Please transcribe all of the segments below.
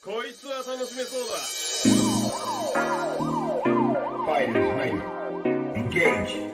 こいつは楽しめそうだ。 Fighters ready. Engage.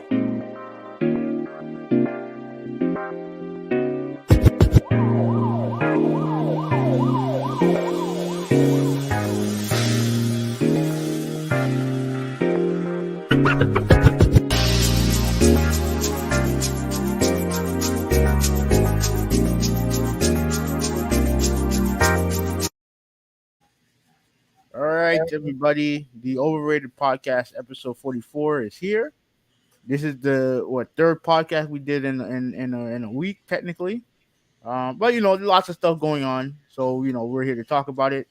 All right, everybody. The Overrated Podcast, episode 44, is here. This is the third podcast we did in a week technically, but lots of stuff going on. So we're here to talk about it.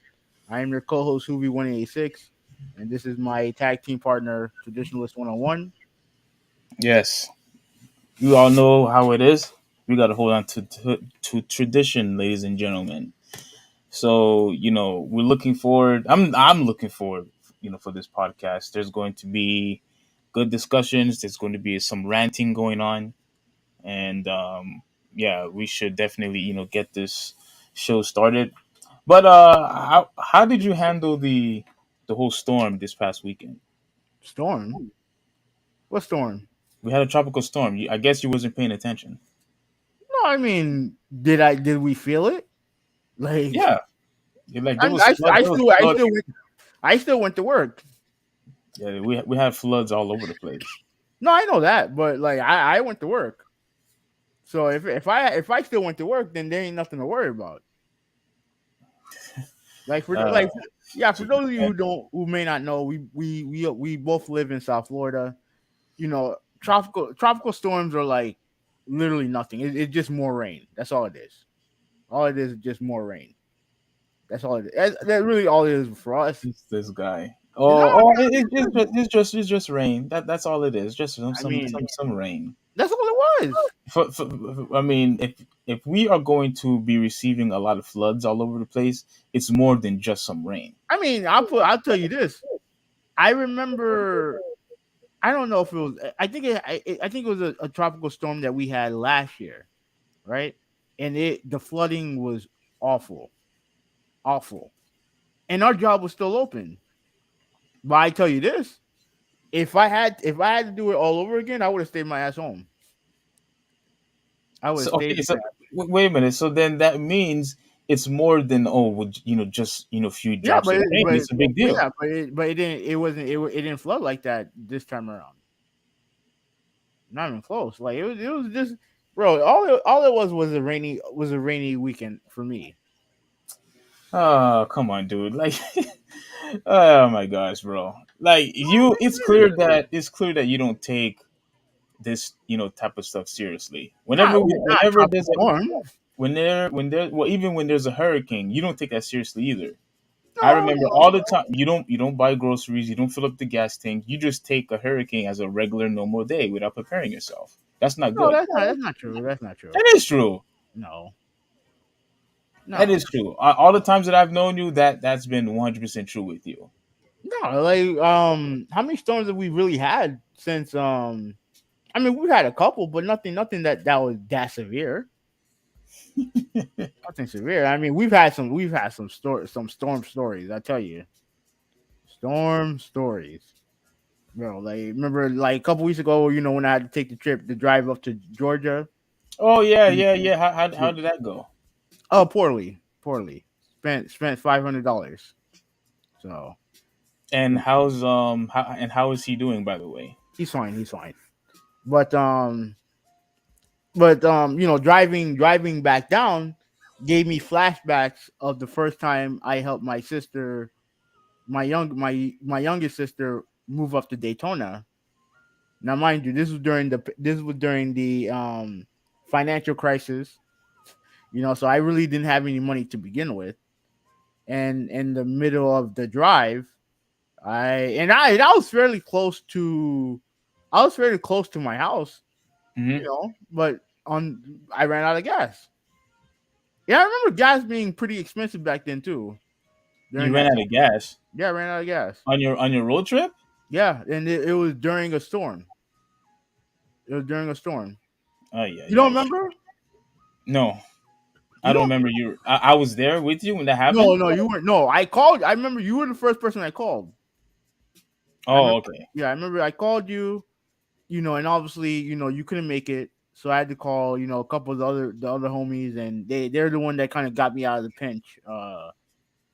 I am your co-host Hoovy186, and this is my tag team partner Traditionalist 101. Yes, you all know how it is. We got to hold on to tradition, ladies and gentlemen. So we're looking forward. I'm looking forward. For this podcast, there's going to be good discussions. There's going to be some ranting going on, and yeah, we should definitely get this show started. But how did you handle the whole storm this past weekend? Storm? What storm? We had a tropical storm. I guess you wasn't paying attention. No, I mean, did we feel it? Like, Yeah. Like there was I flood. still went to work. Yeah, we had floods all over the place. No, I know that, but like I went to work. So if I still went to work, then there ain't nothing to worry about. Like for those of you who may not know, we both live in South Florida. Tropical storms are like literally nothing. It's just more rain. That's all it is. All it is just more rain. That's all it is. That's really all it is for us. It's this guy. It's just rain. That's all it is. Just some rain. That's all it was. I mean, if we are going to be receiving a lot of floods all over the place, it's more than just some rain. I mean, I'll tell you this. I remember. I don't know if it was. I think it was a tropical storm that we had last year, right? And the flooding was awful, and our job was still open. But I tell you this: if I had to do it all over again, I would have stayed my ass home. I would have stayed. So wait a minute. So then that means it's more than just few drops of rain. It's a big deal. Yeah, but it didn't. It didn't flood like that this time around. Not even close. Like it was just, bro. All it was a rainy weekend for me. Oh, come on, dude! Like, oh my gosh, bro! Like it's clear that you don't take this type of stuff seriously. Whenever there's even when there's a hurricane, you don't take that seriously either. I remember all the time you don't buy groceries, you don't fill up the gas tank, you just take a hurricane as a regular normal day without preparing yourself. That's not good. That's not true. That's not true. That is true. No. That is true. All the times that I've known you, that's been 100% true with you. No, like how many storms have we really had since I mean, we've had a couple, but nothing that was that severe. Nothing severe. I mean, we've had some storm stories. I tell you, storm stories. Bro, like remember like a couple weeks ago, when I had to take the drive up to Georgia. Oh yeah. How did that go? Oh, poorly. Spent $500. So. And how is he doing, by the way? He's fine. But driving back down gave me flashbacks of the first time I helped my sister, my youngest sister, move up to Daytona. Now, mind you, this was during the financial crisis. So I really didn't have any money to begin with, and in the middle of the drive, I was fairly close to my house. Mm-hmm. But I ran out of gas. Yeah, I remember gas being pretty expensive back then too. You ran out of gas? Yeah, I ran out of gas. On your road trip? Yeah, and it was during a storm. Oh yeah. You don't remember? No. You I don't don't? remember you. I was there with you when that No, happened. no, you weren't. No, I called. I remember you were the first person I called. I Oh, remember. okay. Yeah, I remember. I called you. And obviously, you couldn't make it, so I had to call, a couple of the other homies, and they're the one that kind of got me out of the pinch.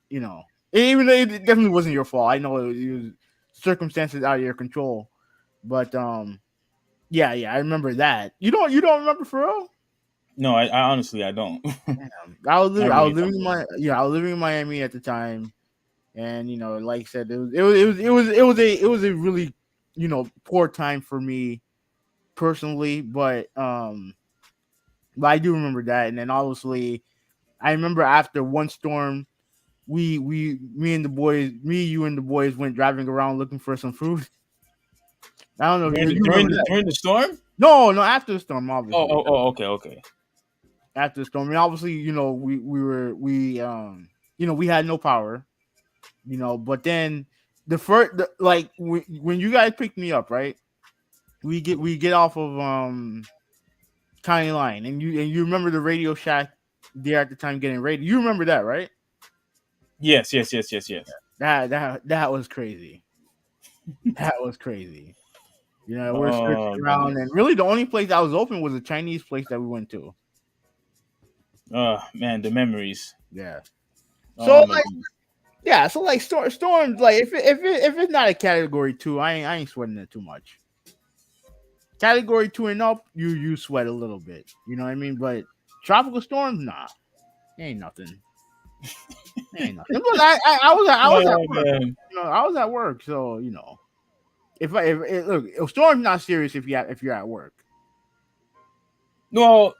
You know, even though it definitely wasn't your fault. I know it was circumstances out of your control, but yeah, yeah, I remember that. You don't remember for real? No, I honestly I don't. I I was really living don't. in I was living in Miami at the time, and like I said, it was a really poor time for me personally, but I do remember that. And then obviously, I remember after one storm, me and the boys, you and the boys went driving around looking for some food. I don't know if During the, you during remember the that. during the storm. No, no, after the storm, Oh, obviously. oh, oh, okay, okay. After the storm, I mean, obviously, we had no power, but then when you guys picked me up, right? We get off of County Line, and you remember the Radio Shack there at the time getting raided. You remember that, right? Yes, yes, yes, yes, yes. That was crazy. That was crazy. We're Oh searching around, and goodness. really the only place that was open was a Chinese place that we went to. Oh man, the memories. Yeah. So Oh my like, goodness. yeah, so like storms, like if it's not a category two, I ain't sweating it too much. Category two and up, you sweat a little bit. You know what I mean? But tropical storms, nah, ain't nothing. Ain't nothing. Look, I was at Oh work. man. I was at work, so look, a storm's not serious if you're at work. Well,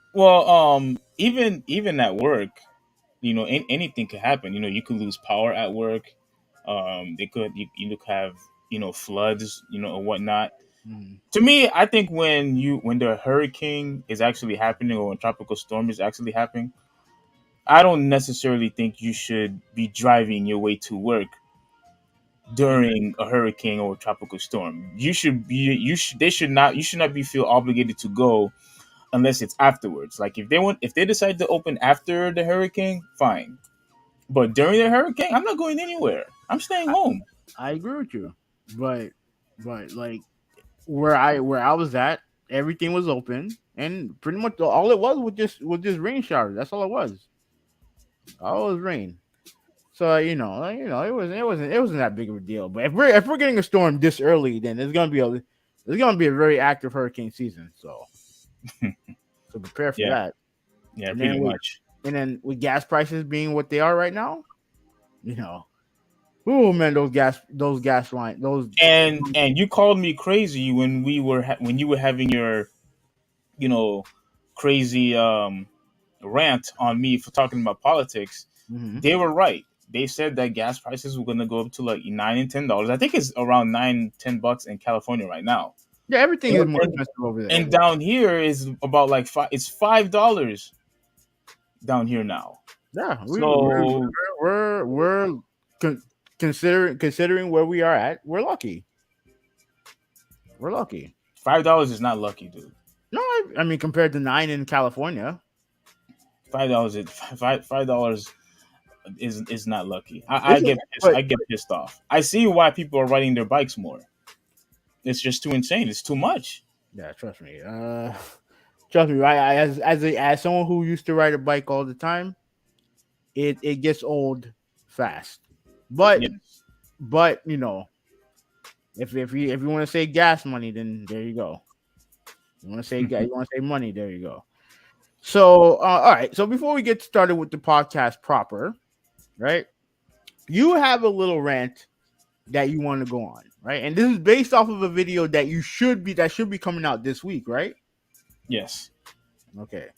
even at work, anything could happen. You could lose power at work. You could have floods, or whatnot. Mhm. To me, I think when the hurricane is actually happening or when tropical storm is actually happening, I don't necessarily think you should be driving your way to work during a hurricane or a tropical storm. You should not be feel obligated to go unless it's afterwards. Like if they decide to open after the hurricane, fine. But during the hurricane, I'm not going anywhere. I'm staying home. I agree with you, but like where I was at, everything was open, and pretty much all it was just rain showers. That's all it was. All it was rain. So it wasn't that big of a deal. But if we're getting a storm this early, then it's gonna be a very active hurricane season. So prepare for Yeah, that. yeah, And pretty then with much. and then with gas prices being what they are right now, you know, oh man, those gas line those. And you called me crazy when when you were having your you know crazy rant on me for talking about politics. Mhm. They were right. They said that gas prices were gonna go up to like $9 and $10. I think it's around $9-10 in California right now. Yeah, everything is And, more and, expensive over there. and down here is about like five. It's $5 down here now. Yeah, So we're con- considering where we are at. We're lucky. We're lucky. $5 is not lucky, dude. No, I mean compared to 9 in California. $5 is $5 is not lucky. It's I but get pissed off. I see why people are riding their bikes more. It's just too insane. It's too much. yeah, trust me. Trust me. As someone who used to ride a bike all the time, it gets old fast. But Yes. but if you want to say gas money, then there you go. You want to say money, there you go. So all right. So before we get started with the podcast proper, right? You have a little rant that you want to go on, right? And this is based off of a video that should be coming out this week, right? Yes. Okay.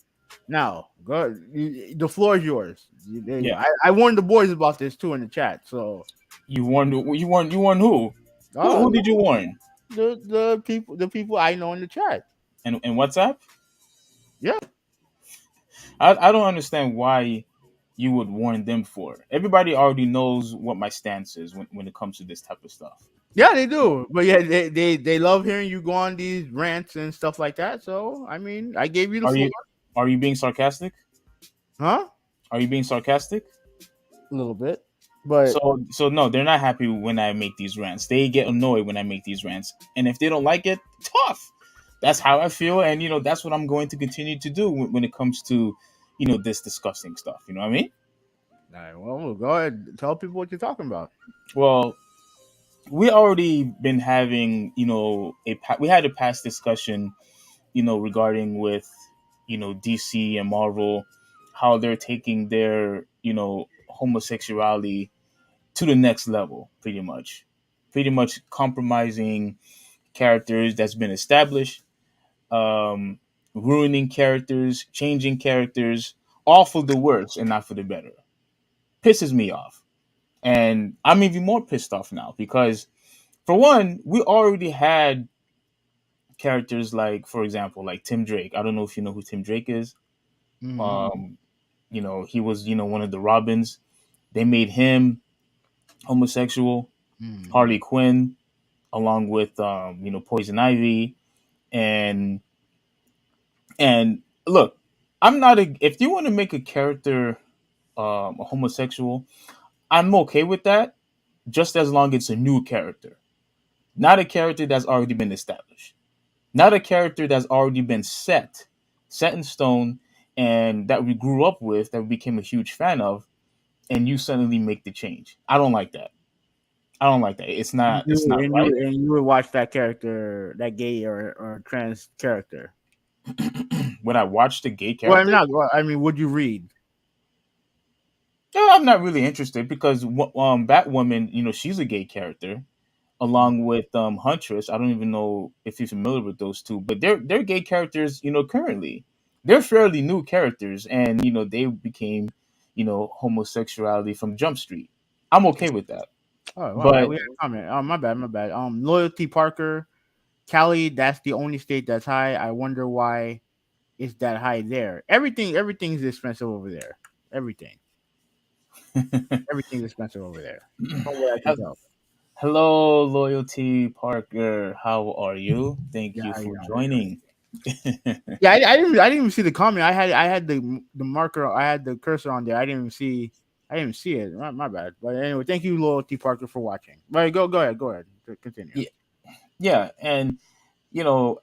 Now, go. The floor is yours. There you go. Yeah. I warned the boys about this too in the chat. So, You warned. You warned who? uh, Who did you warn? the people I know in the chat. And WhatsApp? Yeah, I don't understand why you would warn them for. Everybody already knows what my stance is when it comes to this type of stuff. yeah, they do. But yeah, they love hearing you go on these rants and stuff like that. So, I mean, I gave you the Are floor, you are you being sarcastic? huh? Are you being sarcastic? a little bit, but So no, they're not happy when I make these rants. They get annoyed when I make these rants, and if they don't like it, tough. That's how I feel, and that's what I'm going to continue to do when it comes to this disgusting stuff. You know what I mean? all right, well, go ahead, tell people what you're talking about. Well, we already been having we had a past discussion regarding with DC and Marvel, how they're taking their homosexuality to the next level, pretty much compromising characters that's been established, um, ruining characters, changing characters, all for the worse and not for the better. Pisses me off, and I'm even more pissed off now because, for one, we already had characters like, for example, like Tim Drake. I don't know if you know who Tim Drake is. Mm-hmm. Um, he was one of the Robins. They made him homosexual. Mm-hmm. Harley Quinn, along with Poison Ivy, and look, I'm not a. If you want to make a character a homosexual, I'm okay with that, just as long as it's a new character, not a character that's already been established, not a character that's already been set in stone, and that we grew up with, that we became a huge fan of, and you suddenly make the change. I don't like that. I don't like that. It's And not. It's you not and right. you and you would watch that character, that gay or trans character. When I watched the gay Well, I'm character, not. Well, I mean, would you read? yeah, I'm not really interested because Batwoman, she's a gay character along with Huntress. I don't even know if you're familiar with those two, but they're gay characters. Currently, they're fairly new characters, and they became homosexuality from Jump Street. I'm okay with that, Oh, all right. but We had a comment. Oh, my bad. My bad. Loyalty Parker, Cali. That's the only state that's high. I wonder why it's that high there. Everything's expensive over there. Everything, everything's expensive over there. From what I can tell. hello, Loyalty Parker. How are you? Thank Yeah, you yeah, for yeah. joining. Yeah, I didn't even see the comment. I had the marker. I had the cursor on there. I didn't even see. I didn't even see it. My bad. But anyway, thank you, Loyalty Parker, for watching. Right, go ahead. Go ahead. Continue. Yeah, yeah, and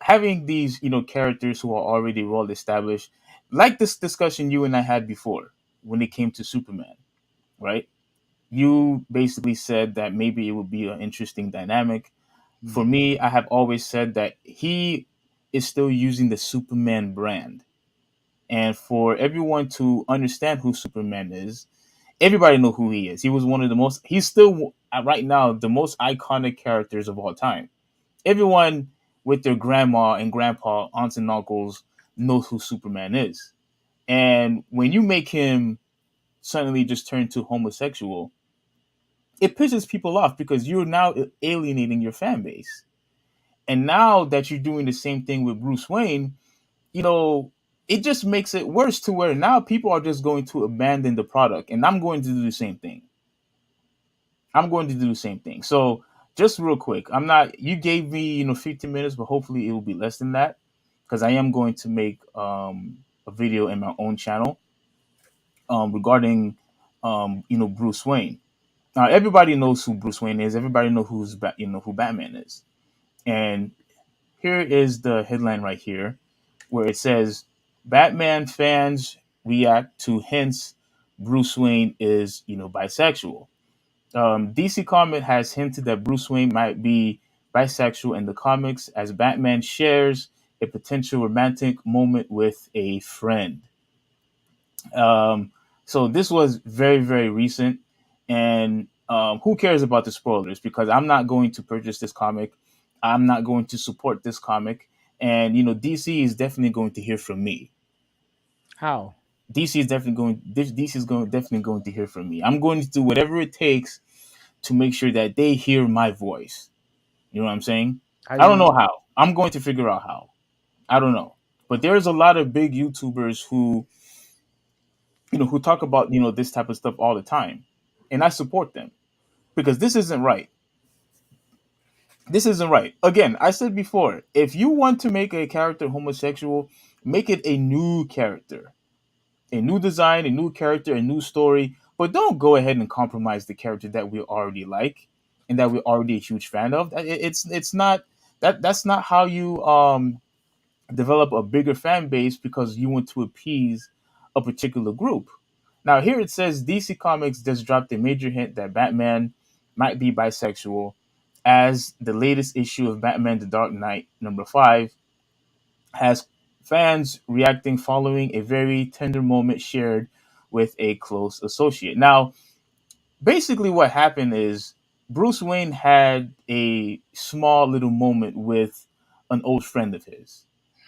having these characters who are already well established, like this discussion you and I had before when it came to Superman, right? You basically said that maybe it would be an interesting dynamic. For Mm-hmm. me, I have always said that he is still using the Superman brand, and for everyone to understand who Superman is, everybody know who he is. He was one of the most. He's still right now the most iconic characters of all time. Everyone with their grandma and grandpa, aunts and uncles knows who Superman is. And when you make him suddenly just turn to homosexual, it pisses people off because you're now alienating your fan base. And now that you're doing the same thing with Bruce Wayne, you know, it just makes it worse to where now people are just going to abandon the product. And I'm going to do the same thing. I'm going to do the same thing. So just real quick, I'm not. You gave me 15 minutes, but hopefully it will be less than that because I am going to make a video in my own channel regarding Bruce Wayne. Now everybody knows who Bruce Wayne is. Everybody know who Batman is. And here is the headline right here, where it says Batman fans react to hints Bruce Wayne is bisexual. DC Comics has hinted that Bruce Wayne might be bisexual in the comics as Batman shares a potential romantic moment with a friend. Um, so this was very, very recent, and who cares about the spoilers? Because I'm not going to purchase this comic. I'm not going to support this comic, and DC is definitely going to hear from me. How? DC is going definitely going to hear from me. I'm going to do whatever it takes to make sure that they hear my voice. You know what I'm saying? How I you don't gonna? know how. I'm going to figure out how. I don't know. But there's a lot of big YouTubers who, who talk about, this type of stuff all the time. And I support them because this isn't right. This isn't right. Again, I said before, if you want to make a character homosexual, make it a new character. a new design, a new character, a new story, but don't go ahead and compromise the character that we already like and that we're already a huge fan of. It's not that's not how you develop a bigger fan base because you want to appease a particular group. Now here it says DC Comics just dropped a major hint that Batman might be bisexual, as the latest issue of Batman: The Dark Knight #5 has fans reacting following a very tender moment shared with a close associate. Now, basically, what happened is Bruce Wayne had a small little moment with an old friend of his.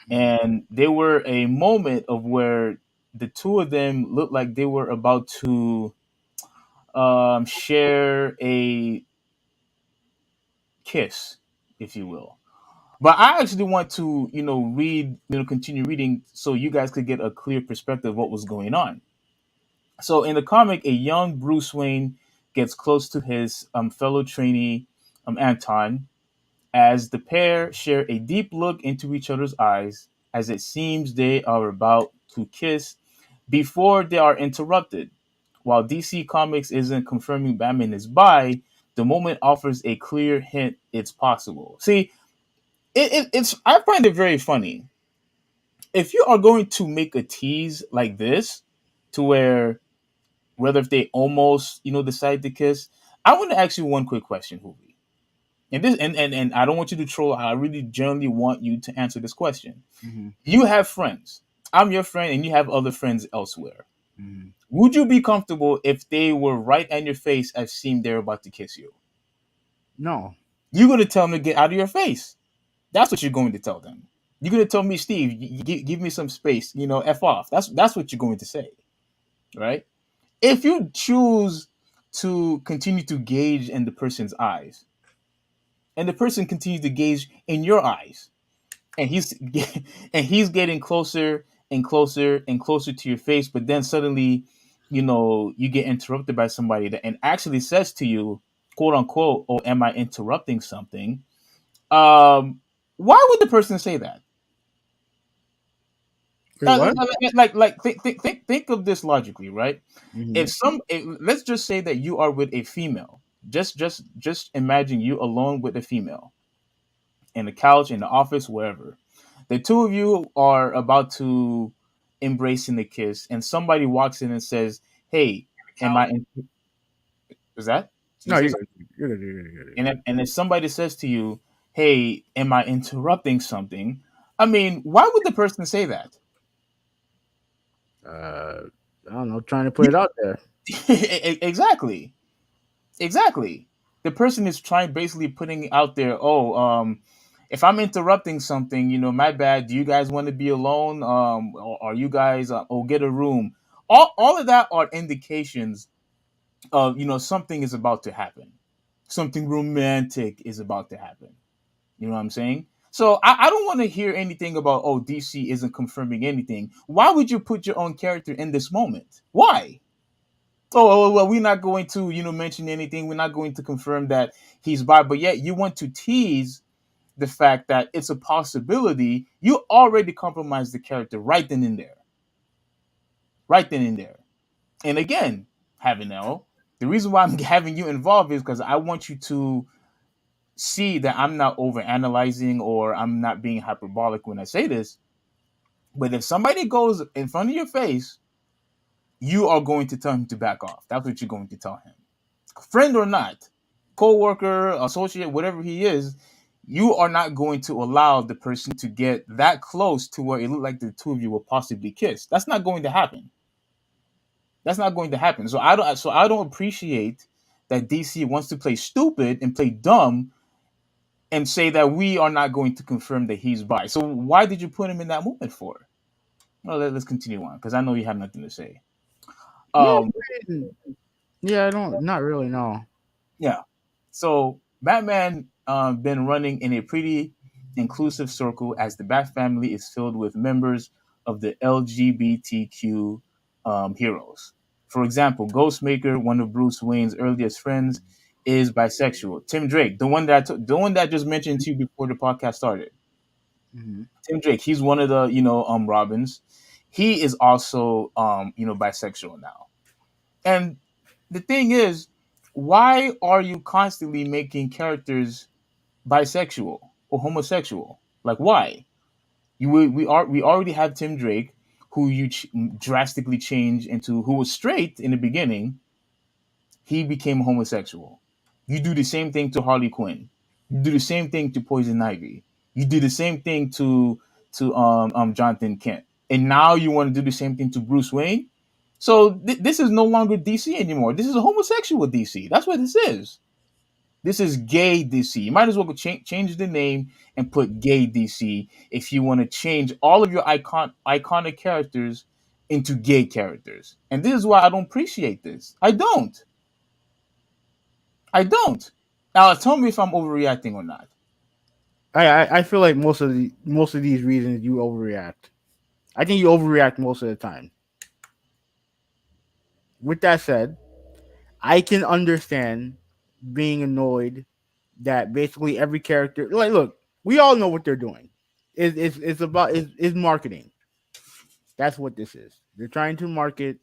And they were a moment of where the two of them looked like they were about to share a kiss, if you will. But I actually want to, read, continue reading so you guys could get a clear perspective of what was going on. So in the comic, a young Bruce Wayne gets close to his fellow trainee, Anton, as the pair share a deep look into each other's eyes, as it seems they are about to kiss before they are interrupted. While DC Comics isn't confirming Batman is bi, the moment offers a clear hint it's possible. See, it's I find it very funny. If you are going to make a tease like this, to where whether if they almost decide to kiss, I want to ask you one quick question, Hoovy. And this and I don't want you to troll. I really genuinely want you to answer this question. Mm-hmm. You have friends. I'm your friend, and you have other friends elsewhere. Mm-hmm. Would you be comfortable if they were right in your face as seemed they're about to kiss you? No. You're going to tell them to get out of your face. That's what you're going to tell them. You're going to tell me, Steve, give me some space. F off. That's what you're going to say, right? If you choose to continue to gauge in the person's eyes, and the person continues to gaze in your eyes, and he's and he's getting closer and closer and closer to your face, but then suddenly, you get interrupted by somebody that and actually says to you, quote unquote, "Oh, am I interrupting something?" Why would the person say that? Wait, what? Think of this logically, right? Mm-hmm. Let's just say that you are with a female. Just imagine you alone with a female in the couch, in the office, wherever. The two of you are about to embrace in the kiss, and somebody walks in and says, "Hey, am I?" Is that? Did you No, say you're something? good. You're good. You're good. You're good. And if somebody says to you, "Hey, am I interrupting something?" I mean, why would the person say that? Uh, I don't know. Trying to put it out there. Exactly. Exactly. The person is trying basically putting out there, oh, if I'm interrupting something, my bad. Do you guys want to be alone? Or are you guys, or get a room? All of that are indications of, something is about to happen. Something romantic is about to happen. You know what I'm saying? So I don't want to hear anything about, oh, DC isn't confirming anything. Why would you put your own character in this moment? Why? Well, we're not going to, mention anything. We're not going to confirm that he's bi, but yet you want to tease the fact that it's a possibility. You already compromised the character right then and there. Right then and there. And again, Havanel, the reason why I'm having you involved is because I want you to see that I'm not over analyzing or I'm not being hyperbolic when I say this. But if somebody goes in front of your face, you are going to tell him to back off. That's what you're going to tell him. Friend or not, co-worker, associate, whatever he is, you are not going to allow the person to get that close to where it looked like the two of you will possibly kiss. That's not going to happen. That's not going to happen. So I don't appreciate that DC wants to play stupid and play dumb and say that we are not going to confirm that he's bi. So why did you put him in that moment for? Well, let's continue on because I know you have nothing to say. Yeah. Um, Yeah. I don't. Not really. No. Yeah. So Batman been running in a pretty inclusive circle as the Bat family is filled with members of the LGBTQ heroes. For example, Ghostmaker, one of Bruce Wayne's earliest friends, is bisexual. Tim Drake, the one that I just mentioned to you before the podcast started. Mm-hmm. Tim Drake, he's one of the Robins. he is also bisexual now. And the thing is, why are you constantly making characters bisexual or homosexual? Like, why? We already have Tim Drake, who drastically changed into, who was straight in the beginning. He became homosexual. You do the same thing to Harley Quinn. You do the same thing to Poison Ivy. You do the same thing to Jonathan Kent. And now you want to do the same thing to Bruce Wayne. So this is no longer DC anymore. This is a homosexual DC. That's what this is. This is gay DC. You might as well change the name and put gay DC if you want to change all of your iconic characters into gay characters. And this is why I don't appreciate this. I don't. I don't. Now tell me if I'm overreacting or not. I feel like most of these reasons you overreact. I think you overreact most of the time. With that said, I can understand being annoyed that basically every character, like, look, we all know what they're doing. It's about is marketing. That's what this is. They're trying to market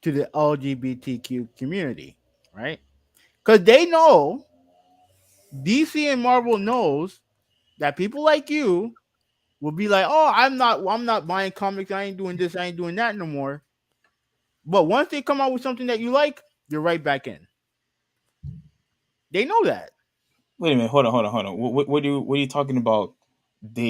to the LGBTQ community, right? Because they know DC and Marvel knows that people like you will be like, oh, I'm not buying comics. I ain't doing this. I ain't doing that no more. But once they come out with something that you like, you're right back in. They know that. Wait a minute. Hold on. What are you talking about? What do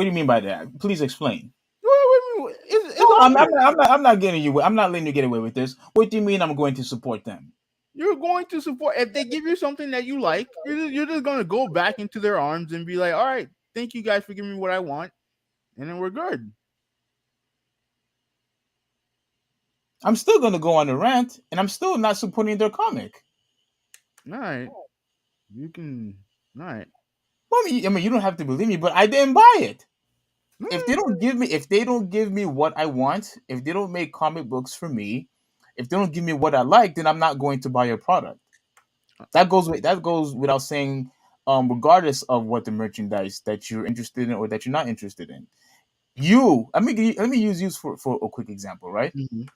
you mean by that? Please explain. It's No, obvious. I'm not getting you. I'm not letting you get away with this. What do you mean I'm going to support them? You're going to support if they give you something that you like. You're just going to go back into their arms and be like, all right, thank you guys for giving me what I want, and then we're good. I'm still going to go on a rant, and I'm still not supporting their comic. All right, you can. All right. Well, I mean, you don't have to believe me, but I didn't buy it. If they Mm, don't give me what I want, if they don't make comic books for me, if they don't give me what I like, then I'm not going to buy your product. That goes without saying, regardless of what the merchandise that you're interested in or that you're not interested in. Let me use you for a quick example, right? mhm.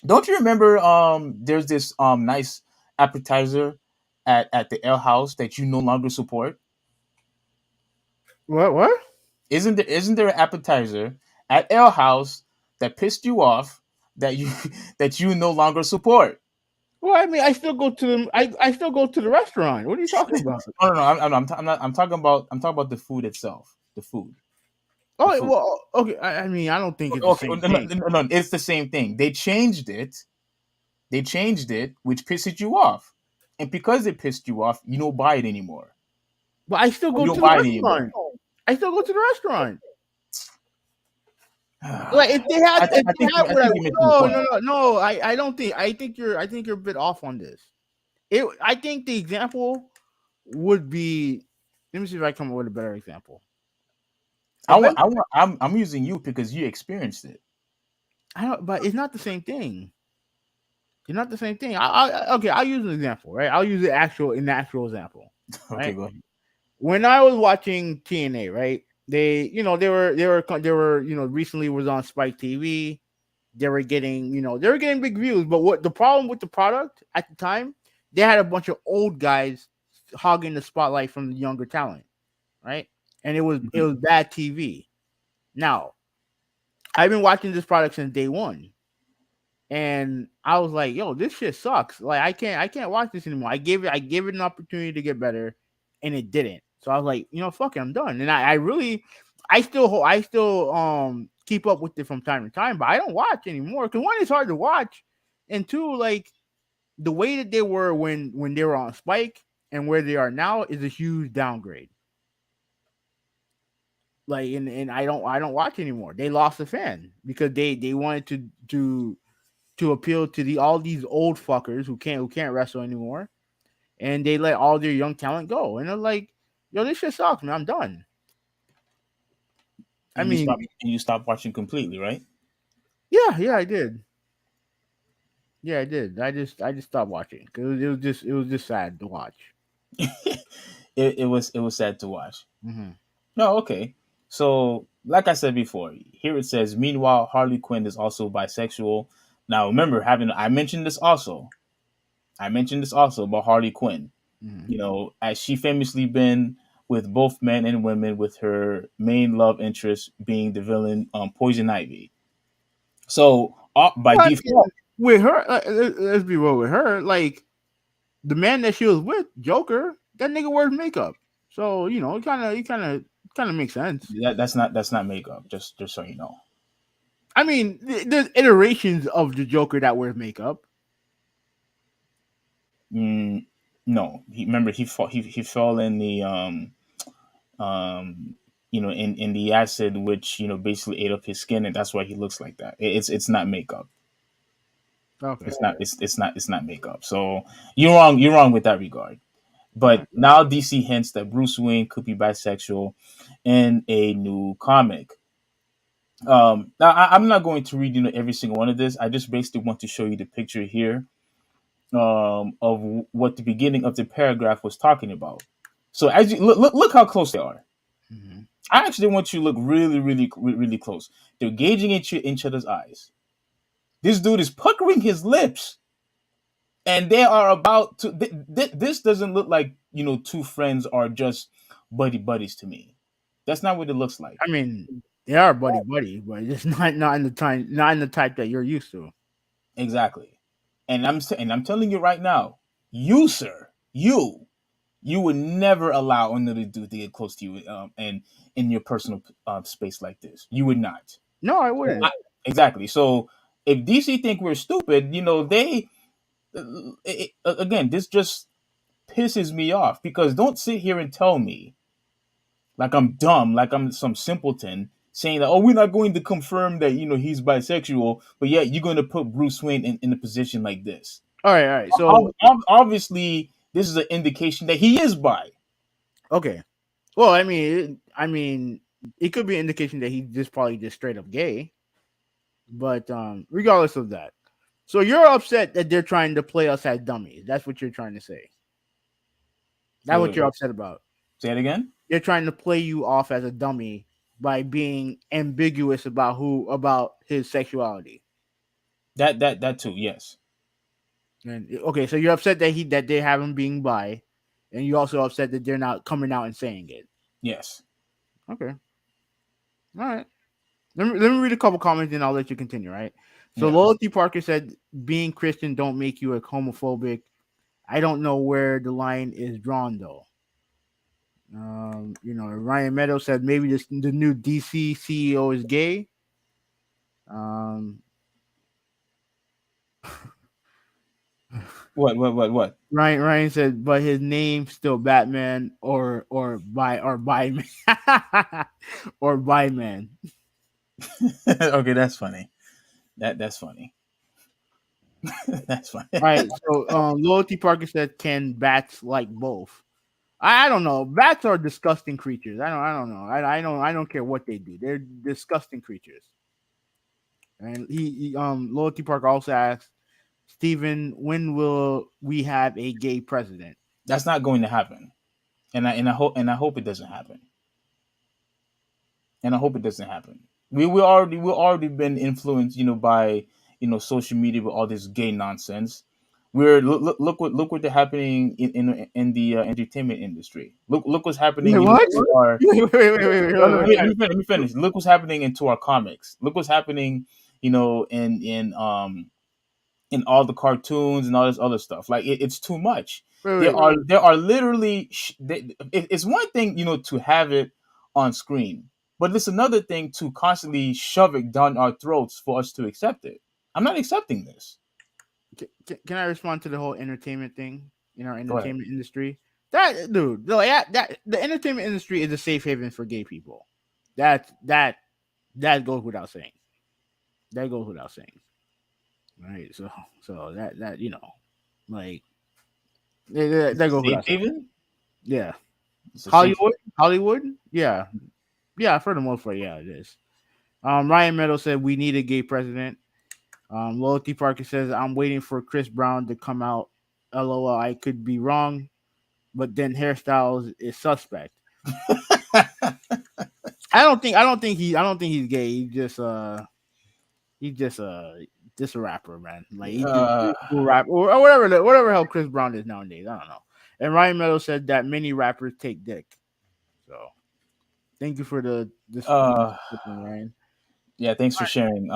Don't you remember there's this nice appetizer at the ale house that you no longer support? What? What? Isn't there an appetizer at ale house that pissed you off that you that you no longer support? Well, I mean, I still go to them. I still go to the restaurant. What are you talking about? No. I'm not. I'm talking about the food itself. The food. The Oh, food. well, okay. I mean, I don't think it's the Okay. same No, thing. it's the same thing. They changed it. They changed it, which pisses you off. And because it pissed you off, you don't buy it anymore. But I still You go don't to the buy it anymore. restaurant. I still go to the restaurant. Like I, if they had I think I what I think you're missing the no point. no no no I don't think I think you're a bit off on this. I think the example would be, let me see if I come up with a better example. Event I'm using you because you experienced it. I don't, but it's not the same thing. It's not the same thing. Okay, I'll use an example, right? I'll use an actual example, Okay, right? go ahead. When I was watching TNA, right? They were recently was on Spike TV. They were getting big views, but what the problem with the product at the time, they had a bunch of old guys hogging the spotlight from the younger talent, right? And it Mhm. was bad TV. Now, I've been watching this product since day one, and I was like, "Yo, this shit sucks. Like, I can't watch this anymore." I gave it an opportunity to get better, and it didn't. So I was like, fuck it, I'm done. And I really, I still keep up with it from time to time, but I don't watch anymore because one, it's hard to watch, and two, like the way that they were when they were on Spike and where they are now is a huge downgrade. Like, and I don't watch anymore. They lost a fan because they wanted to appeal to all these old fuckers who can't wrestle anymore, and they let all their young talent go. And they're like, "Yo, this shit sucks, man. I'm done." I mean, And you stop watching completely, right? yeah, I did. Yeah, I did. I just stopped watching because it was just sad to watch. It was sad to watch. Hmm. No, okay. So like I said before, here it says, meanwhile, Harley Quinn is also bisexual. Now, remember, having I mentioned this also. I mentioned this also about Harley Quinn. Mhm. You know, as she famously been with both men and women, with her main love interest being the villain, Poison Ivy. So, by But default, with her, let's be real with her. Like the man that she was with, Joker, that nigga wears makeup. So it kind of makes sense. that's not makeup. Just so you know. I mean, there's iterations of the Joker that wears makeup. Mm, no, remember he fell in the um in the acid, which basically ate up his skin, and that's why he looks like that. It's not makeup. Okay. It's not makeup. So you're wrong with that regard. All But right. now DC hints that Bruce Wayne could be bisexual in a new comic. Now I'm not going to read every single one of this. I just basically want to show you the picture here of what the beginning of the paragraph was talking about. So as you look how close they are. Mm-hmm. I actually want you to look really, really, really close. They're gazing into each other's eyes. This dude is puckering his lips, and they are about to. This doesn't look like two friends are just buddies to me. That's not what it looks like. I mean, they are buddy, but it's not in the type that you're used to. Exactly. And I'm telling you right now, you sir, you would never allow another dude to get close to you, and in your personal space like this. You would not. No, I So wouldn't. exactly. So if DC think we're stupid, they again, this just pisses me off, because don't sit here and tell me like I'm dumb, like I'm some simpleton, saying that, oh, we're not going to confirm that he's bisexual, but yet you're going to put Bruce Wayne in a position like this. All right. So Obviously, this is an indication that he is bi. okay. Well, I mean, it could be an indication that he's just probably just straight up gay. But regardless of that, so you're upset that they're trying to play us as dummies. That's what you're trying to say. That's Wait, what wait, you're wait. upset about. Say it again. They're trying to play you off as a dummy by being ambiguous about his sexuality. That too. Yes. And okay, so you're upset that they have him being bi, and you're also upset that they're not coming out and saying it. Yes. Okay, all right. Let me read a couple comments, and I'll let you continue. Right. So Yeah. Loyalty Parker said, "Being Christian don't make you a homophobic. I don't know where the line is drawn though." Ryan Meadows said maybe the new DC CEO is gay. Um, What? Ryan said, but his name's still Batman or by man or by man. Okay, that's funny. That's funny. That's funny. All right. So Loyalty Parker said, can bats like both? I don't know. Bats are disgusting creatures. I don't know. I don't care what they do. They're disgusting creatures. And Loyalty Parker also asked Steven, when will we have a gay president? That's not going to happen, and I hope it doesn't happen. And I hope it doesn't happen. We already been influenced, by social media with all this gay nonsense. Look what they're happening in the entertainment industry. Look what's happening, Wait, what? to our. No, no, Wait. let me finish. Look what's happening into our comics. Look what's happening, in all the cartoons and all this other stuff. Like it's too much. There Wait. are literally it's one thing to have it on screen, but it's another thing to constantly shove it down our throats for us to accept it. I'm not accepting this. Can I respond to the whole entertainment thing in our Go ahead. entertainment industry? That dude, that the entertainment industry is a safe haven for gay people. That goes without saying. That goes without saying. Right. So that like that It's a goes safe without saying. haven. Yeah. It's a safe. Hollywood. Yeah. Yeah. For the most part, yeah, it is. Ryan Meadows said we need a gay president. Loyalty Parker says I'm waiting for Chris Brown to come out. LOL. I could be wrong, but then hairstyles is suspect. I don't think he's gay. He's just a rapper, man. Like he just Uh, do rap or whatever hell Chris Brown is nowadays. I don't know. And Ryan Meadows said that many rappers take dick. So thank you for the this uh, description, Ryan. yeah. Thanks All for right, sharing,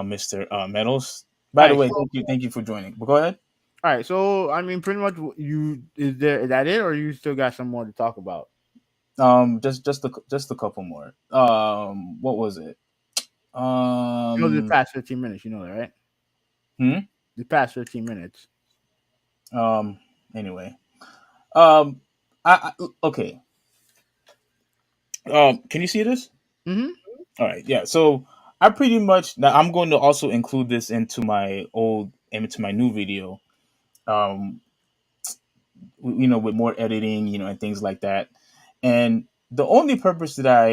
Mister Metals. all By the right, way, so thank you for joining. But go ahead. all right, so I mean, pretty much you is that it, or you still got some more to talk about? Just a couple more. What was it? The Um, past 15 minutes, you know that, right? hmm? The past 15 minutes. um. Anyway, um, okay. Can you see this? Mm-hmm. All right, yeah. So I pretty much now I'm going to also include this into my new video. Um, with more editing, and things like that. And the only purpose that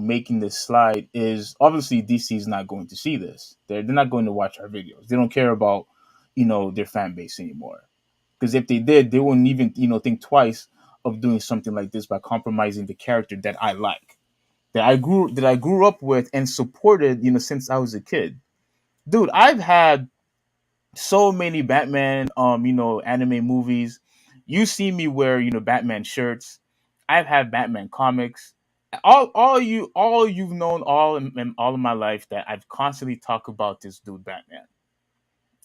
making this slide is obviously DC is not going to see this. They're not going to watch our videos. They don't care about, their fan base anymore. Because if they did, they wouldn't even, think twice of doing something like this by compromising the character that I like, that I grew up with and supported, since I was a kid. Dude, I've had so many Batman anime movies. You see me wear, Batman shirts. I've had Batman comics. All you've known in all of my life that I've constantly talked about this dude Batman.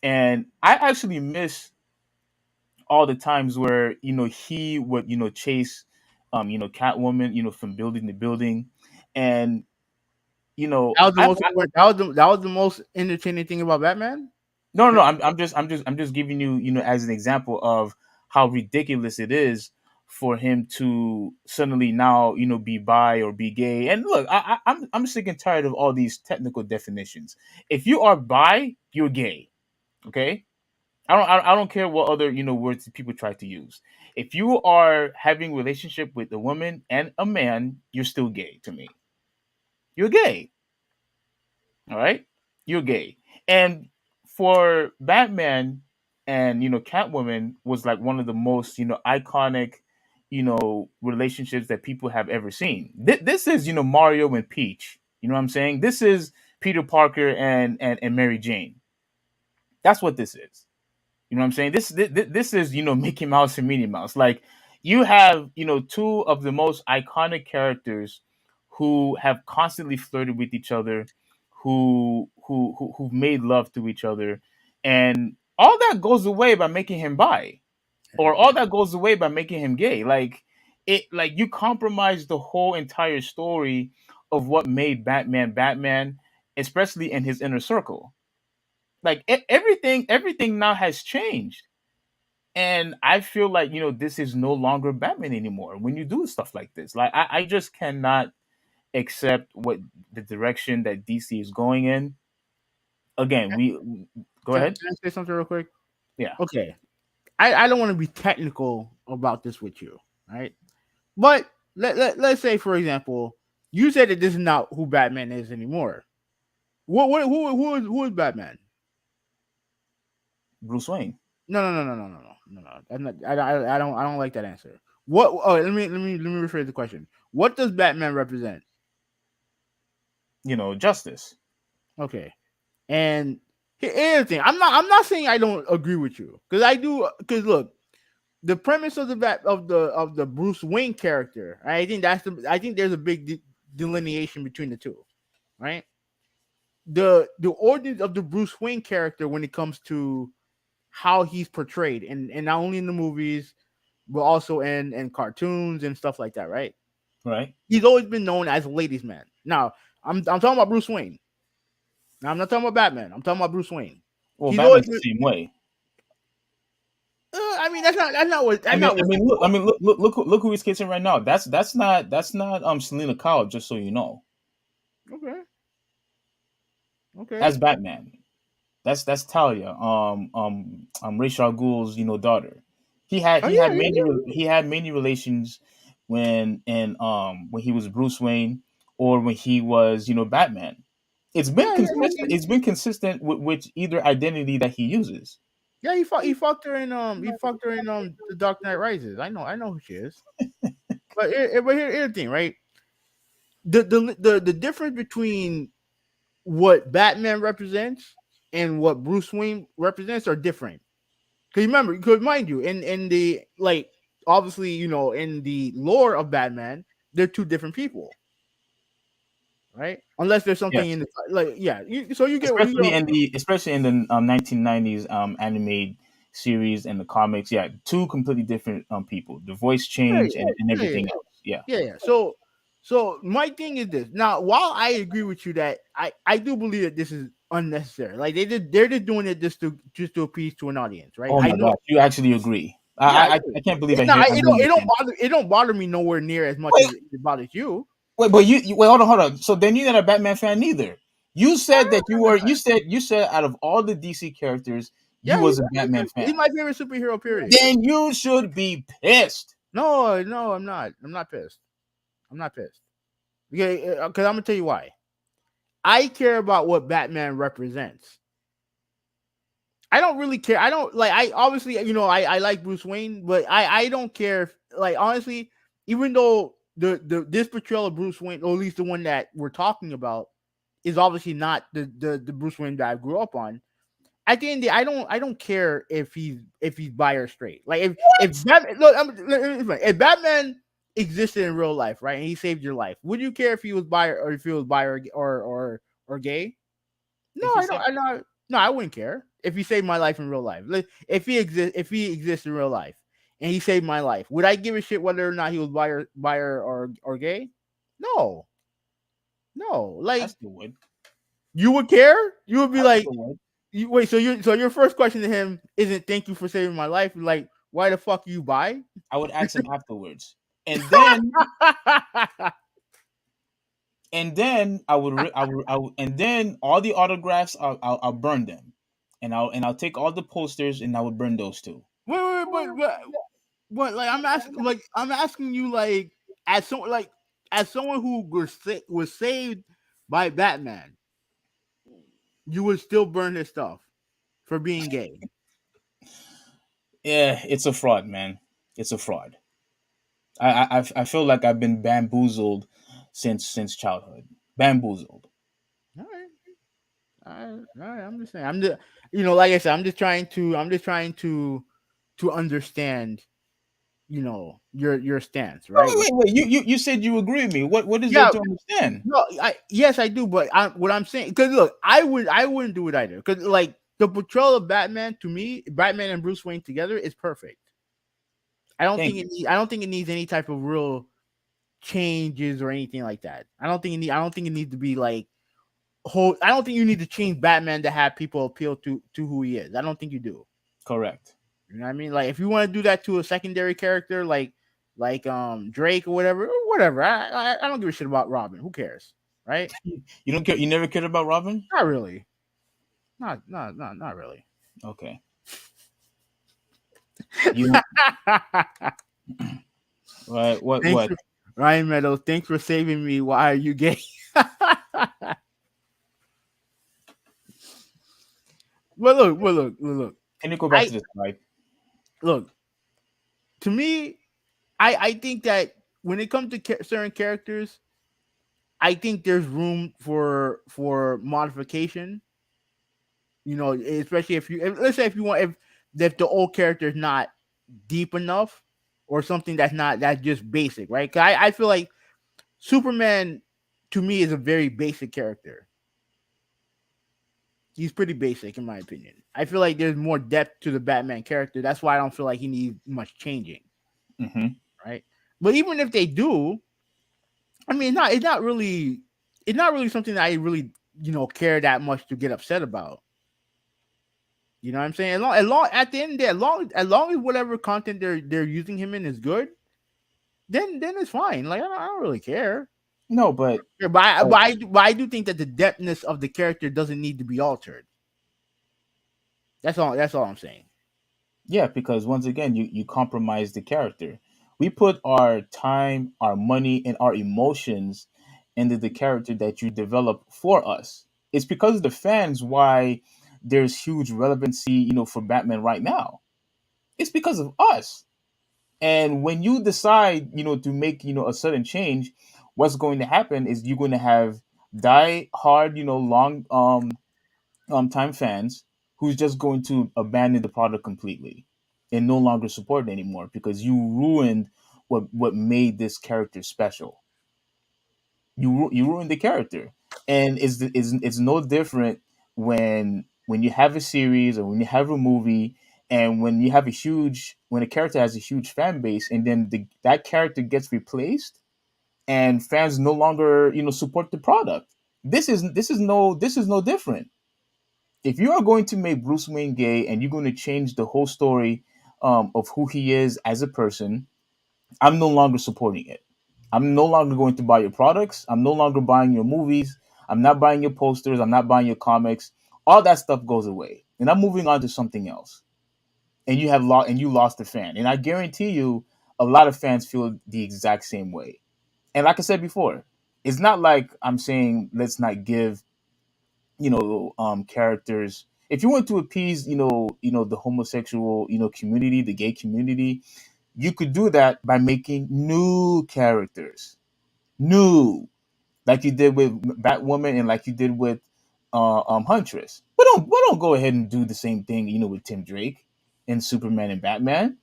And I actually miss all the times where, he would, chase Catwoman, from building to building. And, That was the I most. That was the most entertaining thing about Batman. No, no, no. I'm just giving you, as an example of how ridiculous it is for him to suddenly now, be bi or be gay. And look, I'm sick and tired of all these technical definitions. If you are bi, you're gay. Okay. I don't care what other, words people try to use. If you are having relationship with a woman and a man, you're still gay to me. You're gay. All right, you're gay. And for Batman and Catwoman was like one of the most iconic relationships that people have ever seen. This is Mario and Peach. You know what I'm saying? This is Peter Parker and Mary Jane. That's what this is. You know what I'm saying? This is Mickey Mouse and Minnie Mouse. Like you have two of the most iconic characters who have constantly flirted with each other, who've made love to each other, and all that goes away by making him bi, or all that goes away by making him gay. Like you compromise the whole entire story of what made Batman Batman, especially in his inner circle. Like everything now has changed, and I feel like this is no longer Batman anymore when you do stuff like this. Like I just cannot accept what the direction that DC is going in. Again, we go Can ahead. I say something real quick? Yeah. Okay, I don't want to be technical about this with you, right? But let's say, for example, you said that this is not who Batman is anymore. Who is Batman? Bruce Wayne. No. I don't like that answer. What? Oh, let me rephrase the question. What does Batman represent? Justice. Okay, and here's the thing. I'm not saying I don't agree with you because I do. Because look, the premise of the Bruce Wayne character, I think there's a big delineation between the two, right? The origins of the Bruce Wayne character when it comes to how he's portrayed, and not only in the movies, but also in cartoons and stuff like that, right? Right. He's always been known as a ladies' man. Now, I'm talking about Bruce Wayne. Now, I'm not talking about Batman. I'm talking about Bruce Wayne. Well, He's always Batman's the been. same way. I mean, that's not what I that's mean, not I what. mean, look who he's kissing right now. That's not Selena Kyle. Just so you know, Okay, okay. that's Batman. That's Talia. Ra's al Ghul's daughter. He had Oh he had yeah, many yeah, he had many relations when he was Bruce Wayne, or when he was Batman. It's been yeah, yeah. consistent. It's been consistent with either identity that he uses. Yeah, he fucked her in the Dark Knight Rises. I know who she is. But here's the thing, right? the difference between what Batman represents and what Bruce Wayne represents are different. Because remember, because mind you, in the like obviously in the lore of Batman, they're two different people, right? Unless there's something in Yes, the like yeah. So you get what you know. especially in the 1990s animated series and the comics. Yeah, two completely different people. The voice Yeah, change yeah, and yeah, yeah, everything else. Yeah. yeah, yeah. So my thing is this. Now, while I agree with you that I do believe that this is unnecessary. Like they're just doing it just to appease to an audience, right? Oh I my know. gosh, you actually agree. Yeah, I I do. can't believe It, no, I'm it hearing don't you it don't say. bother me nowhere near as much Wait, as it bothers you. but wait, hold on. So then you're not a Batman fan neither. You said that you were. You said out of all the DC characters, you Yeah, was a Batman he's fan. my favorite superhero. Period. Then you should be pissed. No, no, I'm not. I'm not pissed. I'm not pissed. Okay, because I'm gonna tell you why. I care about what Batman represents. I don't really care. I don't like. I obviously, I like Bruce Wayne, but I don't care. If, like honestly, even though this portrayal of Bruce Wayne, or at least the one that we're talking about, is obviously not the Bruce Wayne that I grew up on. At the end of the day, I don't care if he's bi or straight. Like if Batman, look, if Batman existed in real life, right, and he saved your life, would you care if he was bi or if he was bi or gay? No, If you I don't. said I not. No, I wouldn't care if he saved my life in real life. Like, if he exists in real life and he saved my life, would I give a shit whether or not he was bi or gay? No, no. I Like still would. you would care. You would be I like, still would. wait. So your first question to him isn't thank you for saving my life. Like, why the fuck you bi? I would ask him afterwards, and then and then all the autographs I'll burn them, and I'll take all the posters and I would burn those too. Wait, but like I'm asking you like as someone who was saved by Batman, you would still burn his stuff for being gay. Yeah, it's a fraud, man. It's a fraud. I feel like I've been bamboozled since childhood. Bamboozled. All right, all right. I'm just saying. Like I said, I'm just trying to understand. Your stance, right? Wait. You said you agree with me. What is there Yeah, to understand? no, yes, I do, but what I'm saying, because look, I wouldn't do it either, because like the portrayal of Batman to me, Batman and Bruce Wayne together is perfect. Thank you. I don't think it needs any type of real changes or anything like that. I don't think it needs to be like whole. I don't think you need to change Batman to have people appeal to who he is. I don't think you do. Correct. You know what I mean? Like if you want to do that to a secondary character, like Drake or whatever. I don't give a shit about Robin. Who cares, right? You don't care. You never cared about Robin? Not really. Not really. Okay. You Right? What? Thanks What? for Ryan Meadows. Thanks for saving me. Why are you gay? Look. Can you go back I to the slide? look to me. I think that when it comes to certain characters, I think there's room for modification. Especially let's say if you want if the old character is not deep enough or something that's just basic, right? 'Cause I feel like Superman to me is a very basic character. He's pretty basic in my opinion. I feel like there's more depth to the Batman character. That's why I don't feel like he needs much changing, Mm-hmm. right? But even if they do, I mean, it's not really something that I really care that much to get upset about. You know what I'm saying? As long at the end of the day, as long as whatever content they're using him in is good, then it's fine. Like I don't really care. No, but Yeah, But uh, I do think that the depthness of the character doesn't need to be altered. That's all. That's all I'm saying. yeah, because once again, you compromise the character. We put our time, our money, and our emotions into the character that you develop for us. It's because of the fans why there's huge relevancy, for Batman right now. It's because of us. And when you decide, to make, a sudden change, what's going to happen is you're going to have die hard, long time fans who's just going to abandon the product completely and no longer support it anymore because you ruined what made this character special. You ruined the character, and it's no different when you have a series or when you have a movie, and when a character has a huge fan base, and then that character gets replaced, and fans no longer support the product. This is no different. If you are going to make Bruce Wayne gay and you're going to change the whole story of who he is as a person, I'm no longer supporting it. I'm no longer going to buy your products. I'm no longer buying your movies. I'm not buying your posters. I'm not buying your comics. All that stuff goes away, and I'm moving on to something else. And you lost a fan, and I guarantee you, a lot of fans feel the exact same way. And like I said before, it's not like I'm saying let's not give characters. If you want to appease the homosexual community, the gay community, you could do that by making new characters, new, like you did with Batwoman and like you did with Huntress. But don't go ahead and do the same thing, with Tim Drake and Superman and Batman.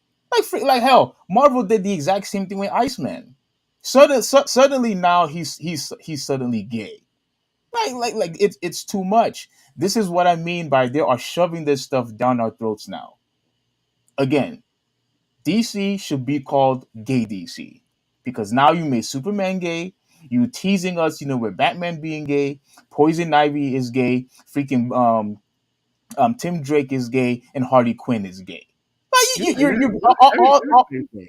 Like hell, Marvel did the exact same thing with Iceman. Suddenly now he's suddenly gay. Like it's too much. This is what I mean by they are shoving this stuff down our throats now. Again, DC should be called Gay DC because now you made Superman gay. You teasing us, with Batman being gay. Poison Ivy is gay. Freaking Tim Drake is gay, and Harley Quinn is gay. Yeah, Like you everybody's gay.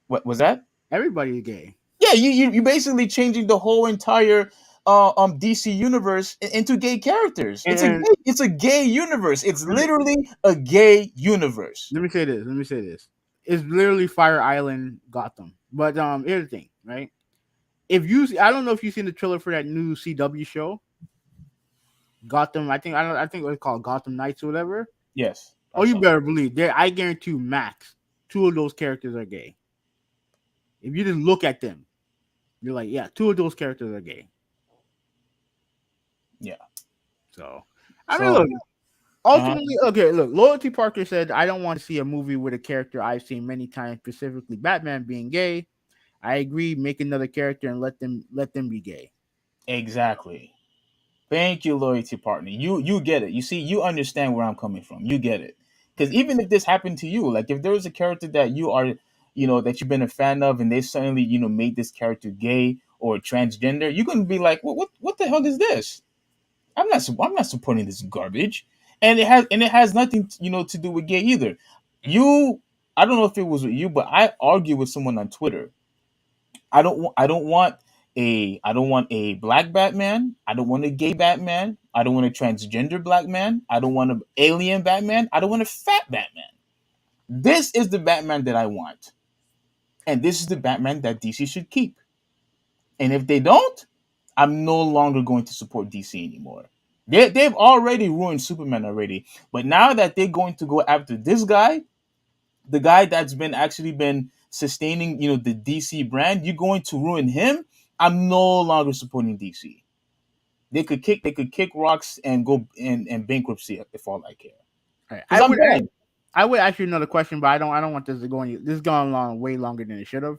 what was that? Everybody's gay. Yeah, you basically changing the whole entire DC universe into gay characters. And It's a gay universe. It's literally a gay universe. let me say this. Let me say this. It's literally Fire Island, Gotham. But here's the thing, right? I don't know if you've seen the trailer for that new CW show, Gotham. I think it was called Gotham Knights or whatever. Yes. Oh, you better believe there. I guarantee you, max two of those characters are gay. If you just look at them, you're like, yeah, two of those characters are gay. Yeah. So, I mean, look. Uh-huh. Ultimately, okay, look. Loyalty Parker said, "I don't want to see a movie with a character I've seen many times, specifically Batman being gay. I agree. Make another character and let them be gay." Exactly. Thank you, loyalty partner. You get it. You see, you understand where I'm coming from. You get it. Because even if this happened to you, like if there was a character that you are, that you've been a fan of, and they suddenly, made this character gay or transgender, you're gonna be like, what the hell is this? I'm not supporting this garbage. And it has nothing, to do with gay either. You, I don't know if it was with you, but I argued with someone on Twitter. I don't want a black Batman. I don't want a gay Batman. I don't want a transgender black man. I don't want an alien Batman. I don't want a fat Batman. This is the Batman that I want. And this is the Batman that DC should keep. And if they don't, I'm no longer going to support DC anymore. They've already ruined Superman already. But now that they're going to go after this guy, the guy that's been sustaining, the DC brand, you're going to ruin him. I'm no longer supporting DC. They could kick rocks and go and bankruptcy if all I care. All right. Because I'm done. I would ask you another question, but I don't want this to go any. This has gone along way longer than it should have.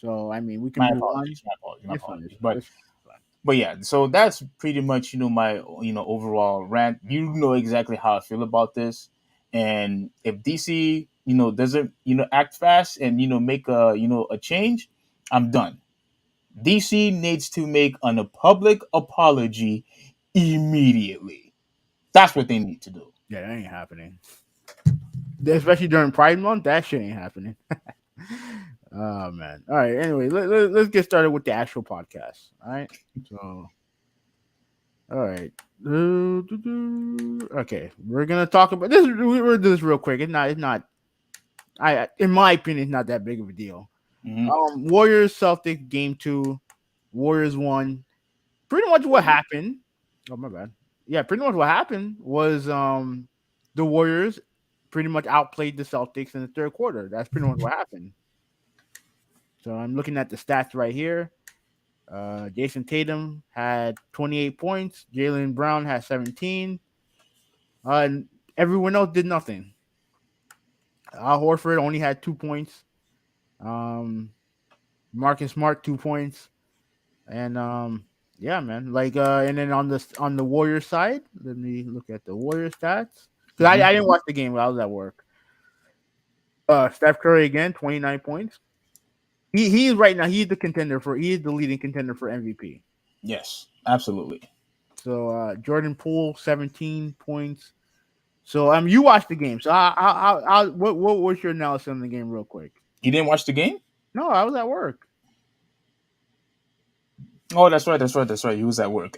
So I mean, we can My move on. apologies. My apologies. My It's fine. apologies. But It's fine. but yeah, so that's pretty much my overall rant. You know exactly how I feel about this, and if DC doesn't act fast and make a change, I'm done. DC needs to make a public apology immediately. That's what they need to do. Yeah, that ain't happening. Especially during Pride Month, that shit ain't happening. Oh man. All right. Anyway, let's get started with the actual podcast. All right. So, all right. Okay, we're gonna talk about this. We're do this real quick. It's not. In my opinion, it's not that big of a deal. Hmm. Warriors Celtics game 2. Warriors won. Pretty much what happened. Oh my bad. Yeah, pretty much what happened was the Warriors pretty much outplayed the Celtics in the third quarter. That's pretty much what happened. So I'm looking at the stats right here. Jason Tatum had 28 points. Jalen Brown had 17. And everyone else did nothing. Al Horford only had 2 points. Um, Marcus Smart 2 points. And yeah, man. Like and then on the Warriors side, let me look at the Warriors stats. Because Hmm. I didn't watch the game while I was at work. Steph Curry again, 29 points. He's right now. He's the leading contender for MVP. Yes, absolutely. So Jordan Poole, 17 points. So you watched the game. So what was your analysis on the game, real quick? You didn't watch the game? No, I was at work. Oh, that's right. That's right. That's right. He was at work.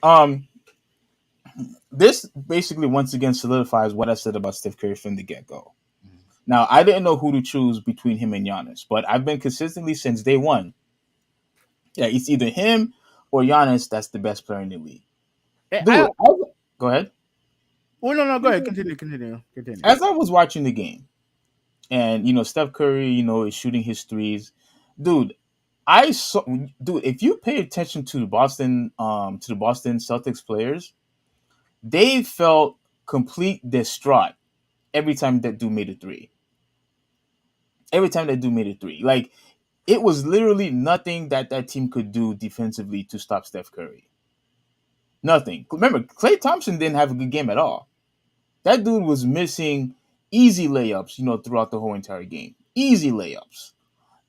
This basically once again solidifies what I said about Steph Curry from the get go. Now, I didn't know who to choose between him and Giannis, but I've been consistently since day one. Yeah, it's either him or Giannis that's the best player in the league. Dude, go ahead. Well, no, go ahead. Continue. As I was watching the game, and Steph Curry, is shooting his threes, dude. I saw, dude. If you pay attention to the Boston Celtics players, they felt complete distraught every time that dude made a three. Every time that dude made a three, like it was literally nothing that team could do defensively to stop Steph Curry. Nothing. Remember, Klay Thompson didn't have a good game at all. That dude was missing easy layups, throughout the whole entire game. Easy layups.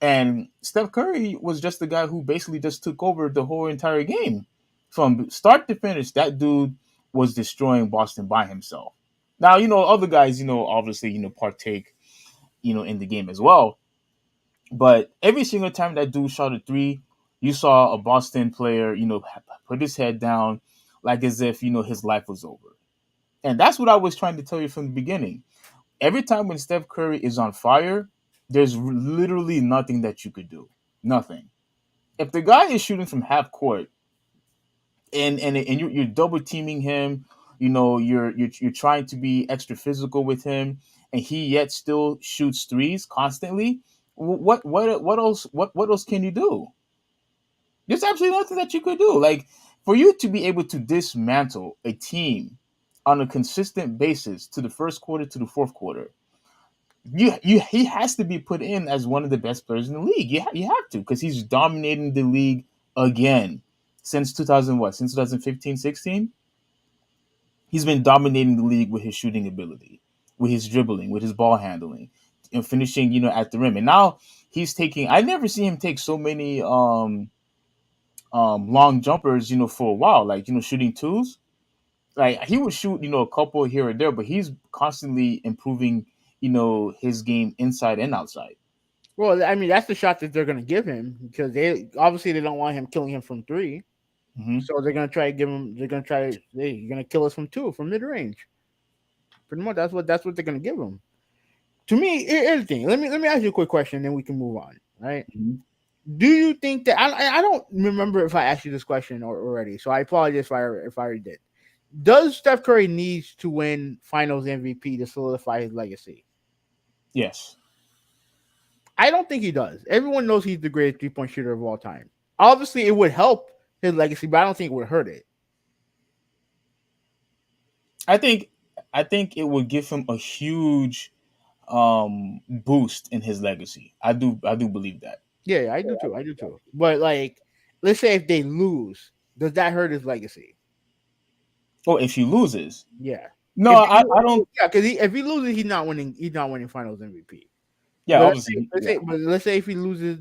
And Steph Curry was just the guy who basically just took over the whole entire game. From start to finish, that dude was destroying Boston by himself. Now, other guys, obviously, partake, in the game as well. But every single time that dude shot a three, you saw a Boston player, put his head down like as if, his life was over. And that's what I was trying to tell you from the beginning. Every time when Steph Curry is on fire, there's literally nothing that you could do. Nothing. If the guy is shooting from half court and you're double teaming him, you're trying to be extra physical with him, and he yet still shoots threes constantly. What else can you do? There's absolutely nothing that you could do. Like for you to be able to dismantle a team on a consistent basis to the first quarter to the fourth quarter, he has to be put in as one of the best players in the league. You have to because he's dominating the league again since 2000 what since 2015 16. He's been dominating the league with his shooting ability, with his dribbling, with his ball handling, and finishing at the rim. And now he's taking. I never see him take so many long jumpers for a while, like shooting twos. Like he would shoot a couple here or there, but he's constantly improving his game inside and outside. Well, I mean, that's the shot that they're going to give him because they don't want him killing him from three. Hmm. So they're going to try to give him. They're going to try. You're going to kill us from two, from mid range. Pretty much, that's what they're going to give him. To me, here's the thing. Let me ask you a quick question, then we can move on. Right? Hmm. Do you think that I don't remember if I asked you this question already, so I apologize if I already did. Does Steph Curry needs to win Finals MVP to solidify his legacy? Yes. I don't think he does. Everyone knows he's the greatest 3-point shooter of all time. Obviously, it would help his legacy, but I don't think it would hurt it. I think it would give him a huge boost in his legacy. I do believe that. Yeah, I do too. I do too. But like, let's say if they lose, does that hurt his legacy? Oh, if he loses, Yeah. no, I don't. Yeah, because if he loses, he's not winning. He's not winning Finals MVP. Yeah, But obviously, yeah. let's say if he loses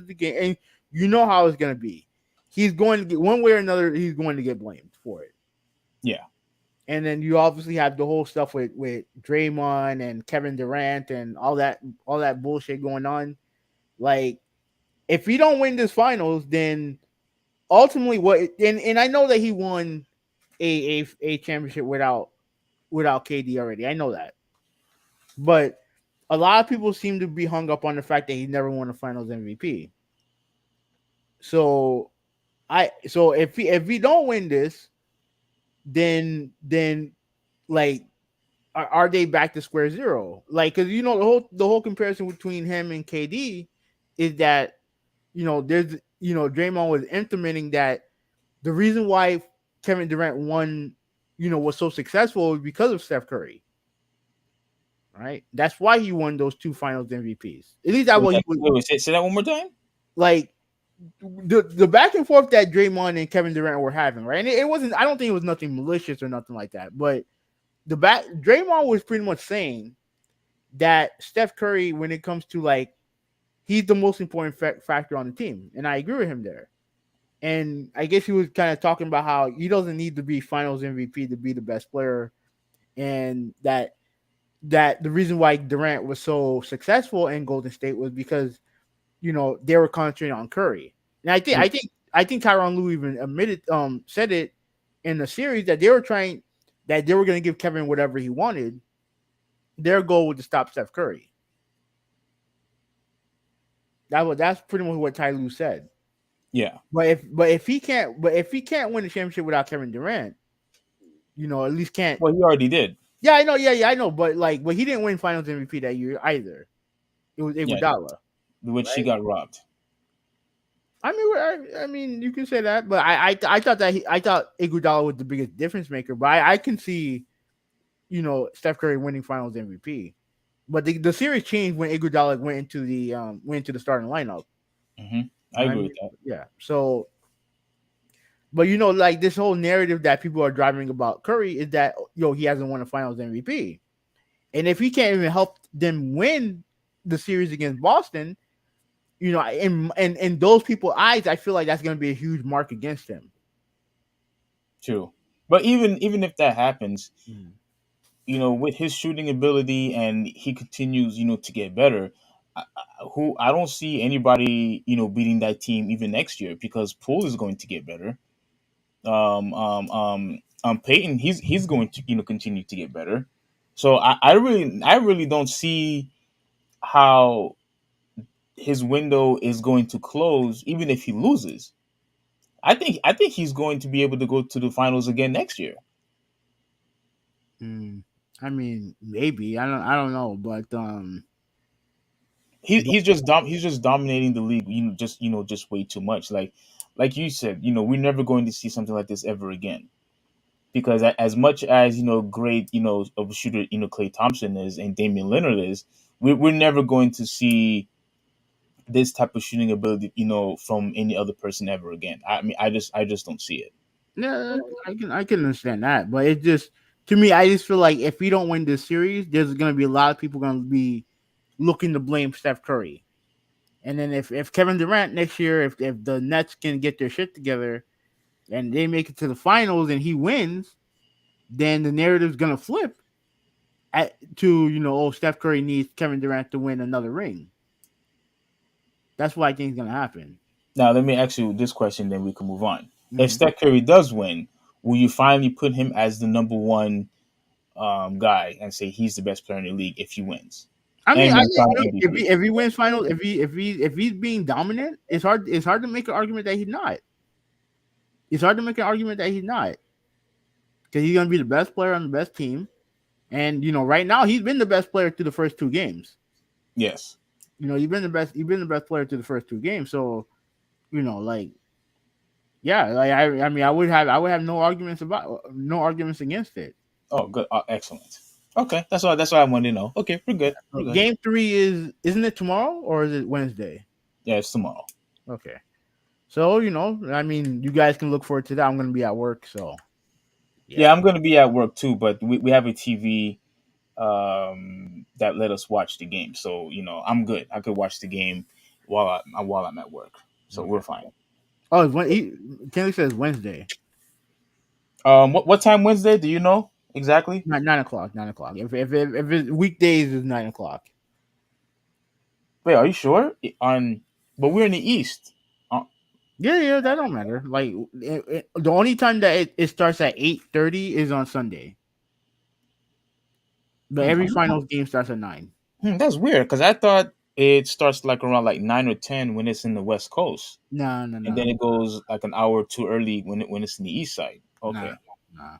the game, and you know how it's gonna be, he's going to get one way or another. He's going to get blamed for it. Yeah. And then you obviously have the whole stuff with Draymond and Kevin Durant and all that bullshit going on. Like, if he don't win this finals, then ultimately and I know that he won a championship without KD already. I know that. But a lot of people seem to be hung up on the fact that he never won a finals MVP. So if he don't win this, then like are they back to square zero? Like, because the whole comparison between him and KD is that there's Draymond was implementing that the reason why Kevin Durant won, was so successful was because of Steph Curry. Right? That's why he won those two Finals MVPs. At least that's what he was Say that one more time. like. The back and forth that Draymond and Kevin Durant were having, right? And it wasn't. I don't think it was nothing malicious or nothing like that. But Draymond was pretty much saying that Steph Curry, when it comes to like, he's the most important factor on the team, and I agree with him there. And I guess he was kind of talking about how he doesn't need to be Finals MVP to be the best player, and that the reason why Durant was so successful in Golden State was because they were concentrating on Curry. And I think Tyronn Lue even said it in the series that they were going to give Kevin whatever he wanted. Their goal was to stop Steph Curry. That's pretty much what Ty Lue said. Yeah. But if he can't win the championship without Kevin Durant, at least can't. Well, he already did. Yeah, I know. Yeah, I know. But he didn't win Finals MVP that year either. It was Iguodala, which he got robbed. I mean, you can say that, but I thought I thought Iguodala was the biggest difference maker. But I can see, Steph Curry winning Finals MVP. But the series changed when Iguodala went into the starting lineup. Mm-hmm. I agree with that. Yeah. So, but like this whole narrative that people are driving about Curry is that he hasn't won a Finals MVP, and if he can't even help them win the series against Boston, in those people's eyes, I feel like that's going to be a huge mark against him. True, but even if that happens, with his shooting ability and he continues, to get better, I don't see anybody, beating that team even next year because Poole is going to get better. Peyton, he's going to, continue to get better. So I really don't see how his window is going to close, even if he loses. I think he's going to be able to go to the finals again next year. I mean, maybe I don't know, but he's just dominating the league. Just way too much. Like you said, we're never going to see something like this ever again. Because as much as great of a shooter Klay Thompson is and Damian Lillard is, we're never going to see this type of shooting ability from any other person ever again. I mean, I just don't see it. Yeah, I can understand that, but it just, to me, I just feel like if we don't win this series, there's going to be a lot of people going to be looking to blame Steph Curry. And then if Kevin Durant next year, if the Nets can get their shit together and they make it to the finals and he wins, then the narrative's going to flip to Steph Curry needs Kevin Durant to win another ring. That's what I think is going to happen. Now, let me ask you this question, then we can move on. Mm-hmm. If Steph Curry does win, will you finally put him as the number one guy and say he's the best player in the league if he wins? I mean, if he wins finals, if he's being dominant, it's hard to make an argument that he's not. It's hard to make an argument that he's not, because he's going to be the best player on the best team, and right now he's been the best player through the first two games. Yes, you've been the best. You've been the best player through the first two games. So, yeah, I mean, I would have no arguments against it. Oh, good, excellent. Okay, that's all I wanted to know. Okay, we're good. Game 3 isn't it tomorrow or is it Wednesday? Yeah, it's tomorrow. Okay, so I mean, you guys can look forward to that. I'm going to be at work, so yeah, I'm going to be at work too. But we have a TV that let us watch the game, so I'm good. I could watch the game while I'm at work, so we're fine. Oh, Kenley says Wednesday. What time Wednesday? Do you know exactly? 9 o'clock. 9 o'clock. If it's weekdays, is 9 o'clock. Wait, are you sure? But we're in the East. Yeah, that don't matter. Like the only time that it starts at 8:30 is on Sunday. But every finals game starts at 9. That's weird because I thought it starts like around like 9 or 10 when it's in the West Coast. No. And then it goes like an hour too early when it's in the East side. Okay. Nah.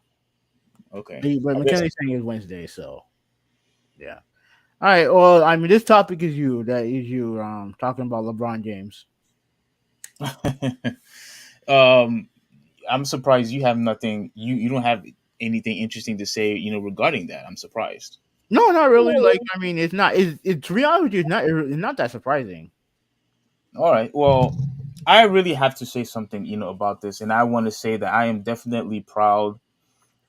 Okay. But McKenna's saying it's Wednesday, so yeah. All right. Well, I mean, this topic is you talking about LeBron James. um, I'm surprised you have nothing. You don't have anything interesting to say. Regarding that. I'm surprised. No, not really. Like, I mean, it's not. It's to be honest with you, it's not that surprising. All right. Well, I really have to say something, about this, and I want to say that I am definitely proud,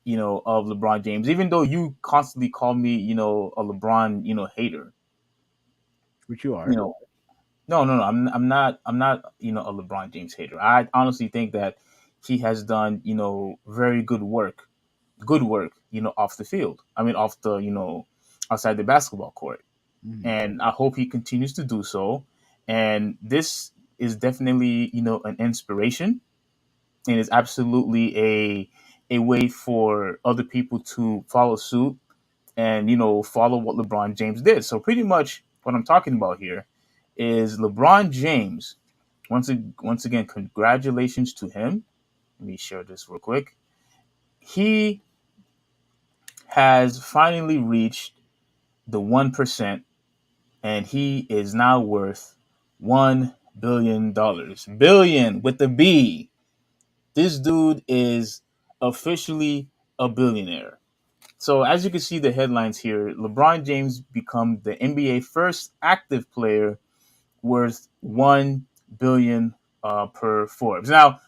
of LeBron James, even though you constantly call me, a LeBron, hater. Which you You are. know, no, no, no. I'm not, a LeBron James hater. I honestly think that he has done, very good work, off the field. I mean, off the, outside the basketball court, Mhm. and I hope he continues to do so. And this is definitely, an inspiration, and is absolutely a way for other people to follow suit and follow what LeBron James did. So pretty much what I'm talking about here is LeBron James. Once again, congratulations to him. Let me share this real quick. He has finally reached the 1%, and he is now worth $1 billion. Billion with the B. This dude is officially a billionaire. So as you can see the headlines here, LeBron James become the NBA first active player worth 1 billion per Forbes. Now,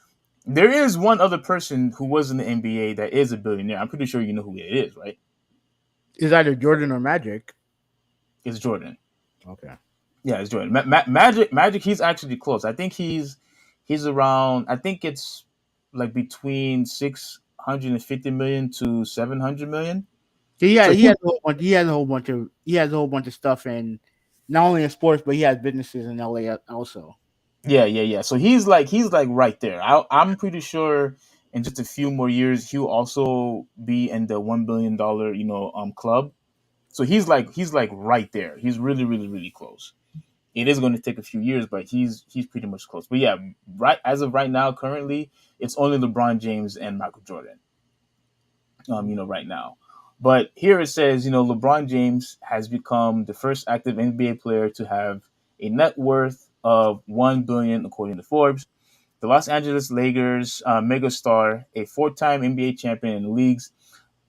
there is one other person who was in the NBA that is a billionaire. I'm pretty sure you know who it is, right? It's either Jordan or Magic. It's Jordan. Okay. Yeah, it's Jordan. Magic. He's actually close. I think he's around. I think it's like between 650 million to 700 million. So He has a whole bunch. He has a whole bunch of stuff in not only in sports, but he has businesses in LA also. yeah, yeah, yeah. So he's like right there. I'm pretty sure in just a few more years he'll also be in the $1 billion club. So he's like right there. He's really, really, really close. It is going to take a few years, but he's pretty much close. But yeah, right as of right now, currently, it's only LeBron James and Michael Jordan. Right now. But here it says, LeBron James has become the first active NBA player to have a net worth of 1 billion, according to Forbes. The Los Angeles Lakers megastar, a four-time NBA champion in the league's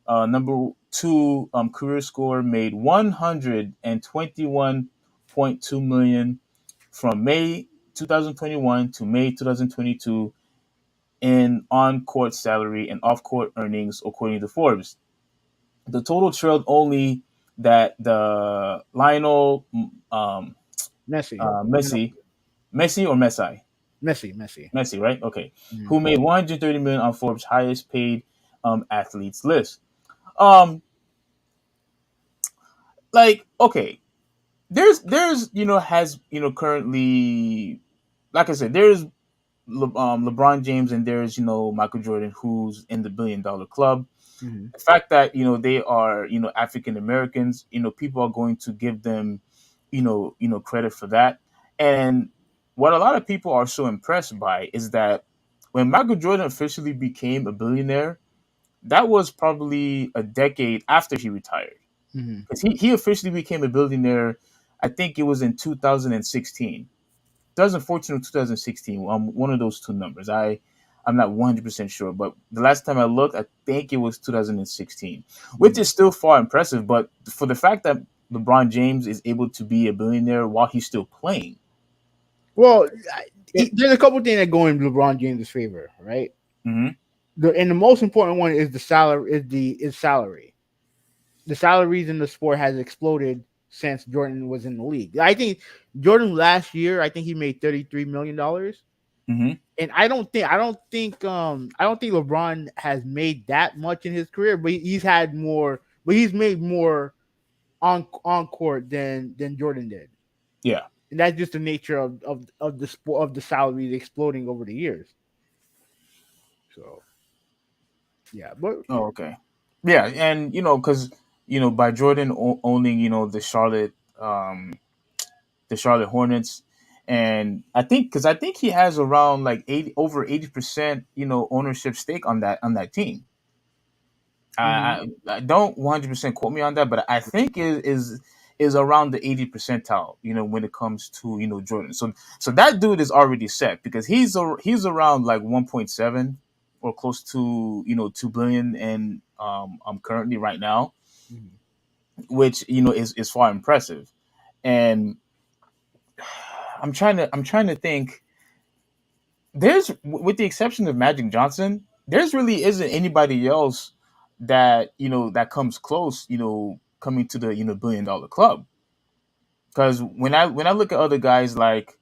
number two career score, made 121.2 million from May 2021 to May 2022 in on-court salary and off-court earnings, according to Forbes. The total trailed only that the Lionel Messi. No, Messi, Messi or Messi, Messi. Messi, right? Okay, Mhm. who made 130 million on Forbes' highest paid athletes list. Um, like okay, there's has currently, like I said, there's LeBron James and there's Michael Jordan, who's in the $1 billion club. Mhm. The fact that they are African Americans, people are going to give them credit for that. And what a lot of people are so impressed by is that when Michael Jordan officially became a billionaire, that was probably a decade after he retired, Mhm. because he officially became a billionaire. I think it was in 2016, 2014 or 2016. One of those two numbers. I'm not 100% sure, but the last time I looked, I think it was 2016, which Mhm. is still far impressive. But for the fact that LeBron James is able to be a billionaire while he's still playing, Well, yeah. there's a couple things that go in LeBron James' favor, right? Hmm. And the most important one is the salary. Is salary. The salaries in the sport has exploded since Jordan was in the league. I think Jordan last year, I think he made $33 million, Hmm. and I don't think LeBron has made that much in his career, but he's had more, but he's made more on court than Jordan did, Yeah. and that's just the nature of the sport, of the salaries exploding over the years. So yeah, but Oh, okay. Yeah, and because by Jordan owning the Charlotte Hornets. And I think he has around like 80% ownership stake on that team. mhm. I don't 100% quote me on that, but I think is around the 80 percentile, when it comes to, Jordan. So that dude is already set because he's around like 1.7 or close to, 2 billion and currently right now, Mhm. which, is far impressive. And I'm trying to think. With the exception of Magic Johnson, there's really isn't anybody else that, that comes close, coming to the, $1 billion club. Because when I look at other guys like,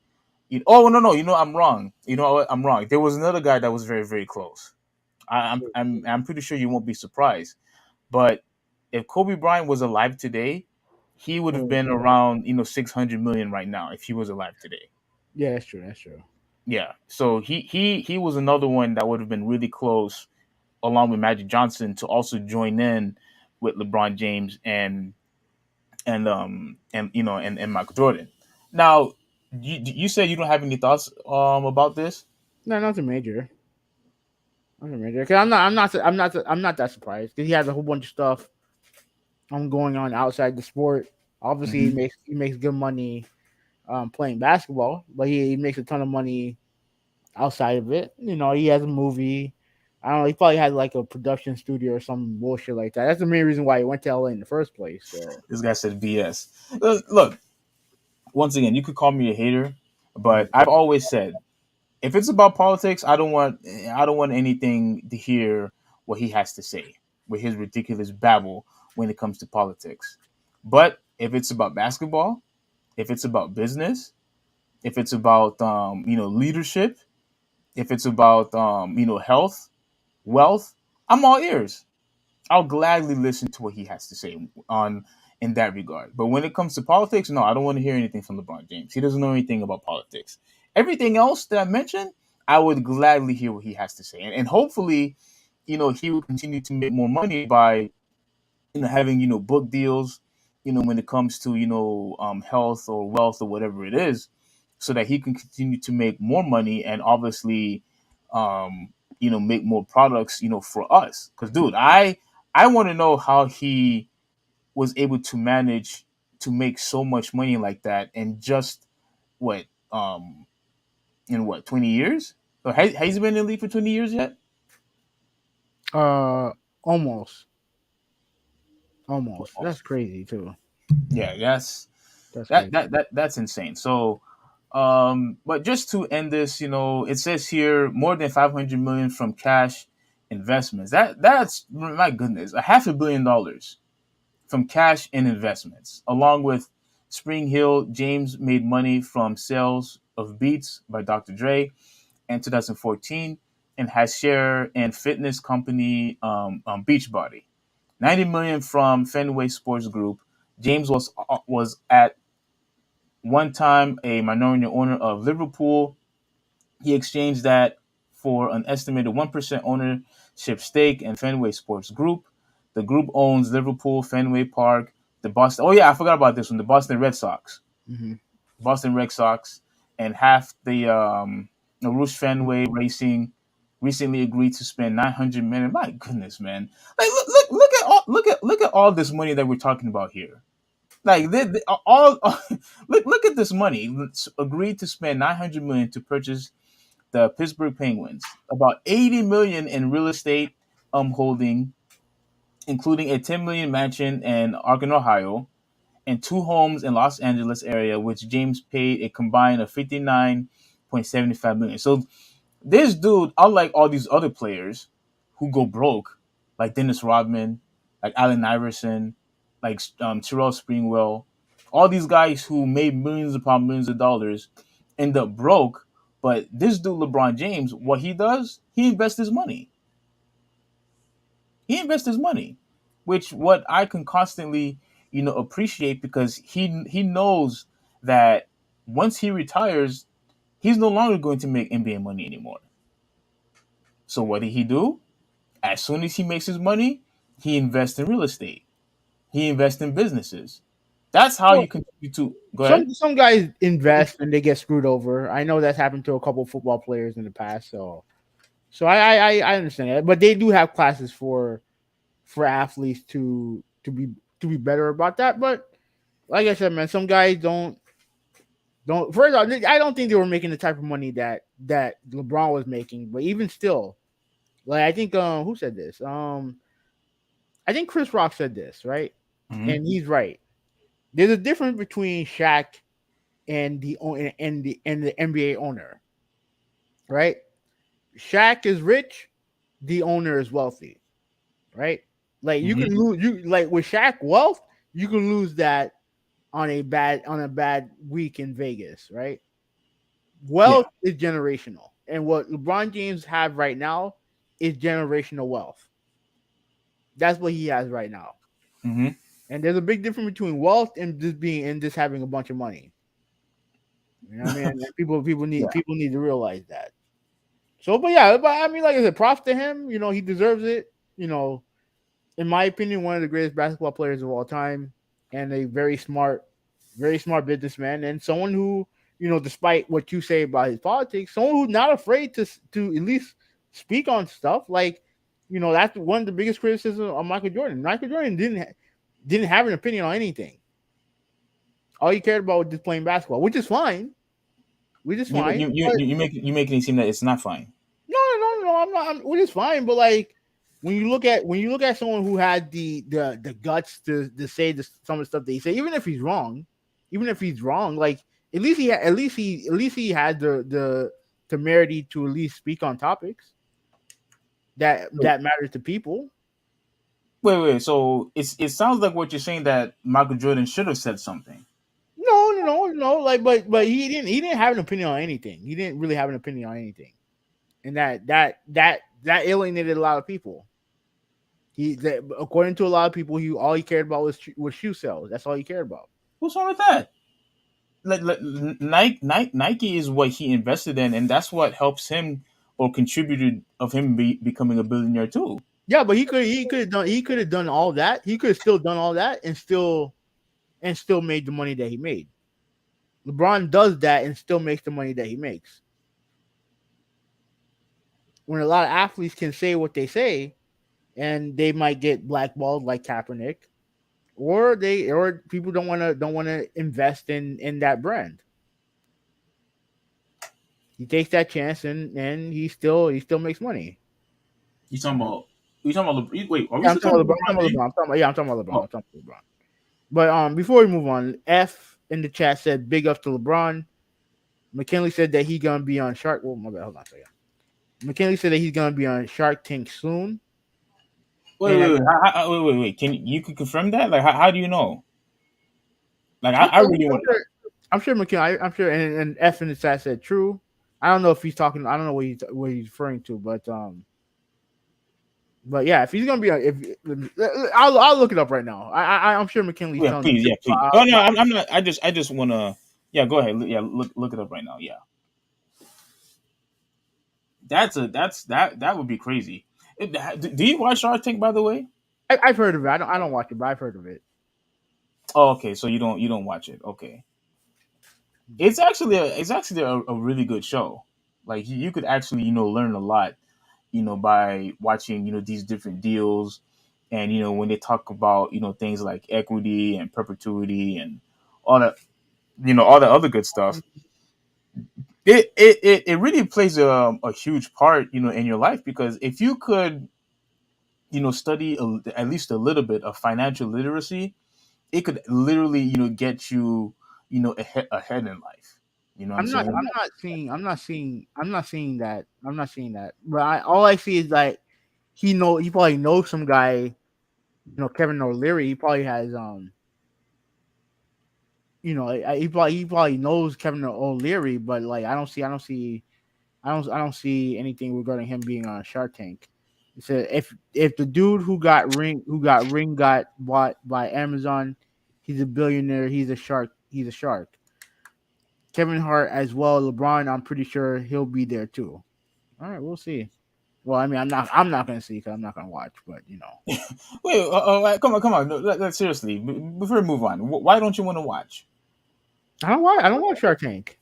oh no, no, I'm wrong. You know what, I'm wrong. There was another guy that was very very close. I'm pretty sure you won't be surprised. But if Kobe Bryant was alive today, he would have Oh, been around, 600 million right now if he was alive today. yeah, that's true. That's true. Yeah. So he was another one that would have been really close, along with Magic Johnson, to also join in with LeBron James and Michael Jordan. Now, you said you don't have any thoughts about this. No, nothing major. Nothing major. Cause I'm not that surprised because he has a whole bunch of stuff going on outside the sport. Obviously, Hmm. he makes good money playing basketball, but he makes a ton of money outside of it. You know, he has a movie. I don't know. He probably had like a production studio or some bullshit like that. That's the main reason why he went to LA in the first place. So, This guy said BS. Look, once again, you could call me a hater, mhm. but I've always said if it's about politics, I don't want anything to hear what he has to say with his ridiculous babble when it comes to politics. But if it's about basketball, if it's about business, if it's about leadership, if it's about health, wealth, I'm all ears. I'll gladly listen to what he has to say on in that regard. But when it comes to politics, no, I don't want to hear anything from LeBron James. He doesn't know anything about politics. Everything else that I mentioned, I would gladly hear what he has to say, and hopefully, he will continue to make more money by having book deals, when it comes to health or wealth or whatever it is, so that he can continue to make more money and obviously make more products for us. Because dude, I want to know how he was able to manage to make so much money like that in just what in what 20 years. Or has he been in the league for 20 years yet? uh, almost, almost. That's Almost. crazy too. Yeah, that's That's that crazy. that that that's insane. So, but just to end this, it says here more than 500 million from cash investments. That's my goodness, a $500 million from cash and investments, along with Spring Hill. James made money from sales of Beats by Dr. Dre in 2014 and has share in fitness company Beachbody. 90 million from Fenway Sports Group. James was at one time a minority owner of Liverpool. He exchanged that for an estimated 1% ownership stake in Fenway Sports Group. The group owns Liverpool, Fenway Park, the Boston. Oh yeah, I forgot about this one. The Boston Red Sox, Hmm. Boston Red Sox, and half the Rouge Fenway Racing recently agreed to spend 900 million. My goodness, man! Like look at all this money that we're talking about here. Like all look at this money. Agreed to spend 900 million to purchase the Pittsburgh Penguins, about 80 million in real estate holding, including a 10 million mansion in Arkin, Ohio, and two homes in Los Angeles area, which James paid a combined of 59.75 million. So this dude, unlike all these other players who go broke, like Dennis Rodman, like Allen Iverson, like Terrell Springwell, all these guys who made millions upon millions of dollars end up broke. But this dude, LeBron James, what he does, he invests his money. He invests his money, which what I can constantly, appreciate because he knows that once he retires, he's no longer going to make NBA money anymore. So what did he do? As soon as he makes his money, he invests in real estate. He invests in businesses. That's how you Well, continue to go ahead. some guys invest and they get screwed over. I know that's happened to a couple of football players in the past. So I understand that, but they do have classes for athletes to be better about that. But like I said, man, some guys don't. First of all, I don't think they were making the type of money that LeBron was making. But even still, like I think who said this? I think Chris Rock said this, right? Hmm. And he's right. There's a difference between Shaq and the NBA owner, right? Shaq is rich, the owner is wealthy, right? Like you can Hmm. lose you like with Shaq wealth, you can lose that on a bad week in Vegas, right? Yeah. Wealth is generational. And what LeBron James have right now is generational wealth. That's what he has right now. Hmm. And there's a big difference between wealth and just having a bunch of money. You know what I mean? And Yeah. people need to realize that. So, but yeah, but I mean, like I said, props to him. You know, he deserves it. You know, in my opinion, one of the greatest basketball players of all time, and a very smart businessman, and someone who, you know, despite what you say about his politics, someone who's not afraid to at least speak on stuff. Like, you know, that's one of the biggest criticisms of Michael Jordan. Michael Jordan didn't have an opinion on anything. All he cared about was just playing basketball, which is fine. Which is You fine. you you But you making it seem that it's not fine. no. I'm not. Which is fine. But like when you look at someone who had the guts to say some of the stuff that he said, even if he's wrong, like at least he had the temerity to at least speak on topics that matter to people. Wait. So it sounds like what you're saying that Michael Jordan should have said something. No. Like, but he didn't have an opinion on anything. He didn't really have an opinion on anything, and that alienated a lot of people. According to a lot of people, he all he cared about was shoe sales. That's all he cared about. What's wrong with that? Like Nike is what he invested in, and that's what helps him or contributed of him becoming a billionaire too. Yeah, but he could have done all that. He could have still done all that and still made the money that he made. LeBron does that and still makes the money that he makes. When a lot of athletes can say what they say, and they might get blackballed like Kaepernick, or people don't want to invest in that brand. He takes that chance and he still makes money. You talking about? You talking about? Wait, are we Yeah, I'm still talking talking about about LeBron. I'm LeBron talking about James? LeBron. I'm talking about LeBron. Oh, I'm talking about LeBron. But before we move on, F in the chat said big up to LeBron. McKinley said that he's gonna be on Shark. Well, my bad. Hold on a second. McKinley said that he's gonna be on Shark Tank soon. And wait. Can you could confirm that? Like, how do you know? Like, I'm I sure, really I'm want. sure, I'm sure McKinley. I'm sure, and F in the chat said true. I don't know if he's talking. I don't know what he's referring to, but yeah, if he's gonna be on, if I'll look it up right now. I'm sure McKinley's Yeah, telling the please, truth. yeah, please. Oh no, I'm not. I just wanna. Yeah, go ahead. Yeah, look it up right now. Yeah, that would be crazy. Do you watch Shark Tank, by the way? I've heard of it. I don't watch it, but I've heard of it. Oh, okay. So you don't watch it. Okay. It's actually a really good show. Like you could actually learn a lot by watching these different deals, and when they talk about things like equity and perpetuity and all that all the other good stuff. It really plays a huge part in your life, because if you could study at least a little bit of financial literacy, it could literally get you ahead in life. You know what I'm saying? I'm not seeing that. I'm not seeing that. But all I see is like he probably knows some guy, Kevin O'Leary. He probably has he probably knows Kevin O'Leary, but like I don't see anything regarding him being on Shark Tank. It said if the dude who got Ring got bought by Amazon, he's a billionaire. He's a shark. Kevin Hart as well. LeBron, I'm pretty sure he'll be there too. All right, we'll see. Well, I mean, I'm not gonna see because I'm not gonna watch, but Wait, come on. No, seriously, before we move on, why don't you want to watch? I don't watch Shark Tank.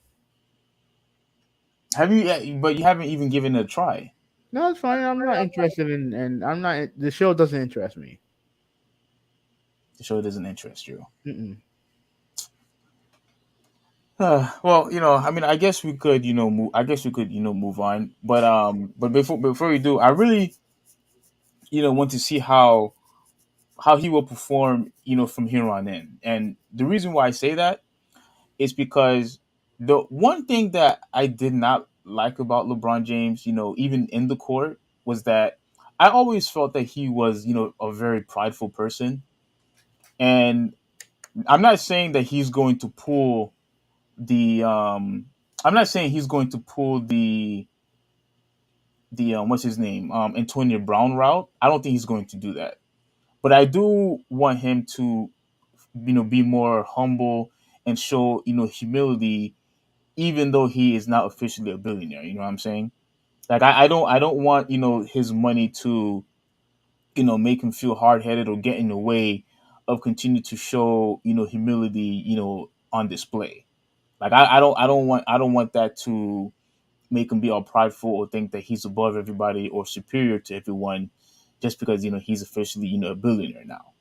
Have you? But you haven't even given it a try. No, it's fine. I'm not interested in, and I'm not. The show doesn't interest me. The show doesn't interest you. Mm-mm. Well, I mean, I guess we could, move. I guess we could, move on. But before we do, I really, want to see how he will perform, from here on in. And the reason why I say that is because the one thing that I did not like about LeBron James, even in the court, was that I always felt that he was, a very prideful person. And I'm not saying that he's going to pull the I'm not saying he's going to pull the what's his name, Antonio Brown route. I don't think he's going to do that. But I do want him to, be more humble and show, humility, even though he is not officially a billionaire. You know what I'm saying? Like I don't want, his money to, make him feel hard headed or get in the way of continue to show, humility, on display. Like I don't want that to make him be all prideful or think that he's above everybody or superior to everyone just because, he's officially, a billionaire now.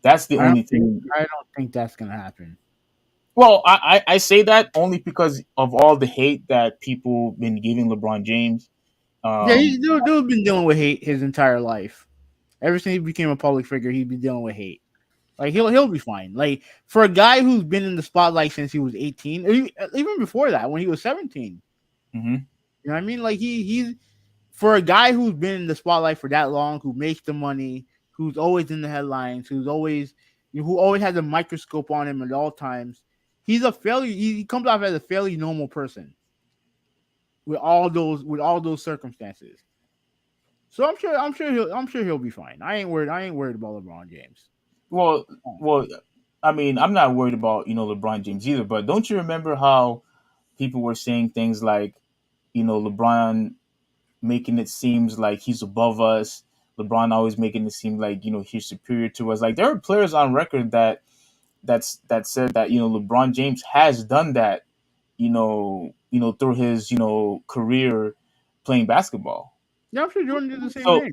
That's the I don't only think thing. I don't think that's gonna happen. Well, I say that only because of all the hate that people been giving LeBron James. Yeah, Um, dude been dealing with hate his entire life. Ever since he became a public figure, he's been dealing with hate. Like he'll be fine. Like for a guy who's been in the spotlight since he was 18, or even before that, when he was 17. mhm. You know what I mean? Like he's for a guy who's been in the spotlight for that long, who makes the money, who's always in the headlines, who always has a microscope on him at all times. He's a fairly he comes off as a fairly normal person with all those circumstances. So I'm sure he'll be fine. I ain't worried about LeBron James. Well, well, I mean, I'm not worried about, LeBron James either. But don't you remember how people were saying things like, LeBron making it seems like he's above us. LeBron always making it seem like, he's superior to us. Like there are players on record that said that, LeBron James has done that, through his, career playing basketball. Yeah, I'm sure Jordan did the same So thing.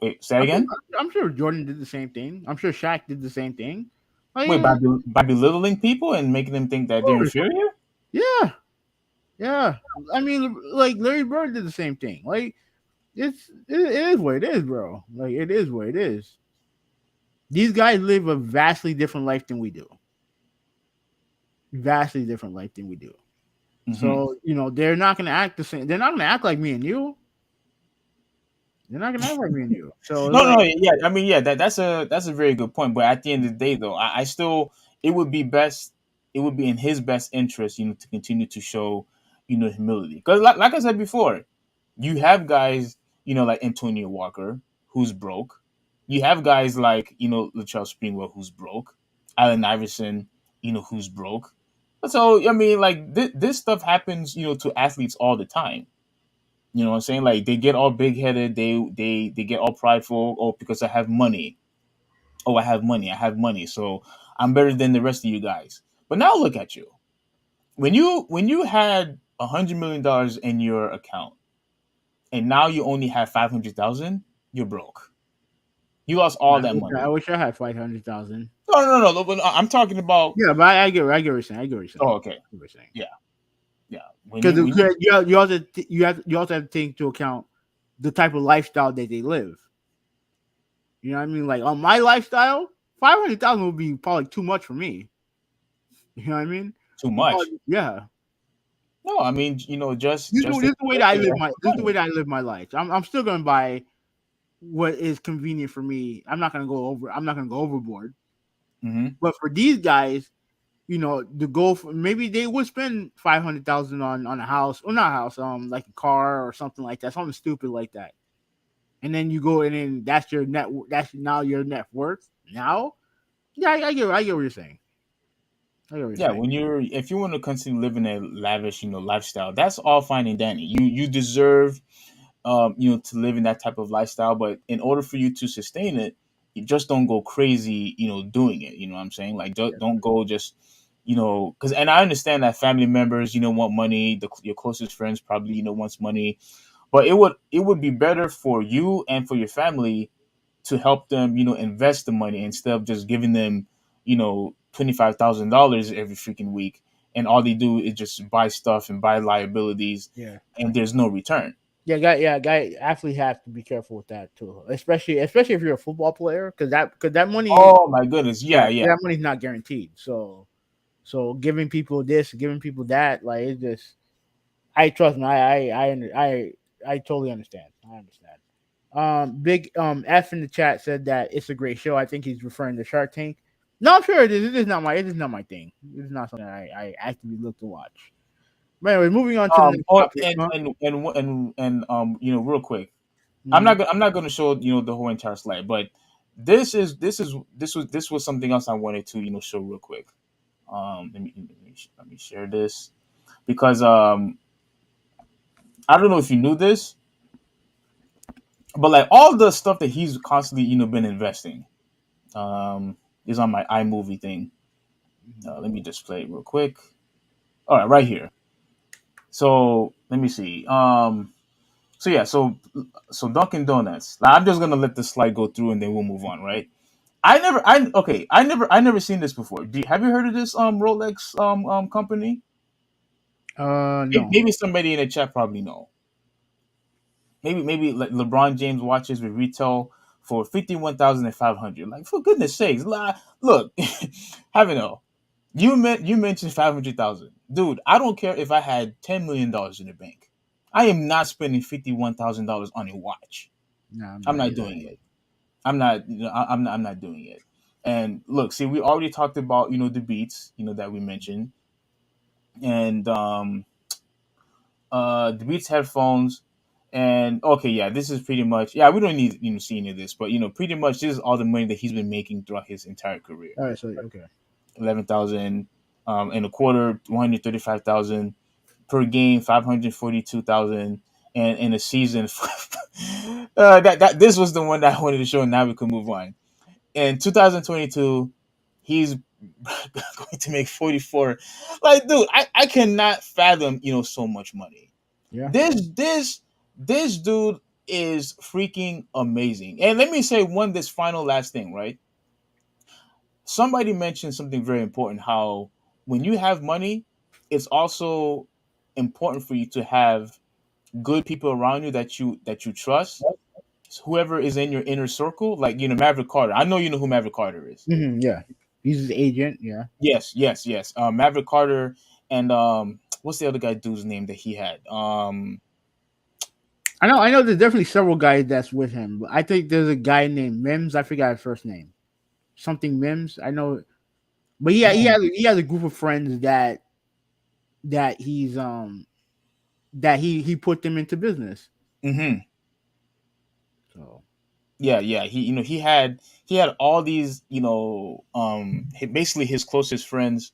wait, say that I'm sure, again. I'm sure Jordan did the same thing. I'm sure Shaq did the same thing. Like, Wait, by belittling people and making them think that they're course. inferior? Yeah, yeah. I mean, like Larry Bird did the same thing. Like, it is what it is, bro. Like, it is what it is. These guys live a vastly different life than we do. Vastly different life than we do. Hmm. So they're not gonna act the same. They're not gonna act like me and you. They're not gonna act like me and you. So it's No, no, like, yeah. I mean, yeah, that's a very good point. But at the end of the day, though, I still it would be best. It would be in his best interest, to continue to show, humility. Because, like I said before, you have guys, like Antonio Walker, who's broke. You have guys like, Latrell Sprewell, who's broke. Allen Iverson, who's broke. So I mean, like this stuff happens, to athletes all the time. You know what I'm saying? Like they get all big headed, they get all prideful. Oh, because I have money. Oh, I have money. I have money. So I'm better than the rest of you guys. But now look at you. When you had $100 million in your account, and now you only have 500,000, you're broke. You lost all I that wish I, money. wish I had 500,000. No, no, no, no. But I'm talking about. Yeah, but I get what you're saying. I get what you're saying. Oh, I okay. get what you're saying. Yeah, yeah. When Because you when you you also have to take into account the type of lifestyle that they live. You know what I mean? Like on my lifestyle, 500,000 would be probably too much for me. You know what I mean? too much. Yeah. No, I mean, just This is, just this is the way that I live my this is the way money. that I live my life. I'm still gonna buy what is convenient for me. I'm not gonna go overboard. Hmm. But for these guys, the goal for maybe they would spend 500,000 on a house or not a house, like a car or something like that, something stupid like that. And then you go and then that's your net. That's now your net worth. Now, yeah, I get what you're saying. I get what you're Yeah, saying. when if you want to continue living a lavish, lifestyle, that's all fine and dandy. You deserve, to live in that type of lifestyle. But in order for you to sustain it, you just don't go crazy, doing it. You know what I'm saying? Like, don't go just, because and I understand that family members, want money. Your closest friends probably, wants money, but it would be better for you and for your family to help them, invest the money instead of just giving them, $25,000 every freaking week, and all they do is just buy stuff and buy liabilities, Yeah. and there's no return. Guy athlete has to be careful with that too, especially if you're a football player, because that money, Oh my goodness, yeah, yeah, yeah. that money's not guaranteed. So giving people this, giving people that, like it just, I trust me, I totally understand. I understand. Big F in the chat said that it's a great show. I think he's referring to Shark Tank. No, I'm sure it is. It is not my thing. It is not something I actively look to watch. But anyway, moving on to the next Oh, topic. real quick, Mhm. I'm not gonna show the whole entire slide, but this was something else I wanted to show real quick. Let me share this because I don't know if you knew this, but like all the stuff that he's constantly been investing is on my iMovie thing. Let me just play it real quick. All right here. So let me see. So yeah, so Dunkin' Donuts. Now, I'm just gonna let this slide go through, and then we'll move on, right? I never seen this before. Have you heard of this Rolex company? No. Maybe somebody in the chat probably know. Maybe like LeBron James watches with retail for 51,500. Like for goodness sakes, look, have you know? You mentioned 500,000, dude. I don't care if I had $10 million in the bank. I am not spending $51,000 on a watch. No, I'm I'm not not either. doing it. I'm not doing it. And look, see, we already talked about the beats that we mentioned, and the Beats headphones, and okay, yeah, this is pretty much, yeah, we don't need see any of this, but pretty much this is all the money that he's been making throughout his entire career. All right, so okay. 11,000 in a quarter, 135,000 per game, 542,000, and in a season. That this was the one that I wanted to show, and now we can move on. In 2022, he's going to make 44. Like, dude, I cannot fathom so much money. Yeah. This dude is freaking amazing. And let me say this final last thing, right? Somebody mentioned something very important, how when you have money, it's also important for you to have good people around you that you trust. Whoever is in your inner circle, like Maverick Carter. I know you know who Maverick Carter is. Yeah. He's his agent. Yeah. Yes, yes, yes. Maverick Carter and what's the other guy dude's name that he had? I know. There's definitely several guys that's with him, but I think there's a guy named Mims. I forgot his first name. Something Mims. I know, but yeah, he has a group of friends that he's that he put them into business. Mm-hmm. So Yeah, yeah. He had all these, basically his closest friends.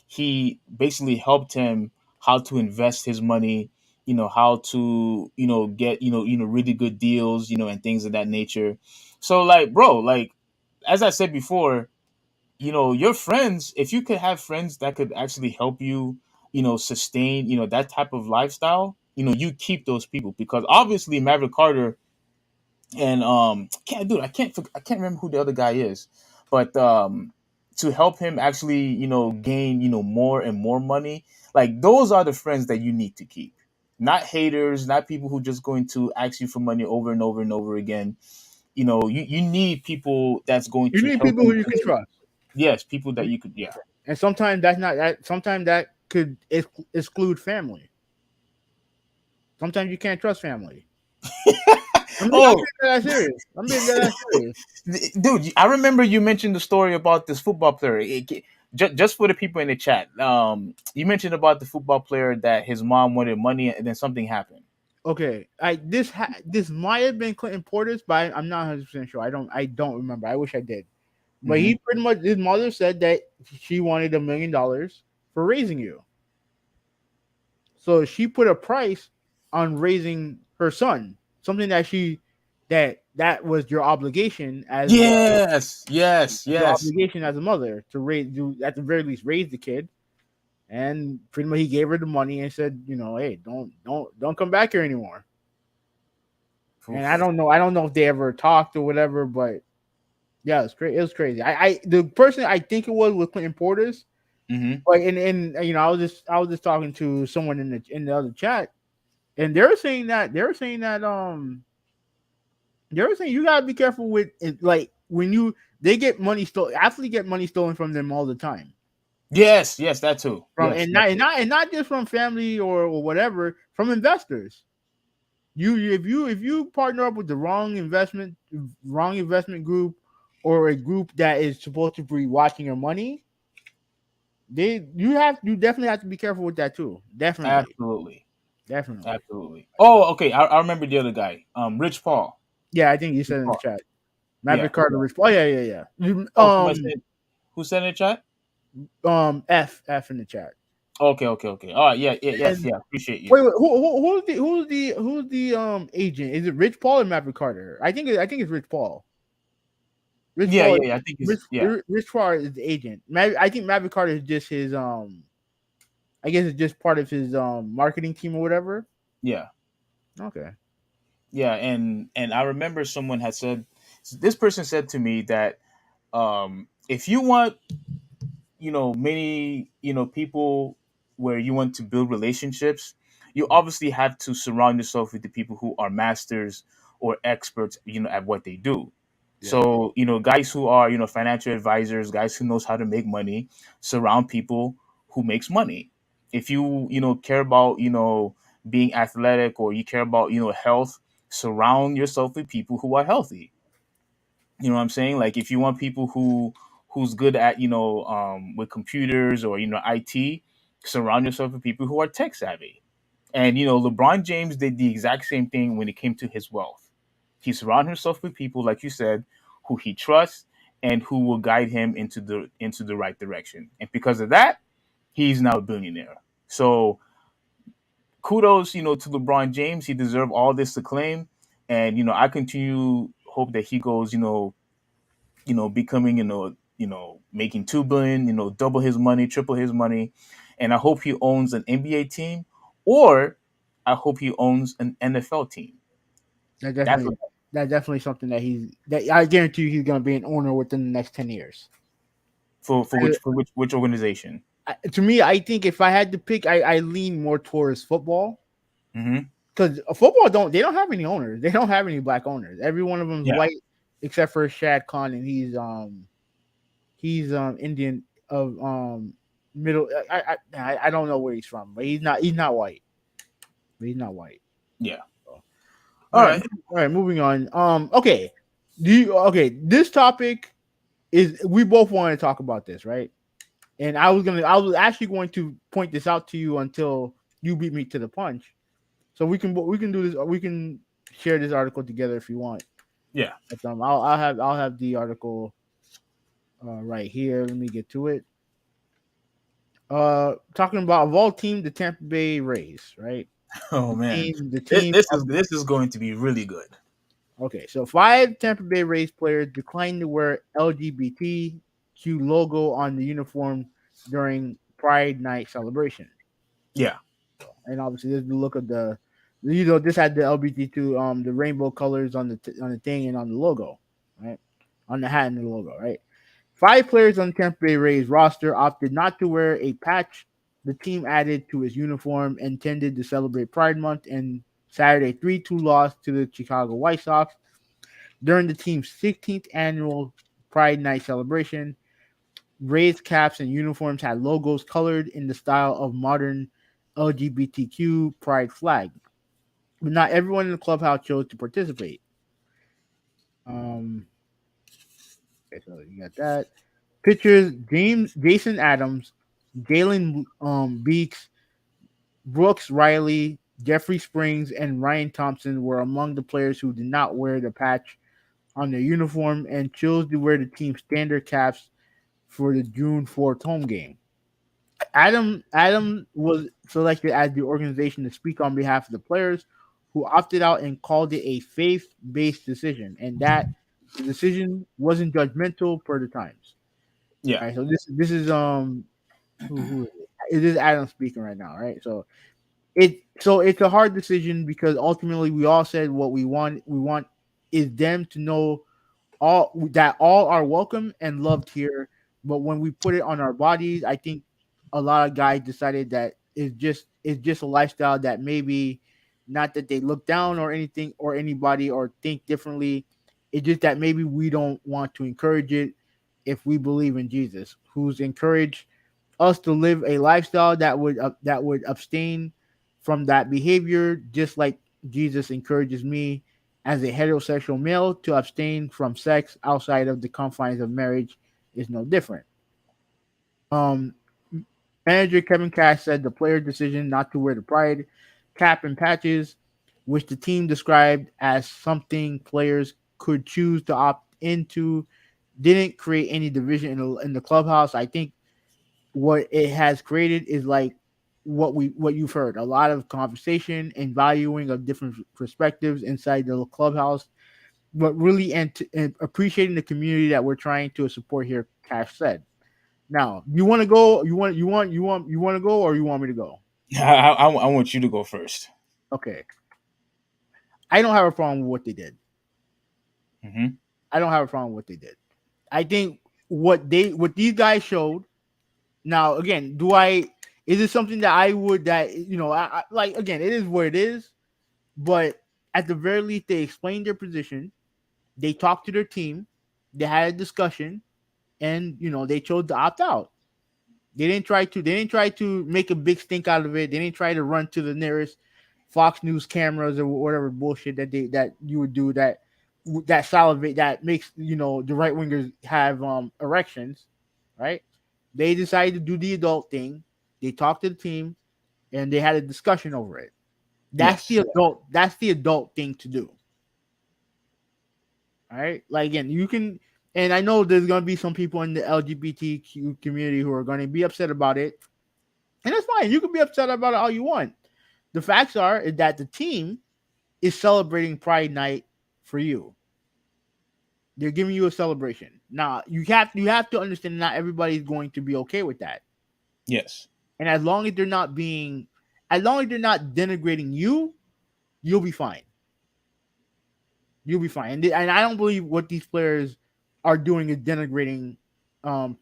He basically helped him how to invest his money, how to, get, really good deals, and things of that nature. So like, bro, like as I said before, your friends, if you could have friends that could actually help you, sustain, that type of lifestyle, you keep those people, because obviously Maverick Carter and I can't remember who the other guy is, but to help him actually gain more and more money, like those are the friends that you need to keep, not haters, not people who just going to ask you for money over and over and over again. You need people that's going you to need help people who you you can grow. trust, Yes, people that you could, yeah. and sometimes that's not that. Sometimes that could exclude family. Sometimes you can't trust family. I'm Oh, being that serious. I'm being that serious. dude, I remember you mentioned the story about this football player. Just for the people in the chat, you mentioned about the football player that his mom wanted money and then something happened. Okay, this might have been Clinton Portis, but I'm not 100% sure. I don't remember. I wish I did. But Hmm. he pretty much, his mother said that she wanted $1 million for raising you. So she put a price on raising her son, something that was your obligation as Yes, yes, your yes. obligation as a mother to raise, do at the very least raise the kid. And pretty much he gave her the money and said, hey, don't come back here anymore. And Oof. I don't know if they ever talked or whatever, but yeah, it was crazy. The person I think it was Clinton Portis. Mm-hmm. Like, and I was just talking to someone in the other chat, and they were saying you gotta be careful with it, like when they get money stolen. Athletes get money stolen from them all the time. Yes, yes, that too. From Yes, that too. and not just from family or whatever, from investors. If you partner up with the wrong investment group, or a group that is supposed to be watching your money, you definitely have to be careful with that too. Definitely, Absolutely, definitely. absolutely. Oh, okay. I remember the other guy. Rich Paul. Yeah, I think you Rich said in the Paul. chat. Yeah, Maverick Carter. Oh yeah, yeah, yeah. oh, somebody said, who said in the chat? F in the chat. Okay, okay, okay. All right, yeah, yeah, yes, And yeah. Appreciate you. wait, who's the agent? Is it Rich Paul or Maverick Carter? I think it's Rich Paul. Rich Yeah, Paul. yeah, yeah. I think it's yeah, Rich Paul is the agent. I think Maverick Carter is just his. I guess it's just part of his marketing team or whatever. yeah, Okay. yeah. And I remember someone had said, this person said to me that if you want, many, people where you want to build relationships, you obviously have to surround yourself with the people who are masters or experts, at what they do. Yeah. So, guys who are, financial advisors, guys who knows how to make money, surround people who makes money. If you, care about, being athletic, or you care about, health, surround yourself with people who are healthy. You know what I'm saying? Like, if you want people who's good at, with computers, or, IT, surround yourself with people who are tech savvy. And, LeBron James did the exact same thing when it came to his wealth. He surrounded himself with people, like you said, who he trusts and who will guide him into the right direction. And because of that, he's now a billionaire. So kudos, to LeBron James. He deserved all this acclaim. And, I continue hope that he goes, becoming, making 2 billion, double his money, triple his money. And I hope he owns an NBA team, or I hope he owns an NFL team. That That's definitely what, that definitely something that I guarantee you he's gonna be an owner within the next 10 years. for which organization. To me, I think if I had to pick, I lean more towards football, Hmm. because football don't have any owners. They don't have any black owners. Every one of them is Yeah, white except for Shad Khan, and he's Indian of middle. I don't know where he's from, but he's not white. But he's not white. yeah. So, All right. all right, moving on. Okay, this topic is we both want to talk about this, right? And I was actually going to point this out to you until you beat me to the punch. So we can do this. We can share this article together if you want. Yeah. But, I'll have the article right here. Let me get to it. Talking about of all team, the Tampa Bay Rays, right? Oh The man, team, the this, team. this is this is going to be really good. Okay, so 5 Tampa Bay Rays players declined to wear LGBTQ logo on the uniform during Pride Night celebration. Yeah. And obviously, there's the look of this had the LGBTQ, the rainbow colors on the thing and on the logo, right? On the hat and the logo, right? 5 players on Tampa Bay Rays roster opted not to wear a patch the team added to its uniform intended to celebrate Pride Month and Saturday 3-2 loss to the Chicago White Sox during the team's 16th annual Pride Night celebration. Rays caps and uniforms had logos colored in the style of modern LGBTQ pride flag, but not everyone in the clubhouse chose to participate. Um, okay, so you got that. Pitchers Jason Adams, Jalen Beeks, Brooks Riley, Jeffrey Springs, and Ryan Thompson were among the players who did not wear the patch on their uniform and chose to wear the team's standard caps for the June 4th home game. Adam was selected as the organization to speak on behalf of the players, who opted out and called it a faith-based decision, and that the decision wasn't judgmental per the Times. Yeah. All right, so this is who is it? It is Adam speaking right now, right? So it's a hard decision because ultimately we all said what we want. We want is them to know all are welcome and loved here. But when we put it on our bodies, I think a lot of guys decided that it's just a lifestyle that maybe not that they look down or anything or anybody or think differently. It's just that maybe we don't want to encourage it if we believe in Jesus, who's encouraged us to live a lifestyle that would abstain from that behavior, just like Jesus encourages me as a heterosexual male to abstain from sex outside of the confines of marriage is no different. Um, Manager Kevin Cash said the player's decision not to wear the pride cap and patches, which the team described as something players could choose to opt into, didn't create any division in the clubhouse. I think what it has created is like what you've heard, a lot of conversation and valuing of different perspectives inside the clubhouse, but really and appreciating the community that we're trying to support here. Cash said. Now, you want to go? You want to go, or you want me to go? I want you to go first. Okay, I don't have a problem with what they did. Hmm. I don't have a problem with what they did. I think what these guys showed. Now, again, do I? Is it something that I would that I like? Again, it is what it is. But at the very least, they explained their position. They talked to their team. They had a discussion, and they chose to opt out. They didn't try to make a big stink out of it. They didn't try to run to the nearest Fox News cameras or whatever bullshit that you would do that salivate that makes the right wingers have erections, right? They decided to do the adult thing. They talked to the team and they had a discussion over it. That's the Yes. adult. That's the adult thing to do. All right. Like again, you can, and I know there's gonna be some people in the LGBTQ community who are gonna be upset about it, and that's fine. You can be upset about it all you want. The facts are is that the team is celebrating Pride Night for you. They're giving you a celebration. Now you have to understand not everybody's going to be okay with that. Yes. And as long as they're not denigrating you, you'll be fine. You'll be fine. And I don't believe what these players are doing is denigrating, um,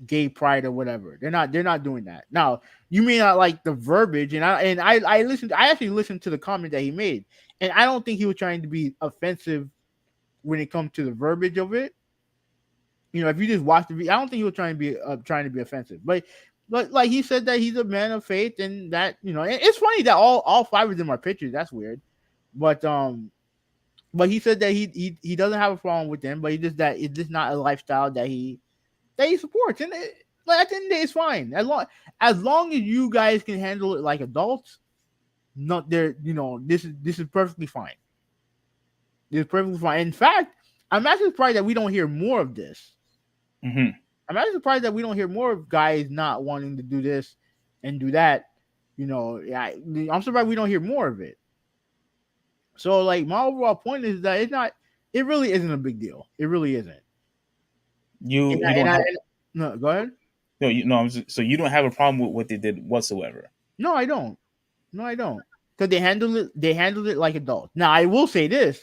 gay pride or whatever. They're not doing that. Now, you may not like the verbiage, I actually listened to the comment that he made, and I don't think he was trying to be offensive when it comes to the verbiage of it. If you just watch the video, I don't think he was trying to be offensive, but like he said that he's a man of faith, and that and it's funny that all five of them are pictures. That's weird, but but he said that he doesn't have a problem with them, but he just that it's just not a lifestyle that he supports, and like at the end of the day, it's fine as long as you guys can handle it like adults. Not there, this is perfectly fine. This is perfectly fine. In fact, I'm actually surprised that we don't hear more of this. Hmm. I'm actually surprised that we don't hear more of guys not wanting to do this and do that. Yeah, I'm surprised we don't hear more of it. So, like, my overall point is that it really isn't a big deal. It really isn't. You And I, you and don't I, have no, go ahead. no you no. So you don't have a problem with what they did whatsoever. No, I don't. No, I don't. Because they handled it like adults. Now, I will say this: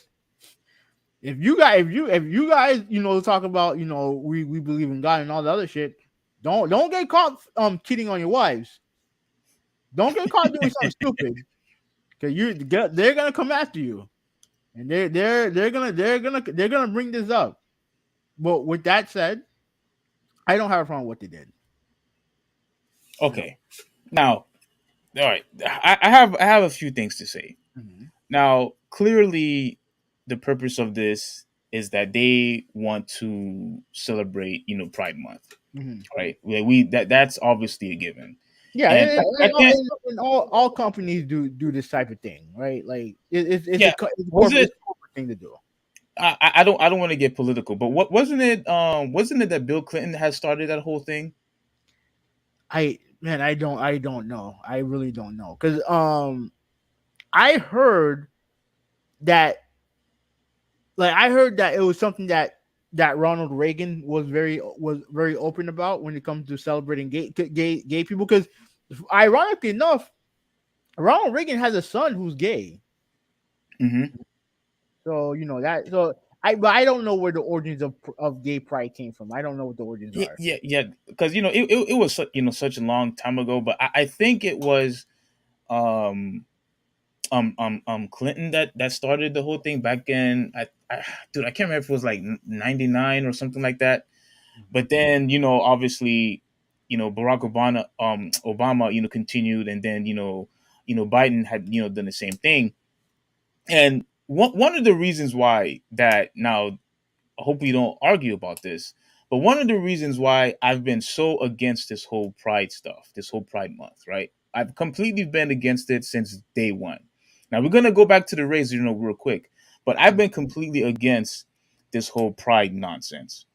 if you guys talk about we believe in God and all the other shit, don't get caught cheating on your wives. Don't get caught doing something stupid because they're gonna come after you, and they're gonna bring this up. But with that said, I don't have a problem with what they did. Okay. Now, all right. I have a few things to say. Mm-hmm. Now, clearly, the purpose of this is that they want to celebrate, Pride Month, Mm-hmm. right? That's obviously a given. Yeah, And I can't. and all companies do this type of thing, right? Like it's Yeah, it's a was corporate, it? it's a corporate thing to do. I don't want to get political, but what wasn't it? Wasn't it that Bill Clinton had started that whole thing? I don't know. I really don't know because I heard that it was something that Ronald Reagan was very open about when it comes to celebrating gay people. Because ironically enough, Ronald Reagan has a son who's gay. Hmm. So that. So but I don't know where the origins of gay pride came from. I don't know what the origins Yeah, are. yeah, yeah. Because it was such a long time ago, but I think it was um Clinton that started the whole thing back in dude, I can't remember if it was like 99 or something like that. But then obviously Barack Obama continued, and then Biden had done the same thing. And one of the reasons why that now, I hope we don't argue about this, but one of the reasons why I've been so against this whole Pride stuff, this whole Pride Month, right? I've completely been against it since day one. Now we're gonna go back to the race, real quick, but I've been completely against this whole Pride nonsense.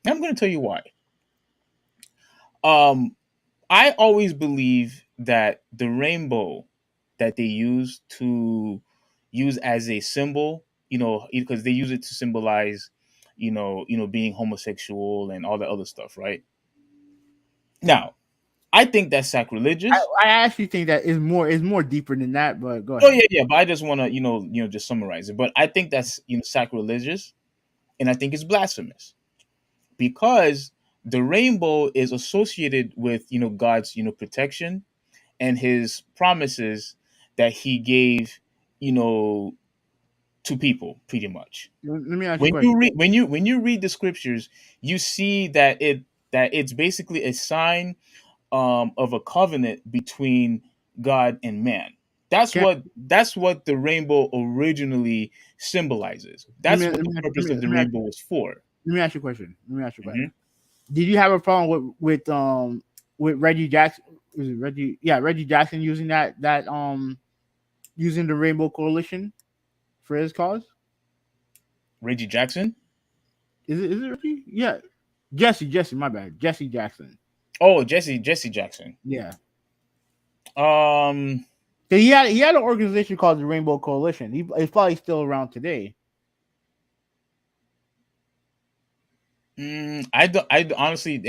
And I'm gonna tell you why. Um, I always believe that the rainbow that they use as a symbol, because they use it to symbolize, being homosexual and all that other stuff, right? Now, I think that's sacrilegious. I actually think that is more deeper than that. But go Oh ahead. yeah, yeah, but I just want to, just summarize it. But I think that's sacrilegious, and I think it's blasphemous because the rainbow is associated with God's protection and his promises that he gave you know to people pretty much. Let me ask you a When you question. read when you read the scriptures, you see that it's basically a sign of a covenant between God and man. Can, That's what the rainbow originally symbolizes. let me That's what let the me let purpose me of let the me ask, rainbow was for. let me ask you a question. Let me ask you a Hmm. question. Did you have a problem with Reggie Jackson? Was it Reggie? Yeah, Reggie Jackson using using the Rainbow Coalition for his cause. Reggie Jackson. Is it Reggie? Yeah, Jesse. My bad, Jesse Jackson. Oh, Jesse Jackson. Yeah. Um, So he had an organization called the Rainbow Coalition. It's probably still around today. honestly,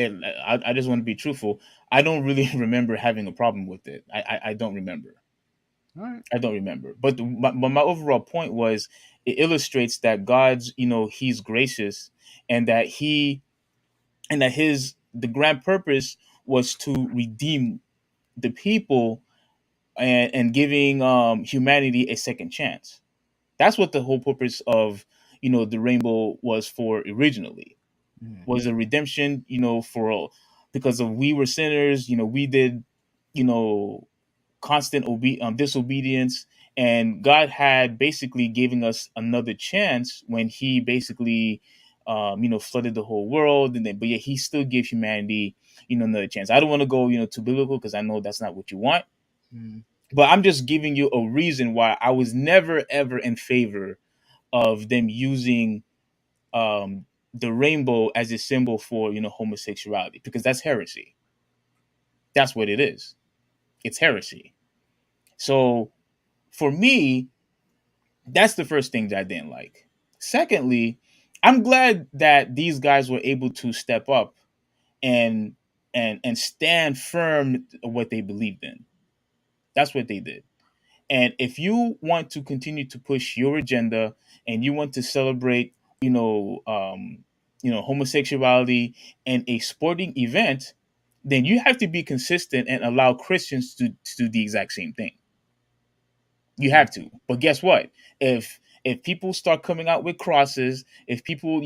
I just want to be truthful. I don't really remember having a problem with it. I don't remember. All right. I don't remember. But my overall point was it illustrates that God's, he's gracious, and that his the grand purpose was to redeem the people, and giving humanity a second chance. That's what the whole purpose of the rainbow was for originally, Mhm. was a redemption, for all, because of we were sinners, we did, you know, constant disobedience, and God had basically giving us another chance when He basically, flooded the whole world, and then but yet He still gave humanity, another chance. I don't want to go, too biblical because I know that's not what you want, Mhm. but I'm just giving you a reason why I was never ever in favor of them using the rainbow as a symbol for homosexuality, because that's heresy. That's what it is. It's heresy. So for me, that's the first thing that I didn't like. Secondly, I'm glad that these guys were able to step up and and stand firm what they believed in. That's what they did. And if you want to continue to push your agenda and you want to celebrate, homosexuality and a sporting event, then you have to be consistent and allow Christians to do the exact same thing. You have to. But guess what? If people start coming out with crosses, if people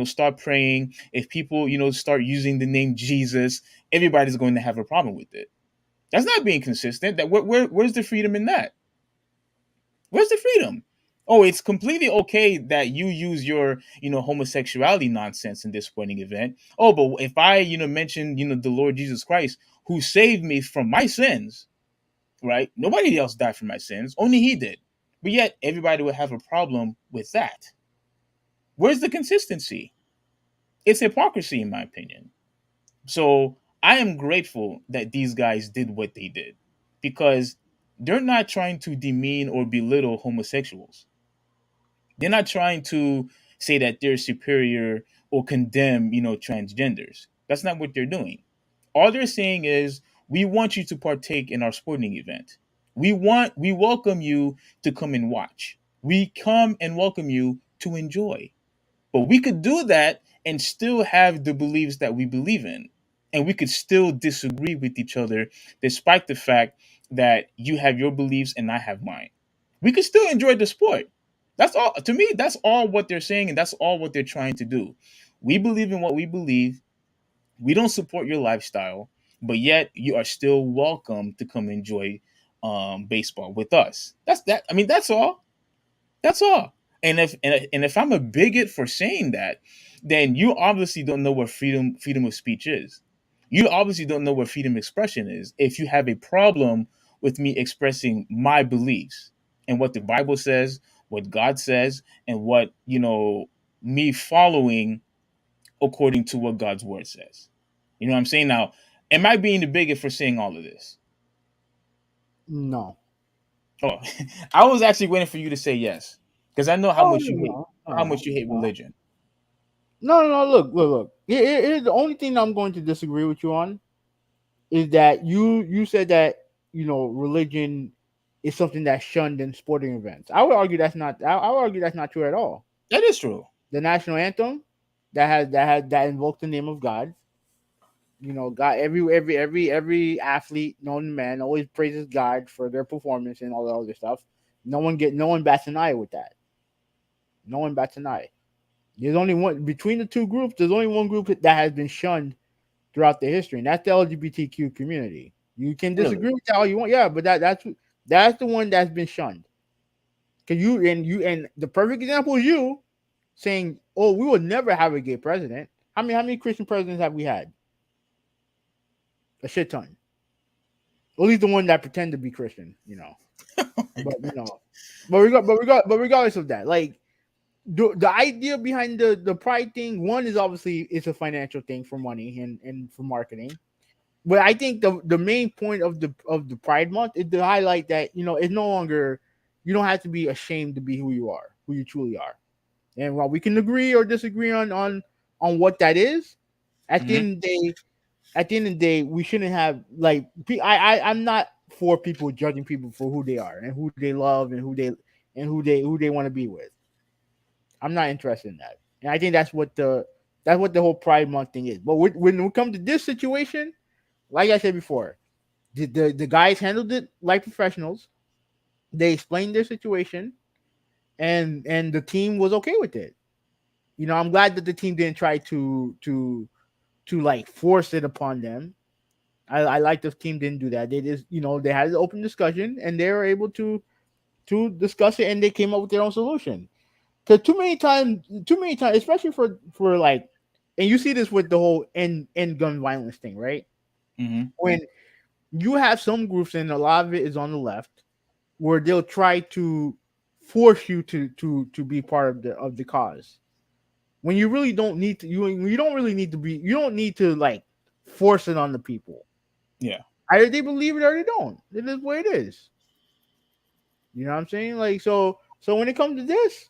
start praying, if people start using the name Jesus, everybody's going to have a problem with it. That's not being consistent. Where's the freedom in that? Where's the freedom? Oh, it's completely okay that you use your, homosexuality nonsense in this sporting event. Oh, but if I, mention, the Lord Jesus Christ, who saved me from my sins, right? Nobody else died for my sins, only He did. But yet, everybody would have a problem with that. Where's the consistency? It's hypocrisy, in my opinion. So I am grateful that these guys did what they did, because they're not trying to demean or belittle homosexuals. They're not trying to say that they're superior or condemn, transgenders. That's not what they're doing. All they're saying is, we want you to partake in our sporting event. We welcome you to come and watch. We come and welcome you to enjoy. But we could do that and still have the beliefs that we believe in. And we could still disagree with each other despite the fact that you have your beliefs and I have mine. We could still enjoy the sport. That's all to me, that's all what they're saying, and that's all what they're trying to do. We believe in what we believe. We don't support your lifestyle, but yet you are still welcome to come enjoy baseball with us. That's that. I mean, that's all. That's all. And if I'm a bigot for saying that, then you obviously don't know what freedom of speech is. You obviously don't know what freedom of expression is. If you have a problem with me expressing my beliefs and what the Bible says, what God says, and what me following according to what God's word says. You know what I'm saying? Now, am I being the bigot for saying all of this? No. Oh, I was actually waiting for you to say yes because I know how Oh much you hate no, how much no, you hate no, religion. no, no. Look. Here's the only thing I'm going to disagree with you on is that you said that religion is something that's shunned in sporting events. I would argue that's not. I would argue that's not true at all. That is true. The national anthem that invokes the name of God. God. Every athlete, known to man, always praises God for their performance and all the other stuff. No one bats an eye with that. No one bats an eye. There's only one between the two groups. There's only one group that has been shunned throughout the history, and that's the LGBTQ community. You can Really? disagree with that all you want, yeah, but that's the one that's been shunned. Cause you and the perfect example is you saying, "Oh, we will never have a gay president." How many Christian presidents have we had? A shit ton. At least the one that pretend to be Christian. Oh my But God. regardless of that, like the idea behind the pride thing, one is obviously it's a financial thing for money and for marketing. But I think the main point of the Pride Month is to highlight that it's no longer you don't have to be ashamed to be who you are, who you truly are. And while we can agree or disagree on what that is, at the Hmm. end of the day, we shouldn't have like I'm not for people judging people for who they are and who they love and who they want to be with. I'm not interested in that. And I think that's what the whole Pride Month thing is. But when it comes to this situation, like I said before, the guys handled it like professionals. They explained their situation, and the team was okay with it. I'm glad that the team didn't try to like force it upon them. I like the team didn't do that. They just they had an open discussion and they were able to discuss it and they came up with their own solution. Because too many times, especially for like, and you see this with the whole end gun violence thing, right? Hmm. When you have some groups and a lot of it is on the left where they'll try to force you to be part of the cause when you really don't need to you don't really need to be you don't need to like force it on the people. Yeah. Either they believe it or they don't. It is what it is. You know what I'm saying? Like so when it comes to this,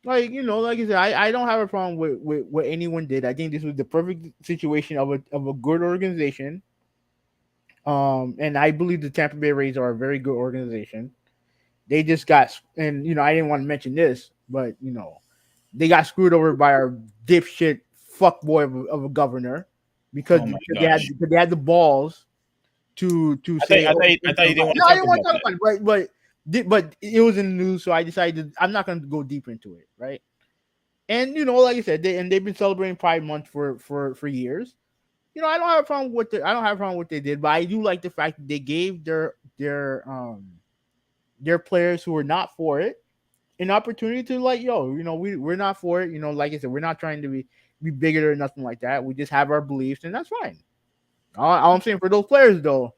like like I said, I don't have a problem with what anyone did. I think this was the perfect situation of a good organization. And I believe the Tampa Bay Rays are a very good organization. They just got, and I didn't want to mention this, but they got screwed over by our dipshit fuckboy of a governor because Oh my because they had gosh. because they had the balls to I thought say, I oh, thought I thought you didn't want to no, I talk didn't want about to talk that. about it, right? But it was in the news, so I decided I'm not going to go deeper into it, right? And like I said, they've been celebrating Pride Month for years. I don't have a problem with I don't have a problem with what they did, but I do like the fact that they gave their players who were not for it an opportunity to like, yo, we're not for it. Like I said, we're not trying to be bigoted or nothing like that. We just have our beliefs, and that's fine. All I'm saying for those players though,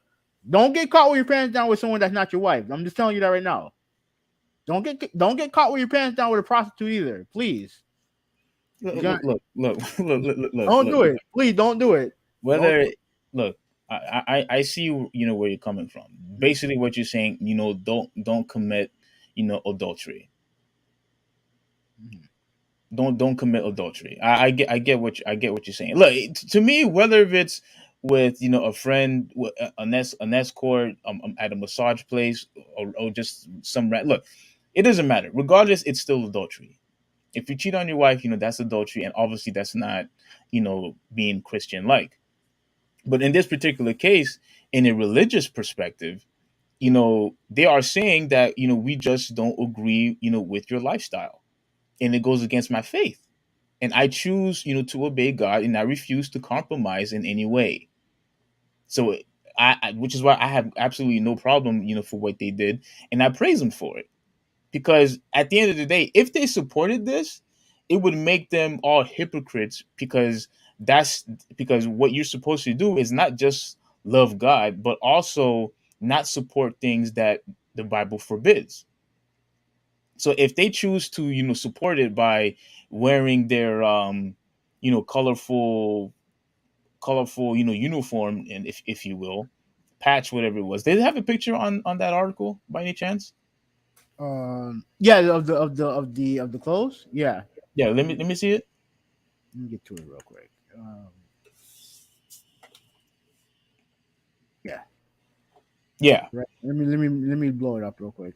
don't get caught with your pants down with someone that's not your wife. I'm just telling you that right now. Don't get caught with your pants down with a prostitute either, please. Look, You got don't look. do it. Please don't do it. Don't Whether do it. look, I see where you're coming from. Basically, what you're saying, don't commit, adultery. Mhm. Don't commit adultery. I get what you're saying. Look, to me, whether if it's with a friend, an escort, at a massage place, or just some look, it doesn't matter. Regardless, it's still adultery. If you cheat on your wife, that's adultery, and obviously that's not, being Christian like. But in this particular case, in a religious perspective, they are saying that, we just don't agree, with your lifestyle, and it goes against my faith. And I choose, to obey God, and I refuse to compromise in any way. So which is why I have absolutely no problem, for what they did, and I praise them for it. Because at the end of the day, if they supported this, it would make them all hypocrites, because that's because what you're supposed to do is not just love God, but also not support things that the Bible forbids. So if they choose to, support it by wearing their colorful, uniform, and if you will, patch, whatever it was. Did they have a picture on that article by any chance? Yeah, of the clothes. Yeah, Yeah, let me see it. let me get to it real quick. Yeah, Yeah, right. Let me blow it up real quick.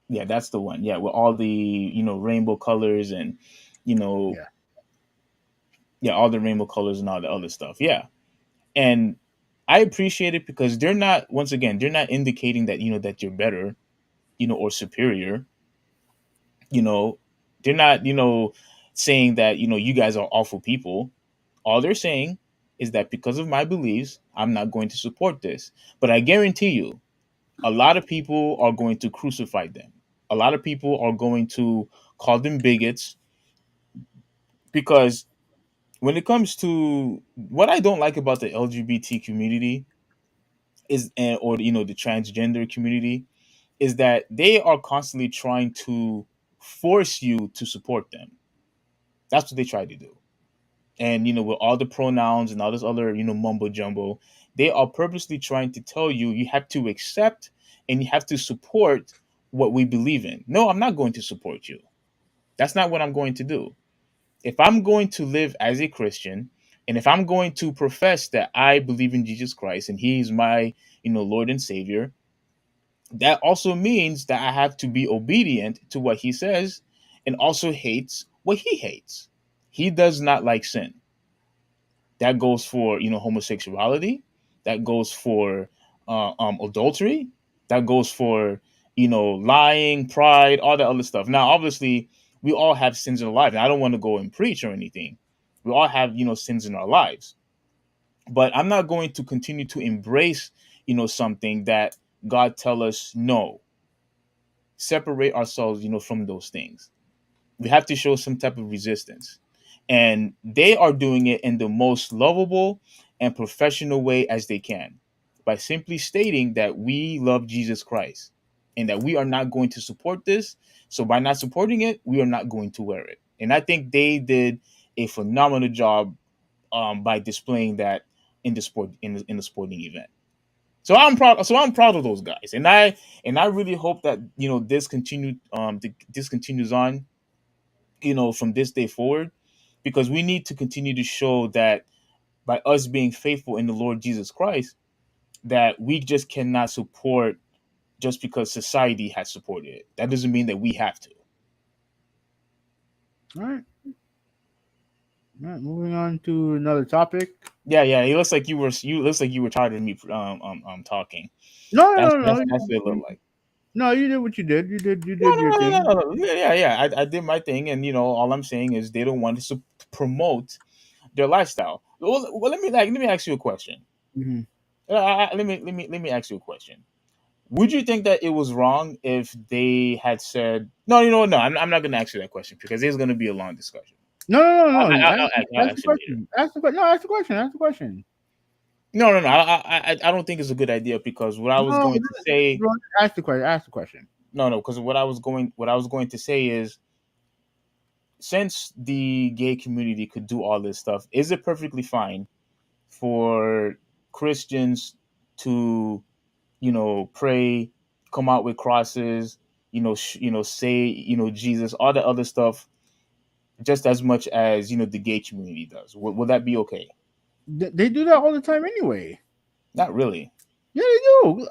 yeah, that's the one. Yeah, with all the, rainbow colors, and you know Yeah. yeah, all the rainbow colors and all the other stuff. Yeah, and I appreciate it, because they're not, once again, they're not indicating that, that you're better, or superior. You know, they're not, saying that, you guys are awful people. All they're saying is that because of my beliefs, I'm not going to support this. But I guarantee you, a lot of people are going to crucify them. A lot of people are going to call them bigots, because when it comes to what I don't like about the LGBT community is, or the transgender community, is that they are constantly trying to force you to support them. That's what they try to do. And with all the pronouns and all this other mumbo jumbo, they are purposely trying to tell you, you have to accept and you have to support what we believe in. No, I'm not going to support you. That's not what I'm going to do. If I'm going to live as a Christian, and if I'm going to profess that I believe in Jesus Christ and he's my Lord and Savior, that also means that I have to be obedient to what he says, and also hates what he hates. He does not like sin. That goes for homosexuality. That goes for adultery. That goes for lying, pride, all that other stuff. Now, obviously, we all have sins in our lives. And I don't want to go and preach or anything. We all have sins in our lives, but I'm not going to continue to embrace something that God tell us no. Separate ourselves from those things. We have to show some type of resistance. And they are doing it in the most lovable and professional way as they can, by simply stating that we love Jesus Christ and that we are not going to support this. So by not supporting it, we are not going to wear it. And I think they did a phenomenal job, by displaying that in the sport, in the sporting event. So I'm proud. So I'm proud of those guys, and I really hope that this continues on, from this day forward, because we need to continue to show that by us being faithful in the Lord Jesus Christ, that we just cannot support just because society has supported it. That doesn't mean that we have to. All right. All right. Moving on to another topic. Yeah, yeah. It looks like you looks like you were tired of me talking. No, That's no, no, that's no. that's what it looked like. No, you did what you did. You No, did your no, no, no, thing. no, no. Yeah, yeah. I did my thing, and all I'm saying is they don't want to promote their lifestyle. Well, let me ask you a question. Hmm. Let me ask you a question. Would you think that it was wrong if they had said no? No. I'm not going to ask you that question, because there's going to be a long discussion. No, no, no, no. I'll Ask the ask you later. question. Ask the question. No, ask the question. Ask the question. No, no, no. I don't think it's a good idea, because what I was No, going to say. bro, ask the question. Ask the question. No, no, because what I was going to say is, since the gay community could do all this stuff, is it perfectly fine for Christians to pray, come out with crosses, say Jesus, all the other stuff, just as much as the gay community does? Will that be okay? They do that all the time anyway. Not really. Yeah, they do.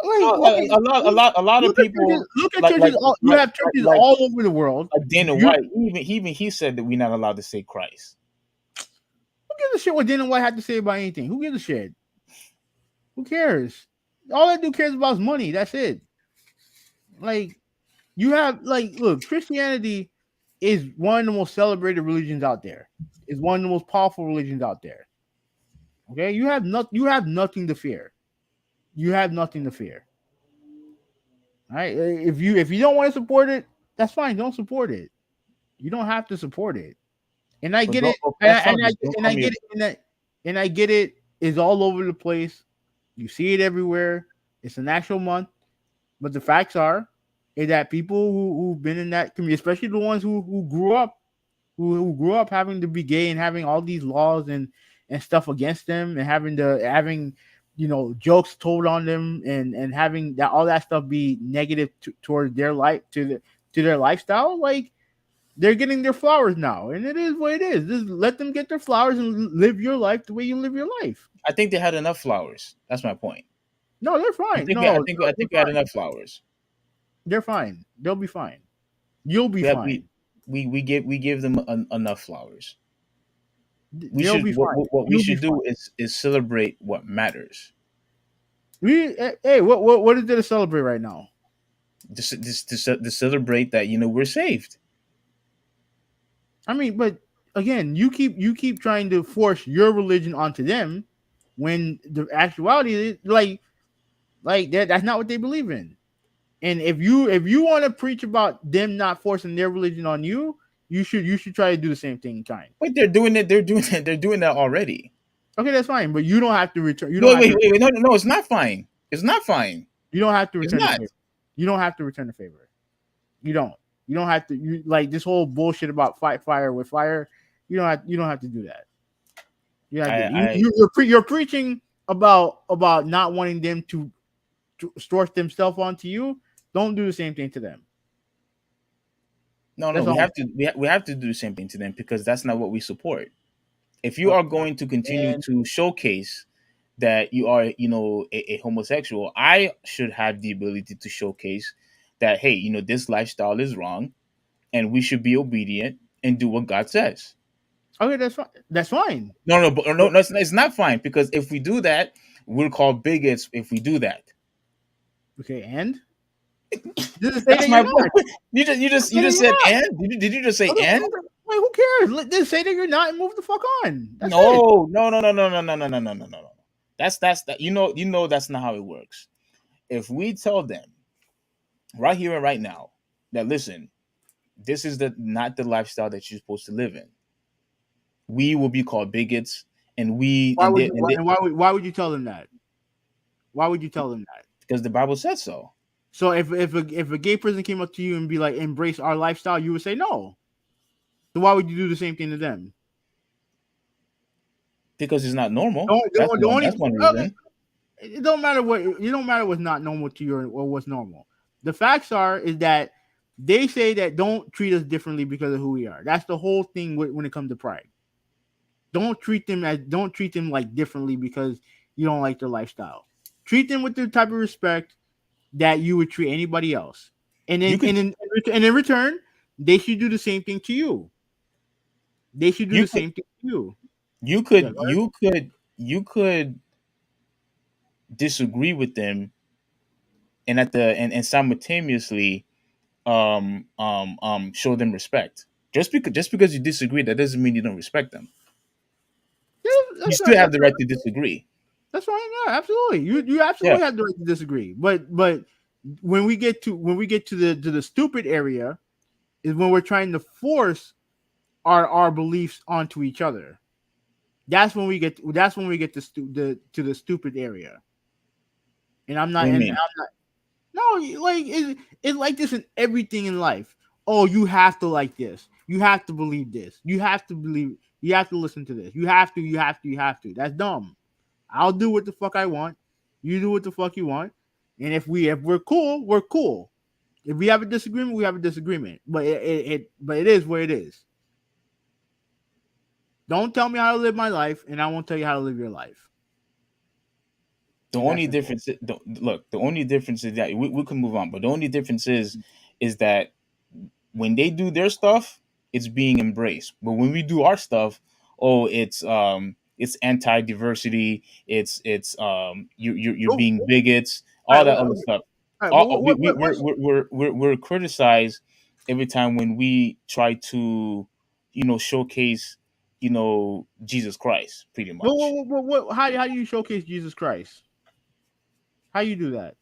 So a lot of people Look at churches. You have churches like all over the world. Dana You White. He said that we're not allowed to say Christ. who gives a shit what Dana White had to say about anything? Who gives a shit? Who cares? All that dude cares about is money. That's it. Like you have look, Christianity is one of the most celebrated religions out there. It's one of the most powerful religions out there. Okay, you have nothing to fear. You have nothing to fear. All right. If you don't want to support it, that's fine. Don't support it. You don't have to support it. And I But get it. that's fine. But don't call me. And I get it. It's all over the place. You see it everywhere. It's an actual month. But the facts are is that people who've been in that community, especially the ones who grew up who grew up having to be gay and having all these laws and stuff against them and having jokes told on them and having that all that stuff be negative towards their life to their lifestyle, like they're getting their flowers now, and it is what it is. Just let them get their flowers and live your life the way you live your life. I think they had enough flowers. That's my point. No, they're fine. I think we had enough flowers. They're fine. They'll be fine. You'll be fine. We give them enough flowers. They'll be fine. What we should do is celebrate what matters. Hey, what is there to celebrate right now? To celebrate that we're saved. I mean, but again, you keep trying to force your religion onto them when the actuality is like that's not what they believe in. And if you want to preach about them not forcing their religion on you, you should try to do the same thing in kind. Wait, they're doing it. They're doing that already. Okay, that's fine, but you don't have to return. Wait, no, it's not fine. It's not fine. You don't have to return the favor. You don't have to return the favor. You don't. You don't have to. You like this whole bullshit about fight fire with fire. You don't have to do that. You're preaching about not wanting them to force themselves onto you. Don't do the same thing to them. No, we have to do the same thing to them because that's not what we support. If you are going to continue to showcase that you are, a homosexual, I should have the ability to showcase that, hey, this lifestyle is wrong and we should be obedient and do what God says. Okay, that's fine. That's fine. No, it's not fine because if we do that, we're called bigots if we do that. Okay, and that's my point. You just said and? Did you just say and? Wait, who cares? Just say that you're not and move the fuck on. No. That's that. That's not how it works. If we tell them right here and right now that listen, this is not the lifestyle that you're supposed to live in, we will be called bigots, and why would you tell them that? Why would you tell them that? Because the Bible said so. So if a gay person came up to you and be like, embrace our lifestyle, you would say no. So why would you do the same thing to them? Because it's not normal. That's one reason. It don't matter what's not normal to you or what's normal. The facts is that they say that don't treat us differently because of who we are. That's the whole thing when it comes to pride. Don't treat them like differently because you don't like their lifestyle. Treat them with the type of respect that you would treat anybody else. And then in return, they should do the same thing to you. They should do the same thing to you. You could disagree with them and simultaneously show them respect. Just because you disagree, that doesn't mean you don't respect them. Yeah, you still have the right to disagree. That's fine. Yeah, absolutely. You absolutely have the right to disagree. But when we get to the stupid area is when we're trying to force our beliefs onto each other. That's when we get to the stupid area. And I'm not. No, like it's like this in everything in life. Oh, you have to like this. You have to believe this. You have to believe. You have to listen to this. You have to. That's dumb. I'll do what the fuck I want. You do what the fuck you want. And if we're cool, we're cool. If we have a disagreement, we have a disagreement. But it is what it is. Don't tell me how to live my life, and I won't tell you how to live your life. The That's only the thing. difference, look, the only difference is that we can move on, but the only difference is that when they do their stuff, it's being embraced. But when we do our stuff, oh, it's anti-diversity, you're Oh, being bigots, all right, all that other stuff. all right. All, What's we're criticized every time when we try to, showcase, Jesus Christ, pretty much. how do you showcase Jesus Christ? How you do that?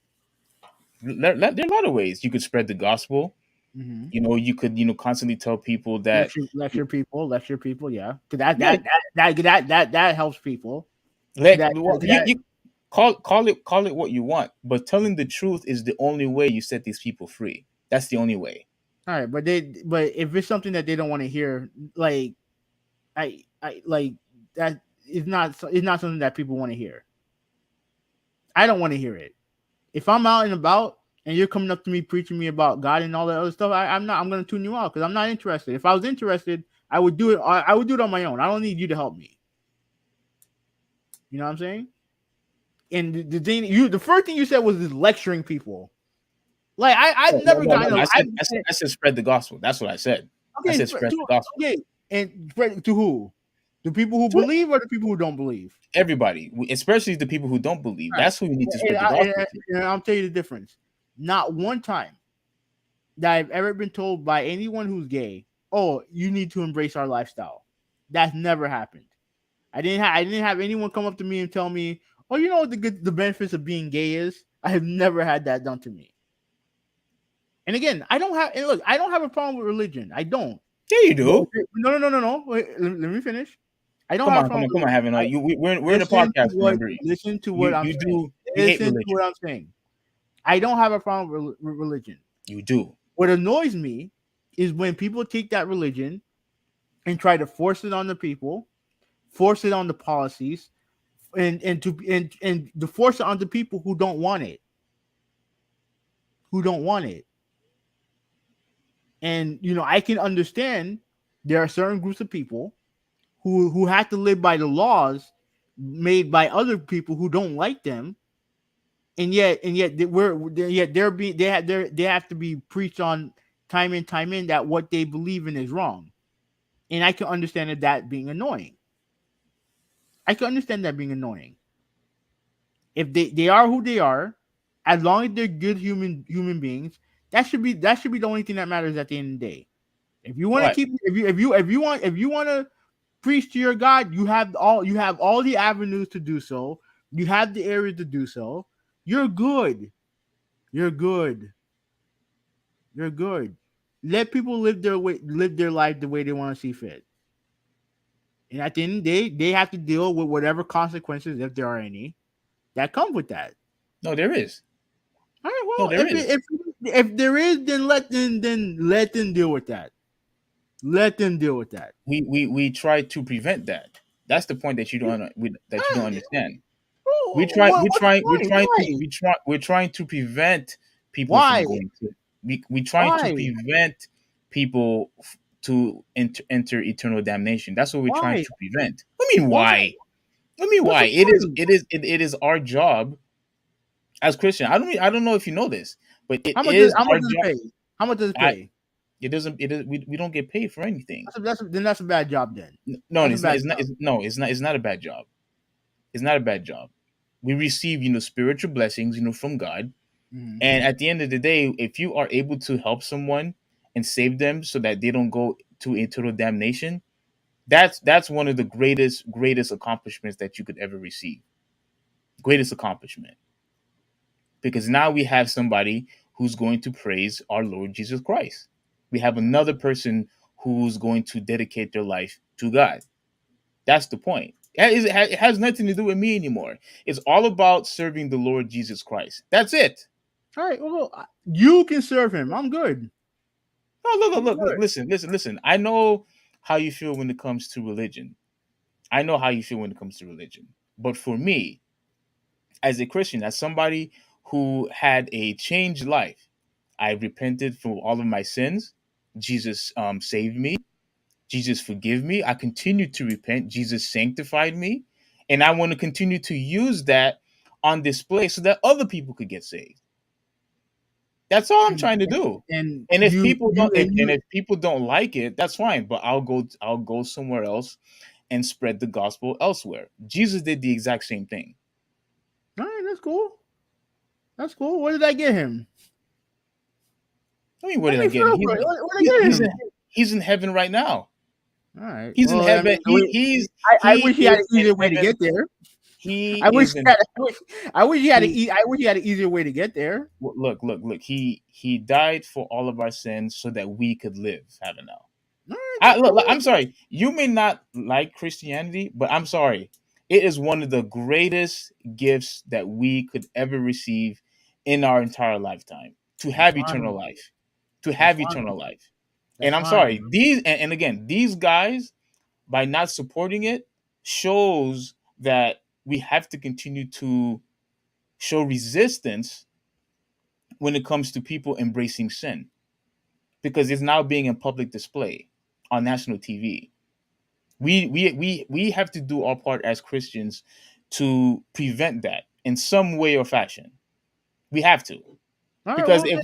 There are a lot of ways you could spread the gospel. Mm-hmm. You could, constantly tell people that, Lecture people. Yeah, 'cause that yeah, that that helps people. well, you call it what you want, but telling the truth is the only way you set these people free. That's the only way. All right, but if it's something that they don't want to hear, like I like that it's not something that people want to hear. I don't want to hear it. If I'm out and about and you're coming up to me preaching me about God and all that other stuff, I'm not. I'm gonna tune you out because I'm not interested. If I was interested, I would do it. I would do it on my own. I don't need you to help me. You know what I'm saying? And the thing the first thing you said was this lecturing people. Like I've No, no, never no, no, gotten no. a I said spread the gospel. That's what I said. I okay said spread the gospel. okay and spread to who? The people who To believe or the people who don't believe? everybody, especially the people who don't believe. All right. That's who we need to And, spread the I, gospel to. and I'll tell you the difference. Not one time that I've ever been told by anyone who's gay, "Oh, you need to embrace our lifestyle." That's never happened. I didn't have anyone come up to me and tell me, "Oh, you know what the benefits of being gay is." I have never had that done to me. And again, I don't have a problem with religion. I don't. Yeah, you But do. no. Wait, let me finish. I don't Come have a on, come problem on, come with on, having religion. we're in a podcast. Remember, Listen to what I'm saying. you hate Listen to religion. what I'm saying. I don't have a problem with religion. You do. What annoys me is when people take that religion and try to force it on the people, force it on the policies, and to force it on the people who don't want it, who don't want it. And I can understand there are certain groups of people who have to live by the laws made by other people who don't like them, and yet they're being they have to be preached on time and time in that what they believe in is wrong. And I can understand that being annoying. I can understand that being annoying. If they are who they are, as long as they're good human beings, that should be the only thing that matters at the end of the day. If you want to What? keep if you want to preach to your God, you have all the avenues to do so. You have the area to do so. You're good. You're good. You're good. Let people live their life the way they want to see fit. And at the end of the day, they have to deal with whatever consequences, if there are any, that come with that. No, there is. All right. No, Well, there is. if there is, then let them deal with that. Let them deal with that. We try to prevent that. That's the point that that you don't understand. Why? We're trying to prevent people from Why? going to we trying to Why? prevent people to enter eternal damnation. That's what we're trying Why? to prevent. I mean, Why? why? I mean, What's why? the point? It is our job as Christian. I don't know if you know this, but it Does is how our much does it job. pay? How much does it I pay? it doesn't it is we don't get paid for anything. Then that's a bad job. Then No, that's a it's not. bad It's not. job. It's not a bad job. It's not a bad job. We receive, spiritual blessings, from God. Mhm. And at the end of the day, if you are able to help someone and save them so that they don't go to eternal damnation, that's one of the greatest accomplishments that you could ever receive. Greatest accomplishment. Because now we have somebody who's going to praise our Lord Jesus Christ. We have another person who's going to dedicate their life to God. That's the point. It has nothing to do with me anymore. It's all about serving the Lord Jesus Christ. That's it. All right. Well, you can serve him. I'm good. No, I'm look, good. listen. I know how you feel when it comes to religion. I know how you feel when it comes to religion. But for me, as a Christian, as somebody who had a changed life, I repented for all of my sins. Jesus saved me. Jesus forgive me. I continue to repent. Jesus sanctified me. And I want to continue to use that on display so that other people could get saved. That's all I'm and, trying to and, do. and And if people you don't, and and you. if people don't like it, that's fine. But I'll go somewhere else and spread the gospel elsewhere. Jesus did the exact same thing. All right, that's cool. That's cool. What did I get him? I mean, what I did I mean, get him? for real, what did I get He's in him? he's in heaven right now. All right. He's in Well, I heaven. mean, I He wish he had is an in easier way to heaven. get there. He I wish is he in. had. I wish he had He I wish he had an easier way to get there. look. He died for all of our sins so that we could live heaven now. All right, that's Look, cool. I'm sorry. You may not like Christianity, but I'm sorry. It is one of the greatest gifts that we could ever receive in our entire lifetime. To That's have eternal fine. life. To That's have fine. eternal life. That's And I'm fine. sorry. And again, these guys, by not supporting it, shows that we have to continue to show resistance when it comes to people embracing sin, because it's now being in public display on national TV. We have to do our part as Christians to prevent that in some way or fashion. We have to. All right. Because Well,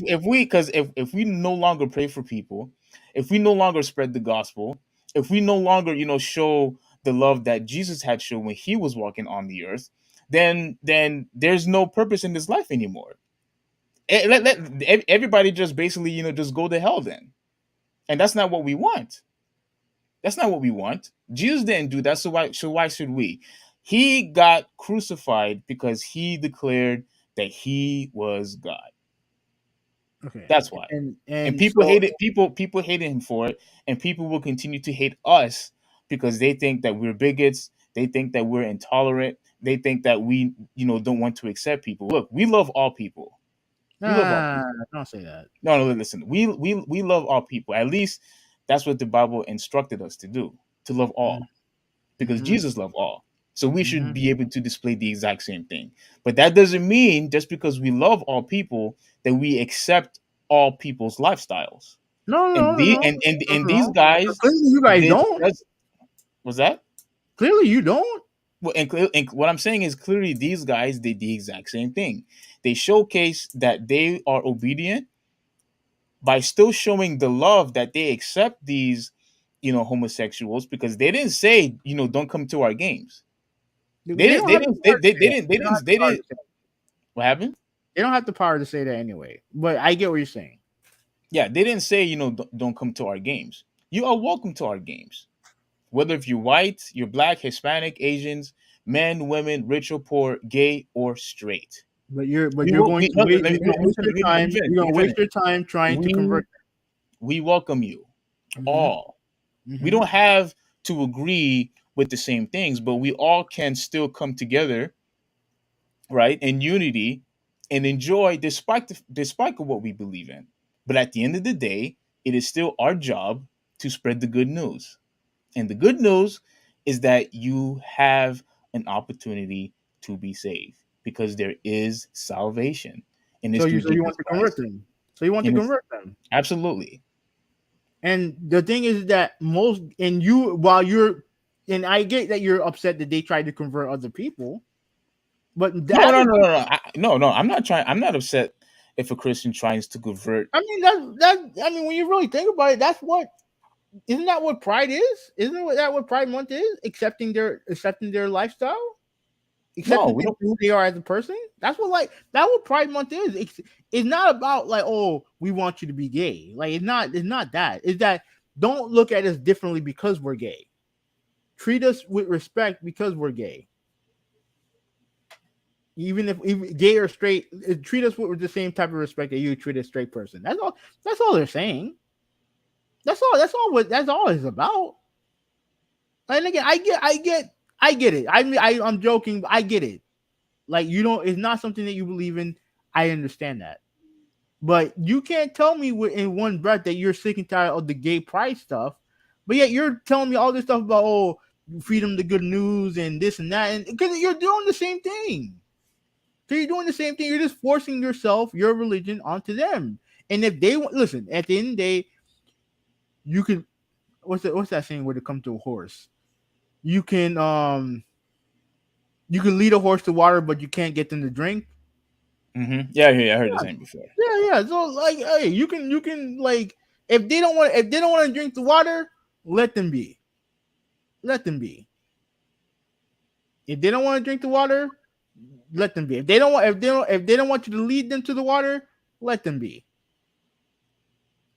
if we no longer pray for people, if we no longer spread the gospel, if we no longer, show the love that Jesus had shown when he was walking on the earth, then there's no purpose in this life anymore. Everybody just basically, just go to hell then. And that's not what we want. That's not what we want. Jesus didn't do that, so why should we? He got crucified because he declared that he was God. okay. That's why. And And people so hated people hated him for it, and people will continue to hate us because they think that we're bigots, they think that we're intolerant, they think that we, don't want to accept people. Look, we love all people. We love all nah, people. don't say that. No, listen. We love all people. At least that's what the Bible instructed us to do, to love all, because Mm-hmm. Jesus loved all. So we should Mm-hmm. be able to display the exact same thing. But that doesn't mean just because we love all people that we accept all people's lifestyles. No, And no, no, the no, and no, these no. guys Clearly, you guys did don't. that's was that? Clearly, you don't. Well, and what I'm saying is clearly these guys did the exact same thing. They showcase that they are obedient by still showing the love that they accept these, homosexuals, because they didn't say, don't come to our games. They don't have the power to say that. They don't have the They power to didn't. say that. What happened? They don't have the power to say that anyway. But I get what you're saying. Yeah, they didn't say, don't come to our games. You are welcome to our games. Whether if you're white, you're black, Hispanic, Asians, men, women, rich or poor, gay or straight. But We you're will. going to No, wait. You're going to waste your let me time. finish. You're Let going me to waste finish. your time trying to We convert we welcome you them. all. We Mm-hmm. don't have to agree with the same things, but we all can still come together, right, in unity, and enjoy despite of what we believe in. But at the end of the day, it is still our job to spread the good news. And the good news is that you have an opportunity to be saved, because there is salvation, and So it's you through so you want Jesus to convert Christ. them. So you want to And it's convert them. absolutely. And the thing is that most and you while you're and I get that you're upset that they tried to convert other people, but No, that no, is no, no, no. No, I'm not trying. I'm not upset if a Christian tries to convert. I mean that I mean when you really think about it, that's what isn't that what pride is? That what Pride Month is? Accepting their lifestyle, No, accepting we don't. who they are as a person. That's what Pride Month is. It's not about like, oh, we want you to be gay. Like it's not that. It's that don't look at us differently because we're gay. Treat us with respect because we're gay. Even if gay or straight, treat us with the same type of respect that you treat a straight person. That's all they're saying. That's all it's about. And again, I get it. I'm joking, but I get it. Like you don't, it's not something that you believe in. I understand that, but you can't tell me in one breath that you're sick and tired of the gay pride stuff, but yet you're telling me all this stuff about freedom, the good news, and this and that, and because you're doing the same thing. So you're doing the same thing. You're just forcing yourself, your religion, onto them. And if they listen, at the end of the day, you can. What's that saying? When it comes to a horse, you can you can lead a horse to water, but you can't get them to drink. Yeah, I heard the same before. Yeah. So like, hey, you can like, if they don't want to drink the water, let them be. Let them be. If they don't want to drink the water, let them be. If they don't want you to lead them to the water, let them be.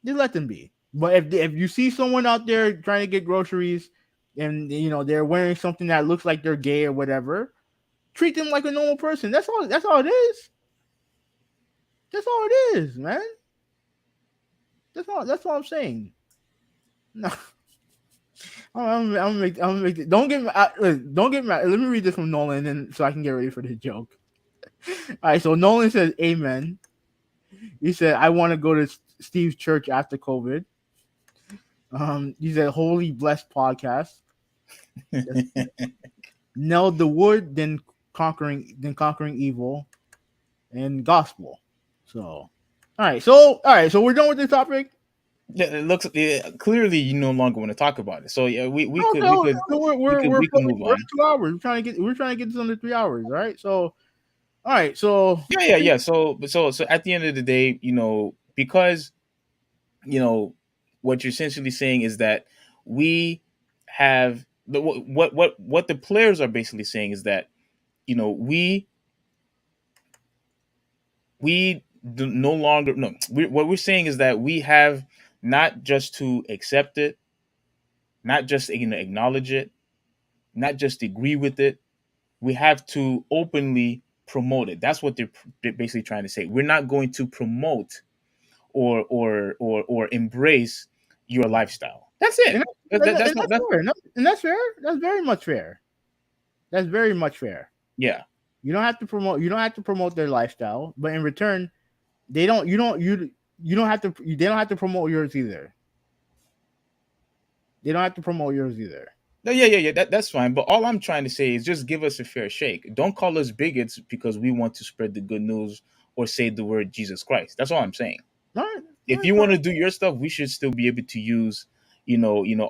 Just let them be. But if you see someone out there trying to get groceries, and they're wearing something that looks like they're gay or whatever, treat them like a normal person. That's all. That's all it is. That's all it is, man. That's all I'm saying. No, don't get mad. Don't get mad. Let me read this from Nolan, and so I can get ready for the joke. All right. So Nolan says, "Amen." He said, "I want to go to Steve's church after COVID." He said, "Holy blessed podcast." Nailed the wood, then conquering evil, and gospel. So, all right. So we're done with this topic. Yeah, it looks clearly you no longer want to talk about it. So yeah, we Okay, could we could so we could we can move we're at on. 2 hours. We're trying to get this under 3 hours. All right. So, all right. So Yeah. So at the end of the day, because what you're essentially saying is that we have what the players are basically saying is that we no longer no what we're saying is that we have not just to accept it, not just acknowledge it, not just agree with it. We have to openly promote it. That's what they're basically trying to say. We're not going to promote or embrace your lifestyle. That's and, it. and That's not that's that. fair. And that's fair. That's very much fair. That's very much fair. Yeah. You don't have to promote. You don't have to promote their lifestyle, but in return, they don't. You don't have to. They don't have to promote yours either. They don't have to promote yours either. No, yeah. That's fine. But all I'm trying to say is just give us a fair shake. Don't call us bigots because we want to spread the good news or say the word Jesus Christ. That's all I'm saying. All right. All If right. you want to do your stuff, we should still be able to use,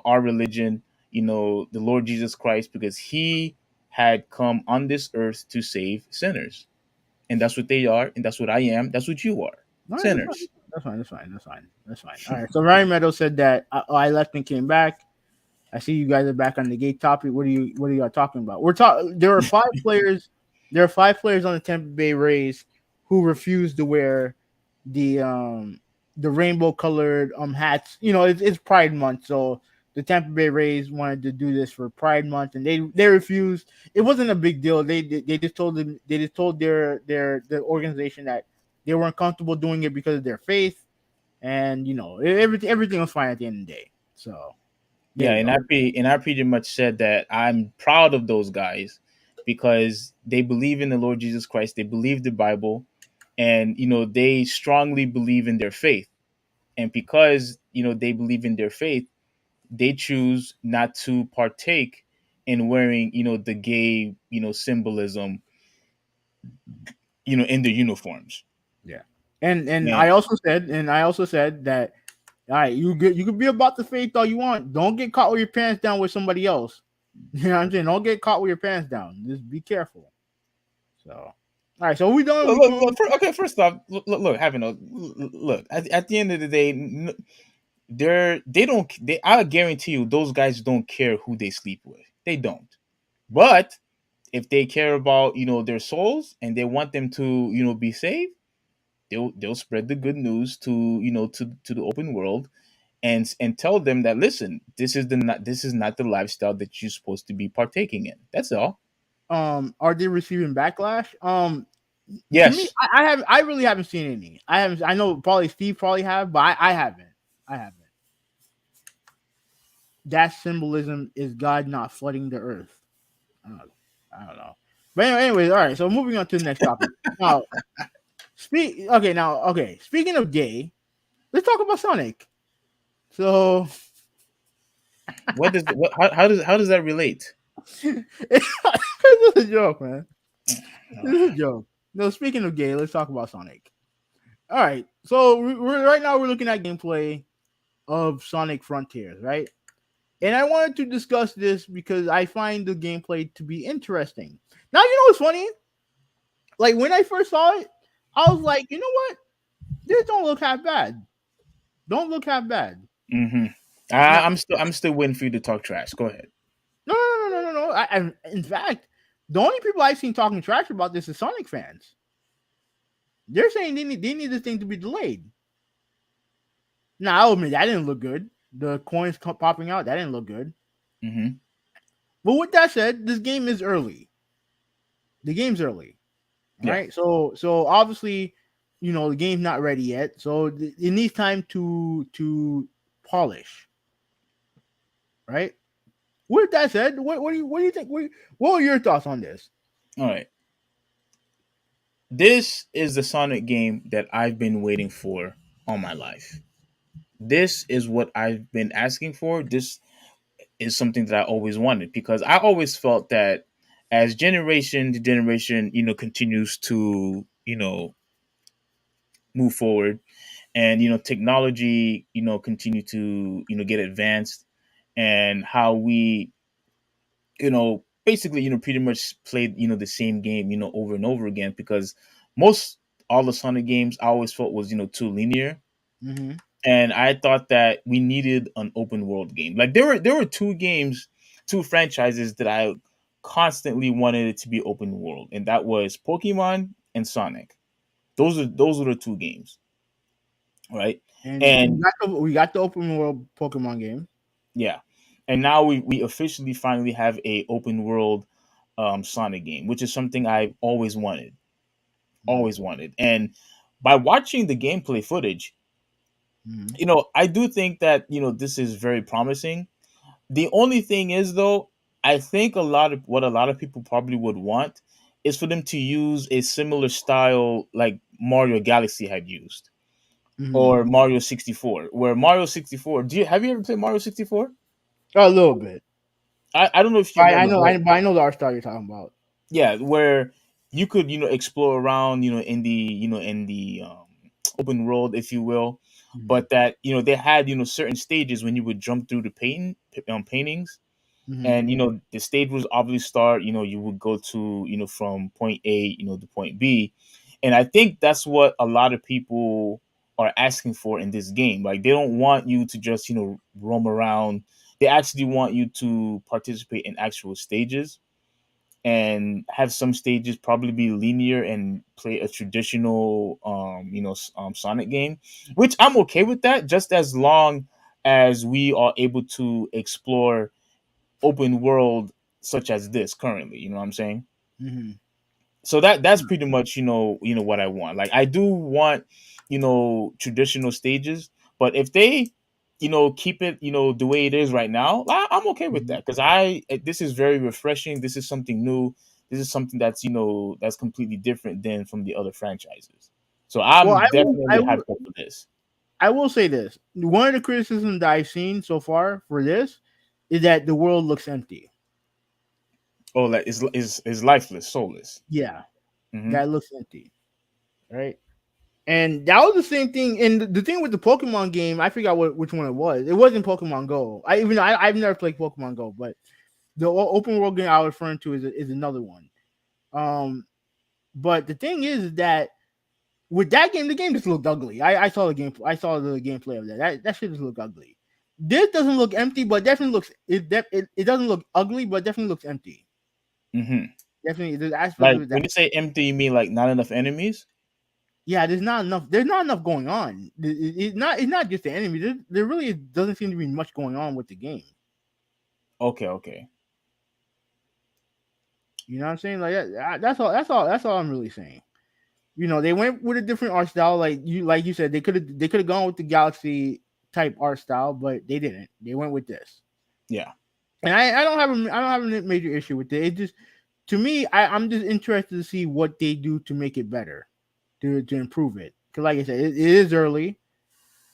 our religion, the Lord Jesus Christ, because He had come on this earth to save sinners, and that's what they are, and that's what I am. That's what you are, All right. sinners. That's fine. That's fine. All right. So Ryan Meadows said that I left and came back. I see you guys are back on the gate topic. What are you talking about? We're talking. There are 5 players. There are 5 players on the Tampa Bay Rays who refused to wear the rainbow colored hats. It's Pride Month, so the Tampa Bay Rays wanted to do this for Pride Month, and they refused. It wasn't a big deal. They just told them. They just told the organization that they weren't comfortable doing it because of their faith, and everything was fine at the end of the day. So. There Yeah, you and go. I pretty much said that I'm proud of those guys because they believe in the Lord Jesus Christ. They believe the Bible, and they strongly believe in their faith. And because they believe in their faith, they choose not to partake in wearing the gay symbolism in their uniforms. Yeah. And And I also said that, all right, you can be about the faith all you want. Don't get caught with your pants down with somebody else. You know what I'm saying? Don't get caught with your pants down. Just be careful. So, all right. So we done. okay, first off, look, having a look at the end of the day, they don't. I guarantee you, those guys don't care who they sleep with. They don't. But if they care about their souls and they want them to be saved, they'll spread the good news to to the open world and tell them that, listen, this is not the lifestyle that you're supposed to be partaking in. That's all. Are they receiving backlash? To me, Yes. I really haven't seen any. I haven't. I know probably Steve probably have, but I haven't. I haven't. That symbolism is God not flooding the earth. I don't know. But anyways, all right. So moving on to the next topic. Now, okay. Speaking of gay, let's talk about Sonic. So What does what how does that relate? it's a joke, man. This is a joke. No, speaking of gay, let's talk about Sonic. All right. So we're right now we're looking at gameplay of Sonic Frontiers, right? And I wanted to discuss this because I find the gameplay to be interesting. Now, you know what's funny? Like when I first saw it, I was like, you know what? This don't look half bad. Don't look half bad. Mm-hmm. Now, I'm still waiting for you to talk trash. Go ahead. no, no, no, no, no, no. In fact, the only people I've seen talking trash about this is Sonic fans. They're saying they need this thing to be delayed. Now, I'll admit that didn't look good. The coins popping out, that didn't look good. Mm-hmm. But with that said, this game is early. The game's early. All Yeah. right. So obviously, the game's not ready yet. So it needs time to polish. Right. With that said, what do you think? What are your thoughts on this? All right. This is the Sonic game that I've been waiting for all my life. This is what I've been asking for. This is something that I always wanted because I always felt that as generation to generation, continues to, move forward and, technology, continue to, get advanced and how we, basically, pretty much played, the same game, over and over again because most all the Sonic games I always felt was, too linear. Mm-hmm. And I thought that we needed an open world game. Like there were two games, two franchises that I constantly wanted it to be open world, and that was Pokemon and Sonic. Those are the two games, right? And we And got the open world Pokemon game. yeah, and now we officially finally have a open world Sonic game, which is something I've always wanted. And by watching the gameplay footage, Mm-hmm. I do think that this is very promising. The only thing is though, I think a lot of people probably would want is for them to use a similar style like Mario Galaxy had used Mm-hmm. or Mario 64. Where Mario 64, have you ever played Mario 64? A little bit. I don't know if you I remember, know. but I know the art style you're talking about. yeah, where you could explore around in the open world, if you will, Mm-hmm. but that they had certain stages when you would jump through the paintings. Mm-hmm. And the stage was obviously start, you would go to from point A to point B. And I think that's what a lot of people are asking for in this game. Like they don't want you to just roam around. They actually want you to participate in actual stages and have some stages probably be linear and play a traditional Sonic game, which I'm okay with that, just as long as we are able to explore open world such as this currently. You know what I'm saying? Mm-hmm. So that's pretty much what I want. Like I do want traditional stages, but if they keep it the way it is right now, I'm okay with Mm-hmm. that because this is very refreshing. This is something new. This is something that's that's completely different than from the other franchises. So Well, I'm I will. definitely hyped up for this. I will say this. One of the criticisms that I've seen so far for this is that the world looks empty. Oh, like is lifeless, soulless. Yeah, Hmm. that it looks empty, right? And that was the same thing. And the thing with the Pokemon game, I forgot which one it was. It wasn't Pokemon Go. I've never played Pokemon Go, but the open world game I was referring to is another one. Um, but the thing is that with that game, the game just looked ugly. I saw the game. I saw the gameplay of that. That shit just looked ugly. This doesn't look empty, but definitely looks it doesn't look ugly, but definitely looks empty. Hmm. Definitely, there's aspects Like of it that when you say empty, you mean like not enough enemies? yeah, there's not enough. There's not enough going on. It's not just the enemy. There really doesn't seem to be much going on with the game. Okay, okay. You know what I'm saying? Like that's all. That's all I'm really saying. They went with a different art style. Like you said, they could have gone with the Galaxy type art style, but they didn't. They went with this. Yeah. And I don't have a major issue with it. It just to me, I'm just interested to see what they do to make it better, to improve it. Because like I said, it is early,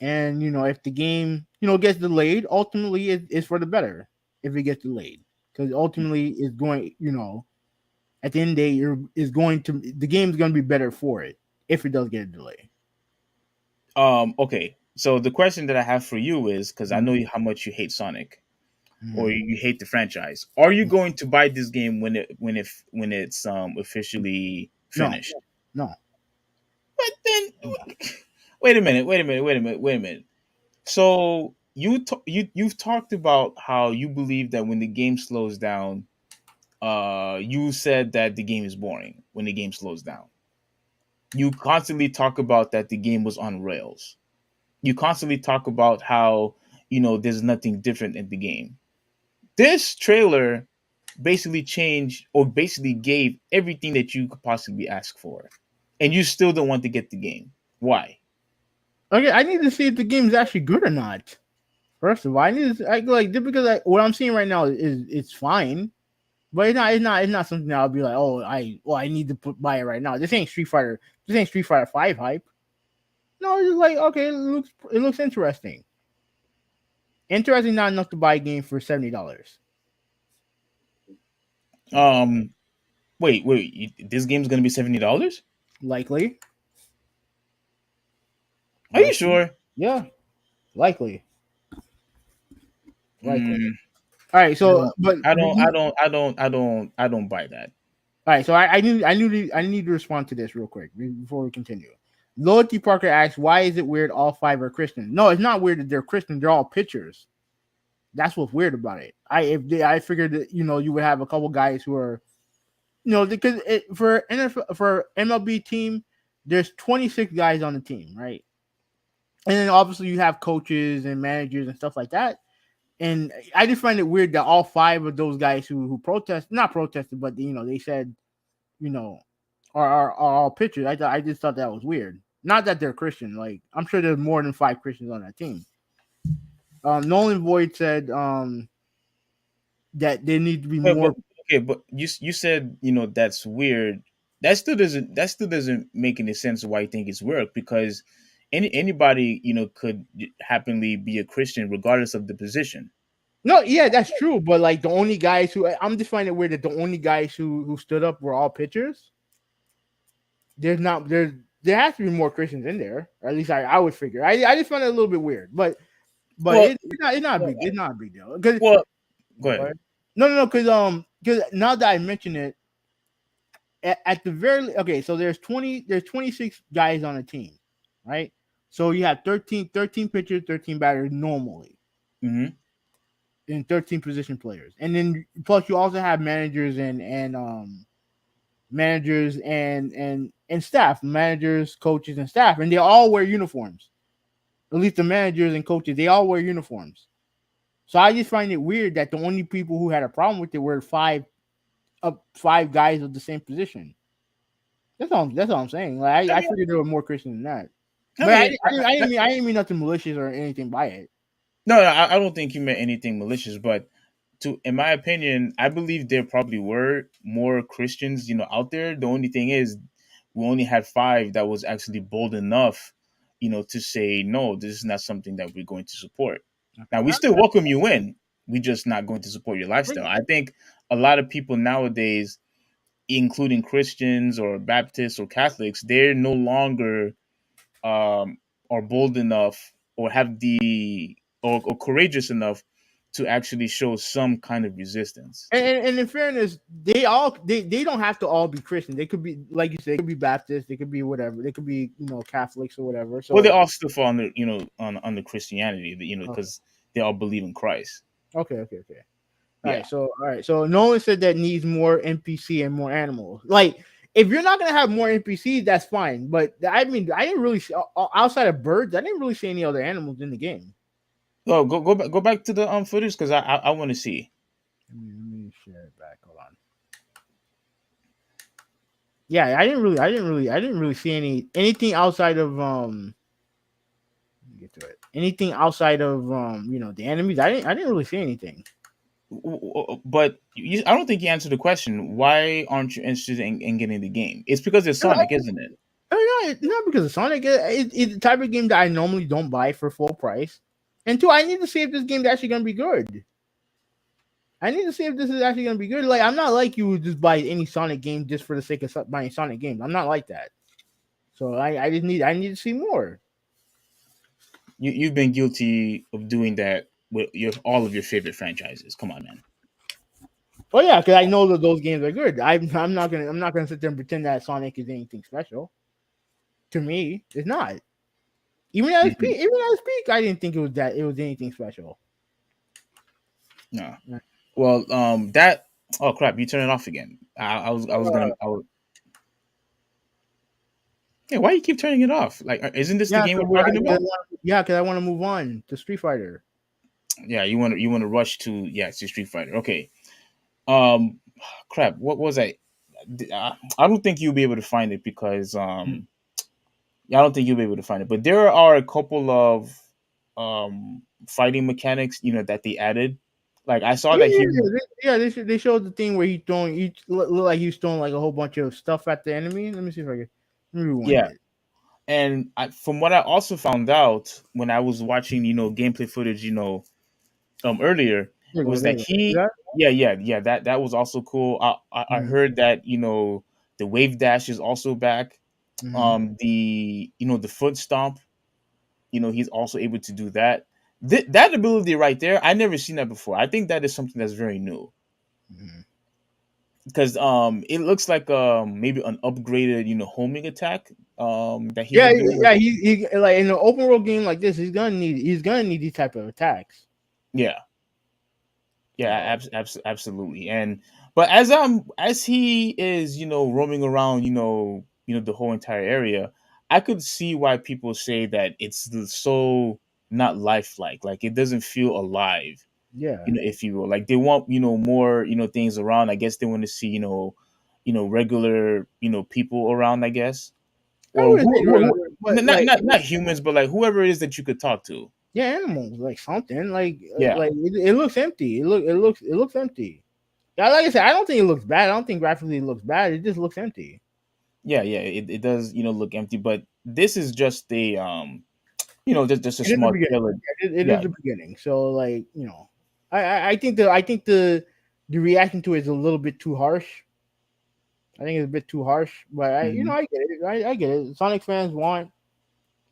and if the game gets delayed, ultimately it's for the better if it gets delayed because ultimately it's going at the end of the day the game's going to be better for it if it does get a delay. Okay. So the question that I have for you is because I know Mhm. how much you hate Sonic. or Mhm. you hate the franchise, are you going to buy this game when it's officially No, finished? no. But then, wait a minute. So you've talked about how you believe that when the game slows down, you said that the game is boring when the game slows down. You constantly talk about that the game was on rails. You constantly talk about how there's nothing different in the game. This trailer basically changed or basically gave everything that you could possibly ask for, and you still don't want to get the game. Why? Okay, I need to see if the game's actually good or not. First of all, I need to just because what I'm seeing right now is it's fine, but it's not something that I'll be like, oh, I need to buy it right now. This ain't Street Fighter. This ain't Street Fighter Five hype. No, it's just like okay, it looks interesting. Interesting, not enough to buy a game for $70. Um, wait, this game's gonna be $70? Likely, Are you likely, sure? yeah, likely, likely. Mm, All right, I so don't, but I don't, you, I don't, I don't, I don't, I don't buy that. all right, so I need to respond to this real quick before we continue. Loyalty Parker asks, "Why is it weird all five are Christians?" No, it's not weird that they're Christian. They're all pitchers. That's what's weird about it. I figured that you would have a couple guys who are because for NFL, for MLB team, there's 26 guys on the team, right? And then obviously you have coaches and managers and stuff like that. And I just find it weird that all five of those guys who protest, not protested, but they said, you know, are all pitchers. I just thought that was weird. Not that they're Christian. Like I'm sure there's more than five Christians on that team. Nolan Void said that there need to be But, more. but okay, but you said that's weird. That still doesn't make any sense why you think it's weird, because anybody could happily be a Christian regardless of the position. No, yeah, that's true. But like the only guys who I'm just finding it weird that the only guys who stood up were all pitchers. There's not there has to be more Christians in there, or at least I would figure. I just find it a little bit weird, but Well, it's not a big deal because well, go ahead. no because now that I mention it at the very so there's 26 guys on a team, right? So you have 13 pitchers, 13 batters normally, Hmm. and 13 position players, and then plus you also have managers and staff, managers, coaches, and staff, and they all wear uniforms. At least the managers and coaches, they all wear uniforms. So I just find it weird that the only people who had a problem with it were five guys of the same position. That's all I'm saying. Like I I mean, figured there were more Christians than that. I But mean, I didn't mean nothing malicious or anything by it. no, I don't think you meant anything malicious, but in my opinion, I believe there probably were more Christians, out there. The only thing is, we only had five that was actually bold enough, to say no, this is not something that we're going to support. Now, we still welcome you in. We're just not going to support your lifestyle. I think a lot of people nowadays, including Christians or Baptists or Catholics, they're no longer are bold enough or have or courageous enough to actually show some kind of resistance. And in fairness, they don't have to all be Christian. They could be like you said, they could be Baptist, they could be whatever, they could be Catholics or whatever. Well, they So all still fall under under Christianity, okay, because they all believe in Christ. okay. Yeah. All right. So Nolan said that needs more NPC and more animals. Like if you're not gonna have more NPCs, that's fine. But I mean, I didn't really see, outside of birds, I didn't really see any other animals in the game. Oh, go back to the footage, because I want to see. Let me share it back. Hold on. Yeah, I didn't really see anything outside of Let me get to it. Anything outside of the enemies. I didn't really see anything. But I don't think you answered the question. Why aren't you interested in getting the game? It's because it's Sonic, isn't it? Not because of Sonic. It's the type of game that I normally don't buy for full price. And two, I need to see if this game's actually gonna be good. I need to see if this is actually gonna be good. Like I'm not like you who just buy any Sonic game just for the sake of buying Sonic games. I'm not like that. So I just need to see more. You've been guilty of doing that with your all of your favorite franchises. Come on, man. Oh yeah, because I know that those games are good. I'm not gonna sit there and pretend that Sonic is anything special. To me, it's not. Mhm. Even at its peak, I didn't think it was anything special. No. Well, that. Oh crap! You turn it off again. I was gonna. Yeah, why you keep turning it off? Like, isn't this the Yeah, game we're talking about? because I want to move on to Street Fighter. Yeah, you want to rush to to Street Fighter. Okay. Um, crap. What was I don't think you'll be able to find it because yeah, I don't think you'll be able to find it. But there are a couple of fighting mechanics, that they added. Like I saw Yeah, that he. yeah, yeah. They showed the thing where he's throwing each look like he's throwing like a whole bunch of stuff at the enemy. Let me see if I can. Let me rewind Yeah, it. and from what I also found out when I was watching, gameplay footage, earlier, There it you go. was There that you go. See that? yeah, that was also cool. I Mm-hmm. heard that the wave dash is also back. Mm-hmm. The foot stomp, he's also able to do that. That ability right there, I never seen that before. I think that is something that's very new Mm-hmm. because it looks like maybe an upgraded homing attack that he Yeah, was doing. yeah. He like in an open world game like this, he's gonna need these type of attacks. Yeah, yeah, So absolutely. And but as he is roaming around the whole entire area, I could see why people say that it's so not lifelike. Like it doesn't feel alive, yeah, if you will. Like they want more things around. I guess they want to see regular people around. I guess I or wouldn't say regular, but not humans, but like whoever it is that you could talk to. yeah, animals like something Yeah, it looks empty. It looks empty. Yeah, like I said, I don't think it looks bad. I don't think graphically it looks bad. It just looks empty. yeah. It does look empty, but this is just a just a It is the small beginning. trailer. It is Yeah. the beginning. So like I think the reaction to it is a little bit too harsh. I think it's a bit too harsh, but Mhm. I get it. I get it. Sonic fans want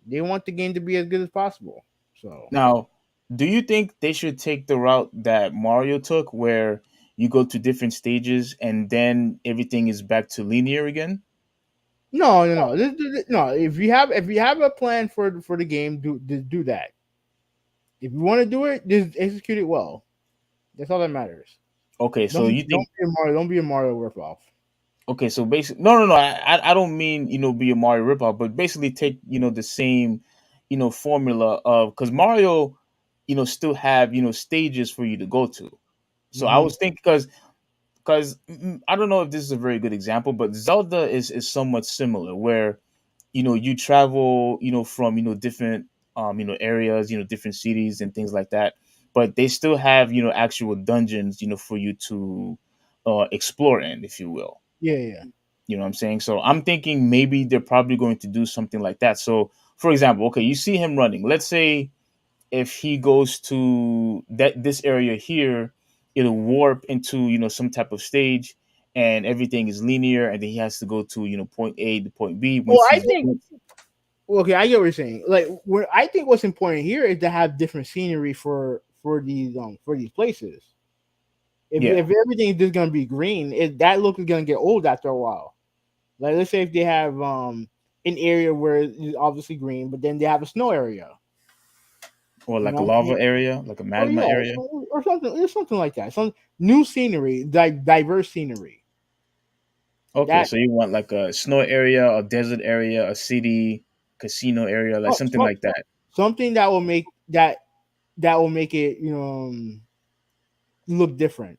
the game to be as good as possible. So Now, do you think they should take the route that Mario took, where you go to different stages and then everything is back to linear again? no. No. If you have a plan for the game, do that. If you want to do it, just execute it well. That's all that matters. Okay, so you think Don't be a Mario ripoff. okay, so basically, no. I don't mean be a Mario ripoff, but basically take the same formula of because Mario still have stages for you to go to. So I Hmm. was thinking because I don't know if this is a very good example, but Zelda is somewhat similar where you travel from different areas, different cities and things like that, but they still have actual dungeons for you to explore in, if you will. Yeah, yeah. You know what I'm saying? So I'm thinking maybe they're probably going to do something like that. So for example, okay, you see him running. Let's say if he goes to this area here, it'll warp into some type of stage and everything is linear and then he has to go to point A to point B Well, once I he's think okay, I get what you're saying. Like, what I think what's important here is to have different scenery for these places. yeah. If everything is just gonna be green, that look is gonna get old after a while. Like, let's say if they have an area where it's obviously green, but then they have a snow area. Or You like a know, lava area, like a or magma yeah, area. or something like that. Some new scenery, diverse scenery. Okay, That so you want like a snow area, a desert area, a city, casino area, like oh, something like that. something that will make it look different.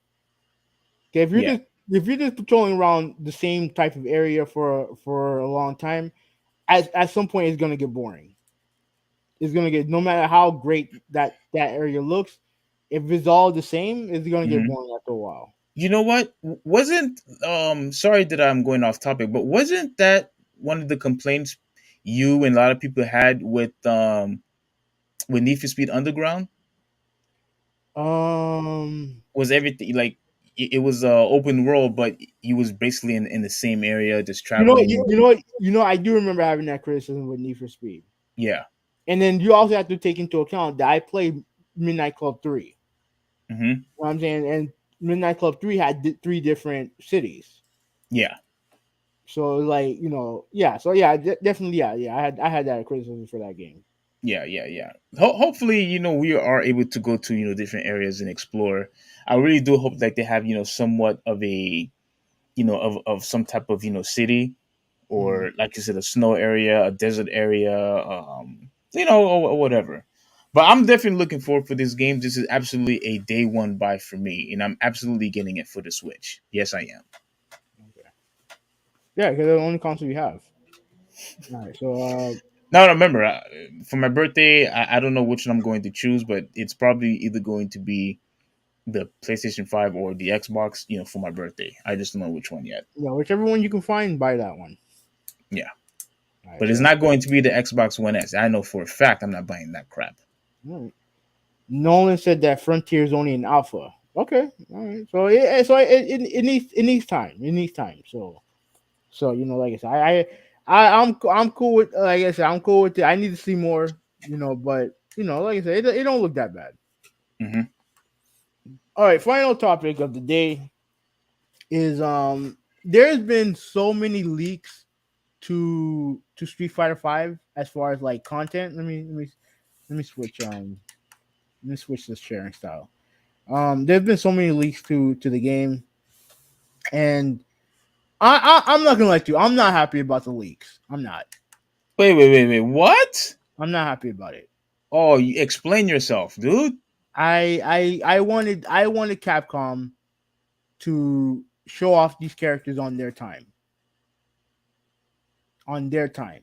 Okay, Yeah. if you're just patrolling around the same type of area for a long time, at some point it's gonna get boring. It's gonna get no matter how great that area looks, if it's all the same, it's gonna get hmm boring after a while. You know what? Wasn't sorry that I'm going off topic, but wasn't that one of the complaints you and a lot of people had with Need for Speed Underground? Um, Was everything like it was open world, but you was basically in the same area, just traveling. I do remember having that criticism with Need for Speed, Yeah. and then you also have to take into account that I played. Midnight Club 3. Hmm. What I'm saying, and Midnight Club 3 had three different cities. Yeah, So like, yeah. So yeah, definitely, yeah. I had that criticism for that game. yeah. Hopefully, we are able to go to different areas and explore. I really do hope that they have somewhat of a of some type of city, Mhm. or like you said, a snow area, a desert area, or whatever. But I'm definitely looking forward for this game. This is absolutely a day one buy for me, and I'm absolutely getting it for the Switch. Yes, I am. Okay. Yeah, because they're the only console you have. All right. So Now, remember, for my birthday, I don't know which one I'm going to choose, but it's probably either going to be the PlayStation 5 or the Xbox, for my birthday. I just don't know which one yet. yeah, whichever one you can find, buy that one. Yeah. All right. But it's So not going to be the Xbox One S. I know for a fact I'm not buying that crap. all right. Nolan said that Frontier is only an alpha. Okay. All right. So it needs time. It needs time. So like I said, I'm cool with, like I said, I'm cool with it. I need to see more. But like I said, it don't look that bad. Hmm. All right. Final topic of the day is there's been so many leaks to Street Fighter Five as far as like content. Let me switch let me switch this sharing style. There's been so many leaks to the game, and I'm not gonna lie to you. I'm not happy about the leaks. I'm not. Wait. What? I'm not happy about it. Oh, you explain yourself, dude. I wanted Capcom to show off these characters on their time. On their time.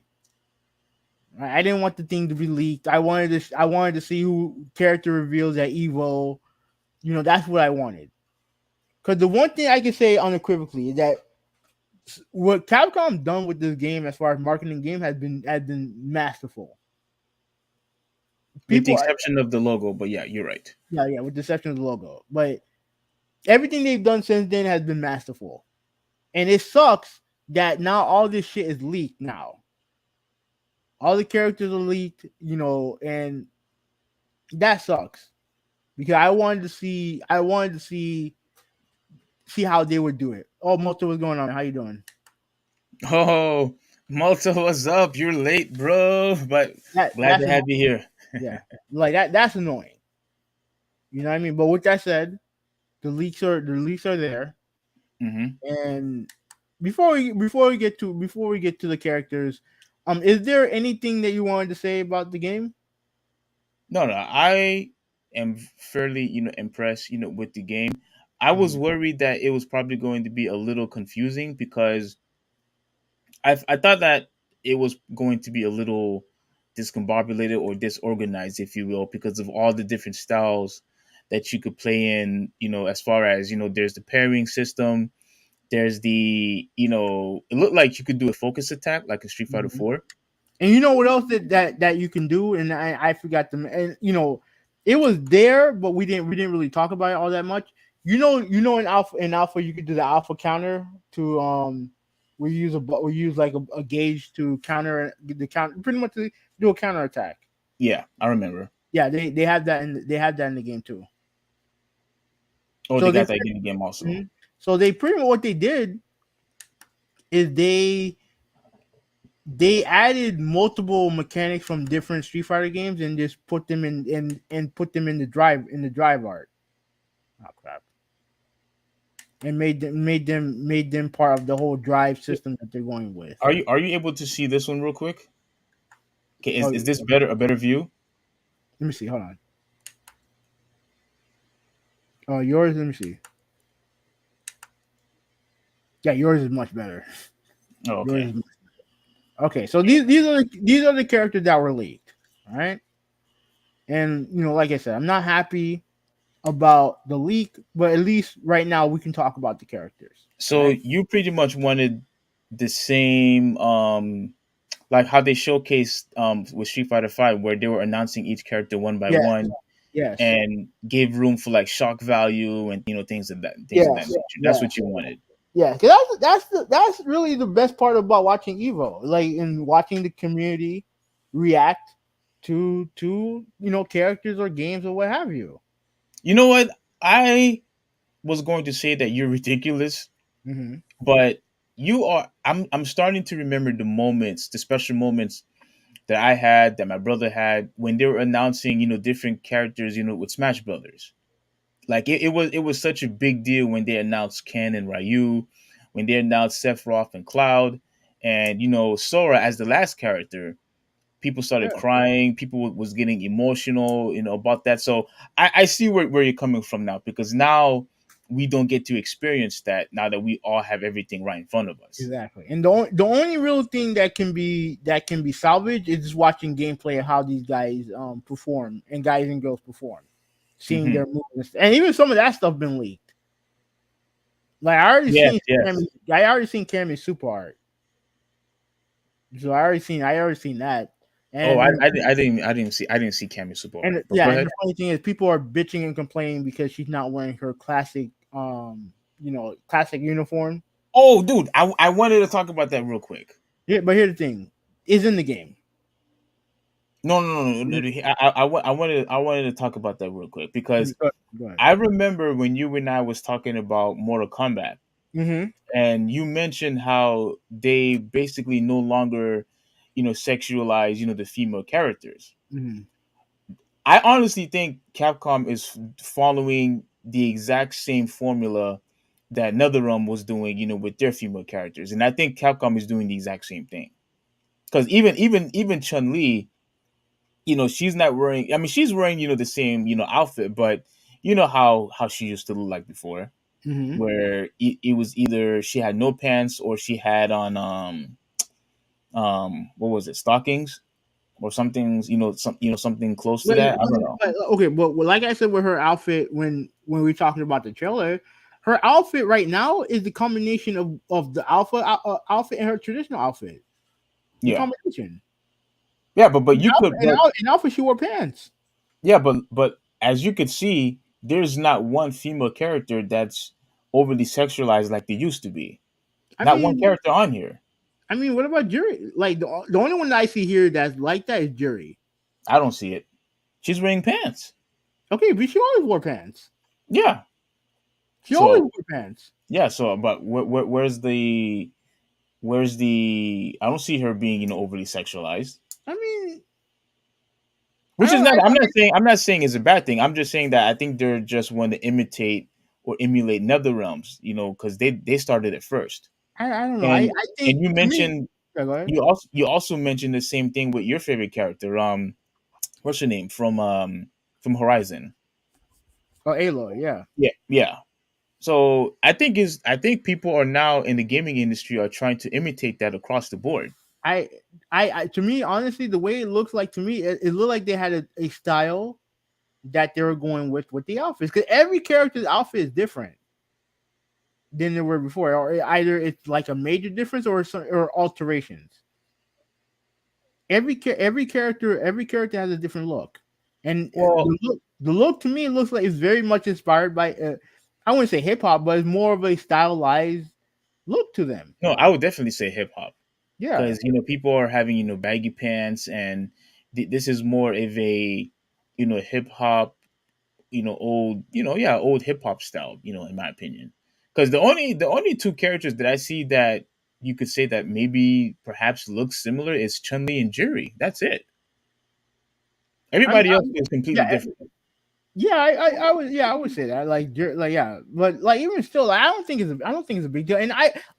I didn't want the thing to be leaked. I wanted to see who character reveals at Evo. That's what I wanted. Because the one thing I can say unequivocally is that what Capcom done with this game as far as marketing game has been masterful. With the People are, exception of the logo, but yeah, you're right. yeah, with the exception of the logo, but everything they've done since then has been masterful. And it sucks that now all this shit is leaked now. All the characters are leaked, and that sucks because I wanted to see how they would do it. Oh, Moto, what's going on? How you doing? Oh, Malta, what's up? You're late, bro, but glad That's to have you here. yeah, like that. That's annoying. You know what I mean? But with that said, the leaks are there. Hmm. And before we get to the characters, is there anything that you wanted to say about the game? No, I am fairly, impressed, with the game. I was Mhm. worried that it was probably going to be a little confusing because I thought that it was going to be a little discombobulated or disorganized, if you will, because of all the different styles that you could play in. As far as there's the pairing system. There's it looked like you could do a focus attack like a Street Fighter Mhm. 4. And you know what else that you can do? And I forgot to. And it was there, but we didn't really talk about it all that much. In alpha you could do the alpha counter to we use like a gauge to counter the count, pretty much to do a counter attack. Yeah, I remember. Yeah, they have that in the game too. Oh, they So they got that in the game also. Mhm. So they pretty much what they did is they added multiple mechanics from different Street Fighter games and just put them and put them in the drive art. Oh crap! And made them part of the whole drive system that they're going with. Are you able to see this one real quick? Okay, Oh, is this better, a better view? let me see. Hold on. Oh, yours. Let me see. Yeah, yours is much better. Oh, Yours okay. is okay. So these are the characters that were leaked. All right, and like I said, I'm not happy about the leak, but at least right now we can talk about the characters. So Right? you pretty much wanted the same like how they showcased with Street Fighter 5 where they were announcing each character one by Yeah. one Yes. and gave room for like shock value and things of that Yes. nature. That's Yeah. what you wanted. Yeah. Because that's really the best part about watching Evo, like in watching the community react to characters or games or what have you. You know what? I was going to say that you're ridiculous, Hmm. but you are. I'm starting to remember the moments, the special moments that I had, that my brother had when they were announcing, different characters, with Smash Brothers. Like it was such a big deal when they announced Ken and Ryu, when they announced Sephiroth and Cloud, and Sora as the last character. People started Yeah, crying. People was getting emotional, about that. So I see where you're coming from now, because now we don't get to experience that now that we all have everything right in front of us. exactly. And the only real thing that can be salvaged is just watching gameplay of how these guys perform and guys and girls perform, seeing Hmm. their movements, and even some of that stuff been leaked. Like Yes, yes. I already seen Cammy's super art, so I already seen that, Oh, and I didn't see Cammy Super Hard. But go and the ahead. funny thing is, people are bitching and complaining because she's not wearing her classic, classic uniform. Oh, dude, I wanted to talk about that real quick. Yeah, but here's the thing: is in the game. No, no, no, no, no. I wanted to talk about that real quick, because Go ahead. I remember when you and I was talking about Mortal Kombat, Mm-hmm. and you mentioned how they basically no longer, sexualize, the female characters. Mm-hmm. I honestly think Capcom is following the exact same formula that NetherRealm was doing, with their female characters, and I think Capcom is doing the exact same thing. Because even Chun Li, she's not wearing. I mean, she's wearing, the same, outfit, but you know how she used to look like before, Mm-hmm. where it was either she had no pants or she had on what was it, stockings or something, something close to that. I don't know. Okay, but like I said with her outfit when we were talking about the trailer, her outfit right now is the combination of the outfit and her traditional outfit. The Yeah, combination. yeah, but In you outfit, could, in but out- in outfit she wore pants. yeah, but as you could see, there's not one female character that's overly sexualized like they used to be. I Not one mean, character on here. what about Jury? Like the only one that I see here that's like that is Jury. I don't see it. She's wearing pants. Okay, but she always wore pants. Yeah. She always So wore pants. yeah. So but where's the? I don't see her being, overly sexualized. I mean, I Which is don't. not. I'm not saying it's a bad thing. I'm just saying that I think they're just want to imitate or emulate NetherRealms. Because they started it first. I don't know. I And think and you to me. mentioned Yeah, go ahead. you also mentioned the same thing with your favorite character. What's her name from Horizon? Oh, Aloy, yeah. Yeah, yeah. So I think people are now in the gaming industry are trying to imitate that across the board. I, to me, honestly, the way it looks like to me, it looked like they had a style that they were going with the outfits because every character's outfit is different than they were before, or either it's like a major difference or alterations. Every character has a different look, and Well, the look to me looks like it's very much inspired by. I wouldn't say hip hop, but it's more of a stylized look to them. no, I would definitely say hip hop, Yeah, because people are having, baggy pants, and this is more of a, hip hop, old, yeah, old hip hop style, in my opinion. Because the only two characters that I see that you could say that maybe perhaps look similar is Chun Li and Juri. That's it. I'm, Everybody else I'm is completely yeah. different. Yeah, I would say that like yeah, but like even still, like, I don't think it's a big deal, and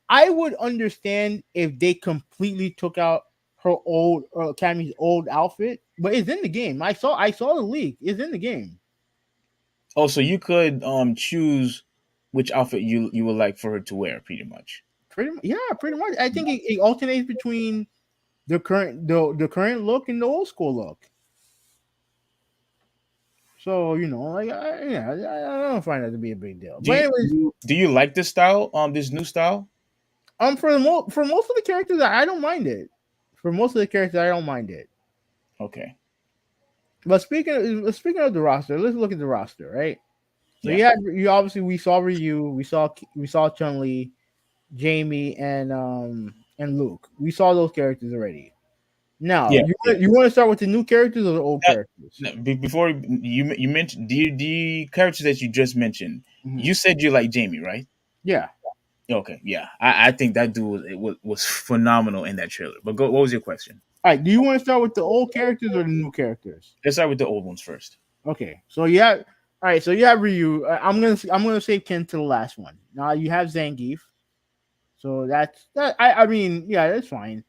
I would understand if they completely took out her old Cammy's old outfit, but it's in the game. I saw the leak. It's in the game. Oh, so you could choose which outfit you would like for her to wear, pretty much. Pretty much, yeah, pretty much. I think it alternates between the current look and the old school look. So like yeah, I don't find that to be a big deal. Do But you do anyways, you, do you like this style? This new style? for most of the characters, I don't mind it. For most of the characters, I don't mind it. Okay. But speaking of the roster, let's look at the roster, right? So Yeah. you obviously we saw Ryu, we saw Chun Li, Jamie, and Luke. We saw those characters already. Now, Yeah, you yeah. you want to start with the new characters or the old That, characters? no, before you mentioned the characters that you just mentioned, Hmm. you said you like Jamie, right? Yeah. Okay, yeah. I think that dude was phenomenal in that trailer. But go, what was your question? All right. Do you want to start with the old characters or the new characters? Let's start with the old ones first. Okay. So yeah. All right. So you have Ryu. I'm gonna save Ken to the last one. Now you have Zangief. So that's that. I mean, yeah, that's fine.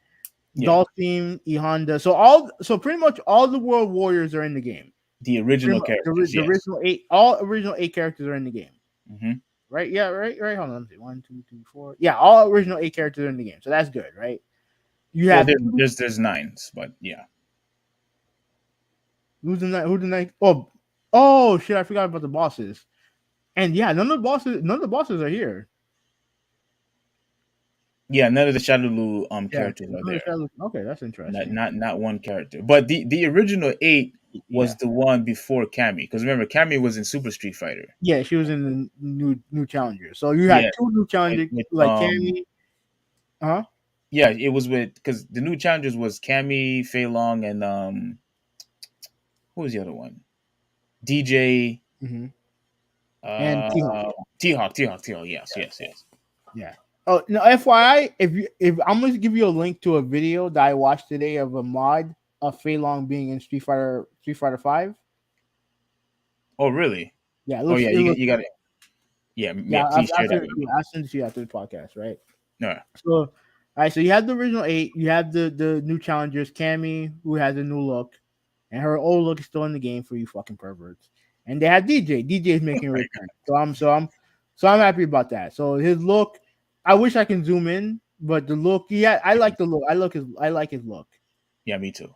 Yeah, Dalsim, E Honda. So pretty much all the World Warriors are in the game. the Pretty original much characters. the Yes. original eight, all original eight characters are in the game. Hmm. Right? Yeah. Right. Right. Hold on. Let me see. 1, 2, 3, 4. Yeah. All original eight characters are in the game. So that's good, right? You Well, have two. there's nines, but yeah. Who's the night? Who's the night? Oh shit! I forgot about the bosses. And yeah, none of the bosses are here. Yeah, none of the Shadowloo Yeah. characters are there. Okay, that's Not interesting. not not one character. But the original eight was Yeah. the one before Cammy. Because remember, Cammy was in Super Street Fighter. Yeah, she was in the new challenger. So you had Yeah, two new challengers with like Cammy. Huh? yeah, it was with because the new challengers was Cammy, Fei Long, and who was the other one? DJ Hmm. And T-Hawk. uh T Hawk. Yes, yes, yes. Yeah. Oh no, FYI, if I'm gonna give you a link to a video that I watched today of a mod of Fei Long being in Street Fighter Five. Oh really? Yeah, Oh yeah, it looks you got good. it. Yeah, Yeah, yeah. Please share that with me. I'll send it to you after the podcast, right? No, So, all right. So you have the original eight. You have the new challengers, Cammy, who has a new look, and her old look is still in the game for you fucking perverts. And they have DJ. DJ is making a return. So I'm happy about that. So his look, I wish I can zoom in, but the look, yeah, I like the look. I like his look. yeah, me too.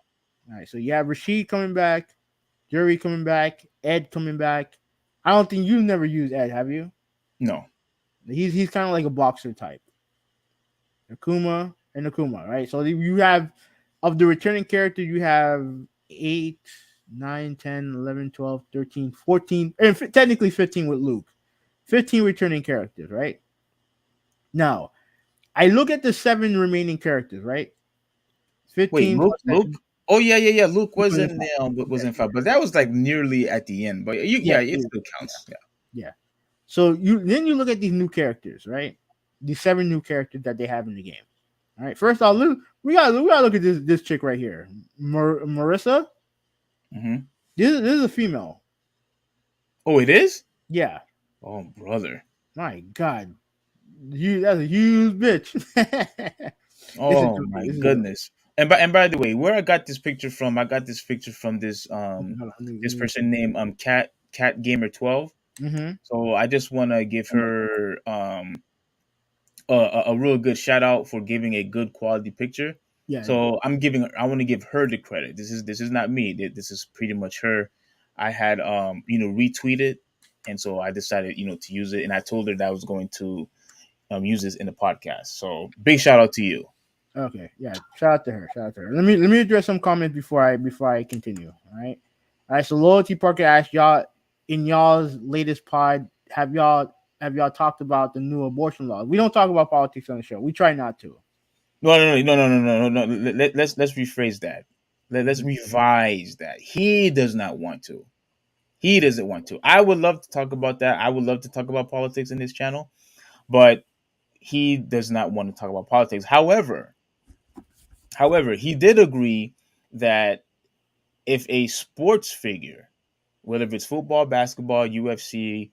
All right. So you have Rashid coming back, Jerry coming back, Ed coming back. I don't think you've never used Ed, have you? No. He's kind of like a boxer type. Akuma, right? So you have of the returning characters, you have 8, 9, 10, 11, 12, 13, 14, and technically 15 with Luke. 15 returning characters, right? Now, I look at the 7 remaining characters, right? Wait, 15 Luke, plus that. Luke. Oh yeah. Luke Luke was was in in five. was in five, but that was like nearly at the end. But Yeah, yeah, it still counts. Yeah. yeah. So you look at these new characters, right? These 7 new characters that they have in the game. All right. First off, we gotta look at this chick right here, Marissa. Hmm. This is a female. Oh, it is. Yeah. Oh, brother. My God, that's a huge bitch. It's a Oh joke. my It's a joke. goodness. And by the way, where I got this picture from, I got this picture from Hold on, this person named Cat Gamer 12. mm-hmm. So I just want to give her a real good shout out for giving a good quality picture. Yeah, yeah. So I want to give her the credit. This is not me. This is pretty much her. I had retweeted, and so I decided to use it, and I told her that I was going to use this in the podcast. So big shout out to you. Okay, yeah. Shout out to her. Shout out to her. Let me address some comments before I continue. All right. So Loyalty Parker asked y'all in y'all's latest pod, have y'all talked about the new abortion law? We don't talk about politics on the show. We try not to. No. Let's rephrase that. Let's revise that. He does not want to. He doesn't want to. I would love to talk about that. I would love to talk about politics in this channel, but he does not want to talk about politics. However, he did agree that if a sports figure, whether it's football, basketball, UFC,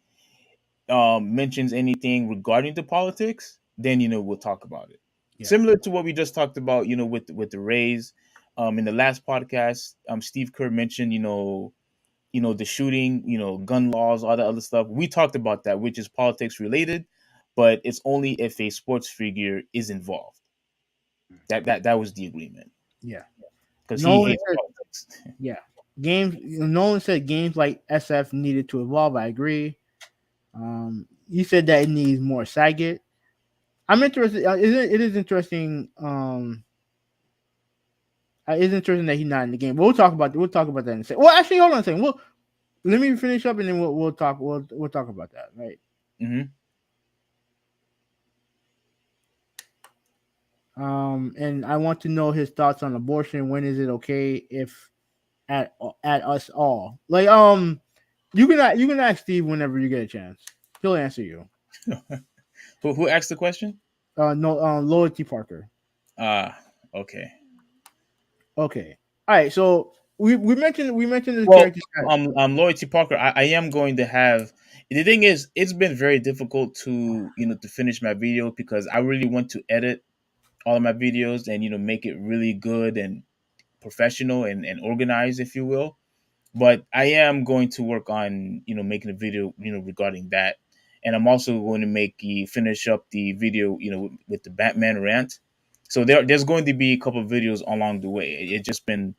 mentions anything regarding the politics, then we'll talk about it. Yeah. Similar to what we just talked about, with the Rays. In the last podcast, Steve Kerr mentioned, the shooting, gun laws, all that other stuff. We talked about that, which is politics related, but it's only if a sports figure is involved. That was the agreement Yeah. because he Nolan hates said, politics. yeah. Nolan said games like SF needed to evolve. I agree. He said that it needs more Saget. I'm interested. It is interesting. It's interesting that he's not in the game. But we'll talk about that in a second. Well, actually, hold on a second. Let me finish up and then we'll talk. We'll talk about that. Right. Hmm. And I want to know his thoughts on abortion. When is it okay if at us all? Like you can ask Steve whenever you get a chance. He'll answer you. Who asked the question? No, Loyalty Parker. Ah, okay. Okay. All right. So we mentioned the Well, character. Loyalty Parker, I am going to have. The thing is, it's been very difficult to to finish my video because I really want to edit all of my videos and make it really good and professional and organized, if you will. But I am going to work on making a video regarding that, and I'm also going to finish up the video with the Batman rant. So there's going to be a couple of videos along the way. It's just been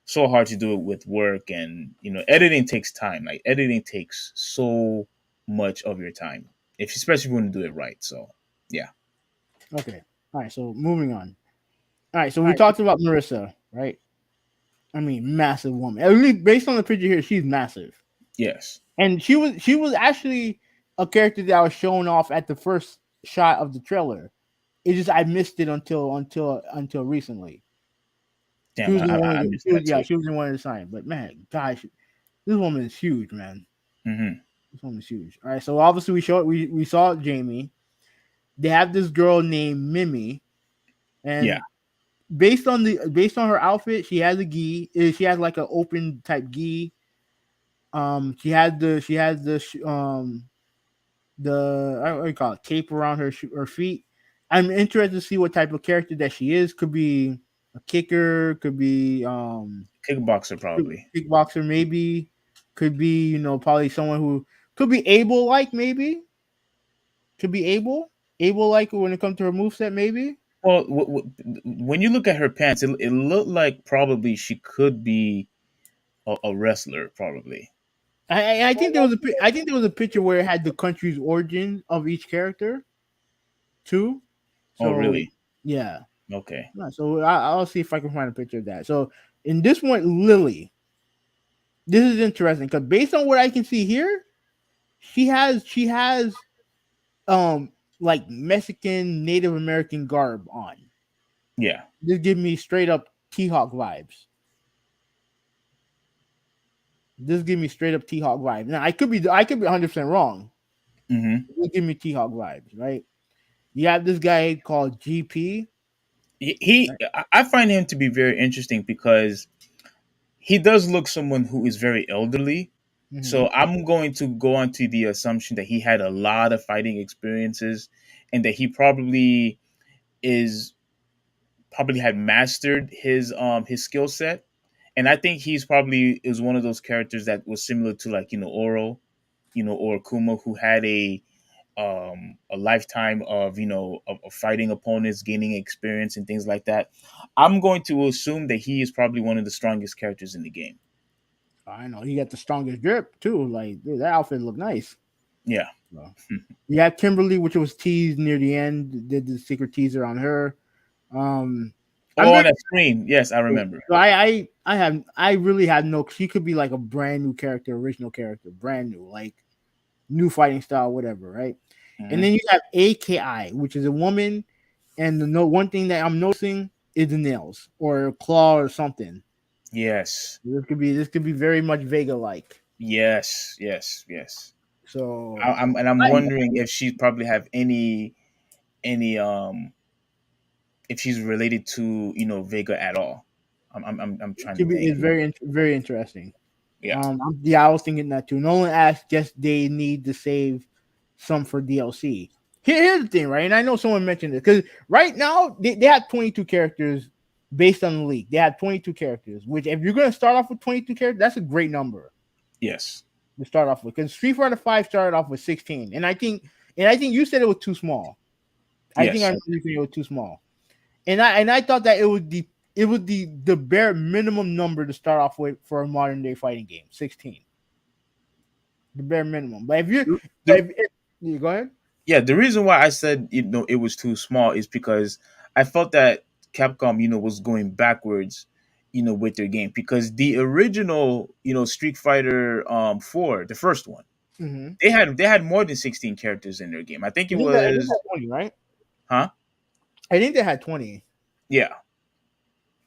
so hard to do it with work, and editing takes time. Like editing takes so much of your time, if especially if you want to do it right. So yeah. Okay. All right. So moving on. All right. So we talked about Marissa, right? I mean, massive woman. At least based on the picture here, she's massive, Yes. and she was actually a character that was shown off at the first shot of the trailer. It just I missed it until recently. She Damn, was in one of I the missed that too. she was in one of the signs. But man, gosh, this woman is huge, man. Hmm. This woman's huge. All right, so obviously we saw Jamie. They have this girl named Mimi, Yeah. and based on her outfit, she has a gi. She has like an open type gi. She has the what do you call it, cape around her feet. I'm interested to see what type of character that she is. Could be a kicker. Could be Kickboxer probably. kickboxer. Maybe could be probably someone who could be able like maybe could be able like when it comes to her moveset maybe. Well, when you look at her pants, it looked like probably she could be a wrestler, probably. I think there was I think there was a picture where it had the country's origin of each character too. Oh, So really? yeah. Okay. Yeah, so I'll see if I can find a picture of that. So in this one, Lily, this is interesting because based on what I can see here, she has um like Mexican Native American garb on. Yeah. This give me straight up T Hawk vibes. This give me straight up T Hawk vibes. Now I could be 100% wrong. Hmm. This give me T Hawk vibes, right? You have this guy called GP. He Right? I find him to be very interesting because he does look someone who is very elderly. Mm-hmm. So I'm going to go on to the assumption that he had a lot of fighting experiences and that he is probably had mastered his skill set. And I think he's probably is one of those characters that was similar to like Oro, or Kuma, who had a lifetime of of fighting opponents, gaining experience and things like that. I'm going to assume that he is probably one of the strongest characters in the game. I know he got the strongest grip too. Like dude, that outfit look nice. Yeah. So, you have Kimberly, which was teased near the end. Did the secret teaser on her. Um, I'm Oh, on very that screen. Yes, I remember. so I really have no. She could be like a brand new character, original character, brand new, like new fighting style, whatever, right? And Hmm. then you have AKI, which is a woman, and the no one thing that I'm noticing is the nails or a claw or something. Yes. This could be very much Vega like. Yes. Yes. Yes. So I'm I, wondering if she probably have any if she's related to Vega at all. I'm it trying to could be think. it's very interesting. Yeah. Yeah, I was thinking that too. Nolan asked, just they need to save some for DLC. Here's the thing, right? And I know someone mentioned this because right now they have 22 characters based on the league. They have 22 characters, which if you're going to start off with 22 characters, that's a great number Yes. to start off with. Because Street Fighter 5 started off with 16, and I think you said it was too small. I think I Yes. remember you saying it was too small, and I thought that it was the bare minimum number to start off with for a modern day fighting game, 16, the bare minimum. But if you, The, if you go ahead. yeah, the reason why I said it was too small is because I felt that Capcom was going backwards with their game, because the original Street Fighter 4, the first one, Mm-hmm. they had more than 16 characters in their game. I think it I think that was, 20, right? huh? I think they had 20. Yeah, Yeah,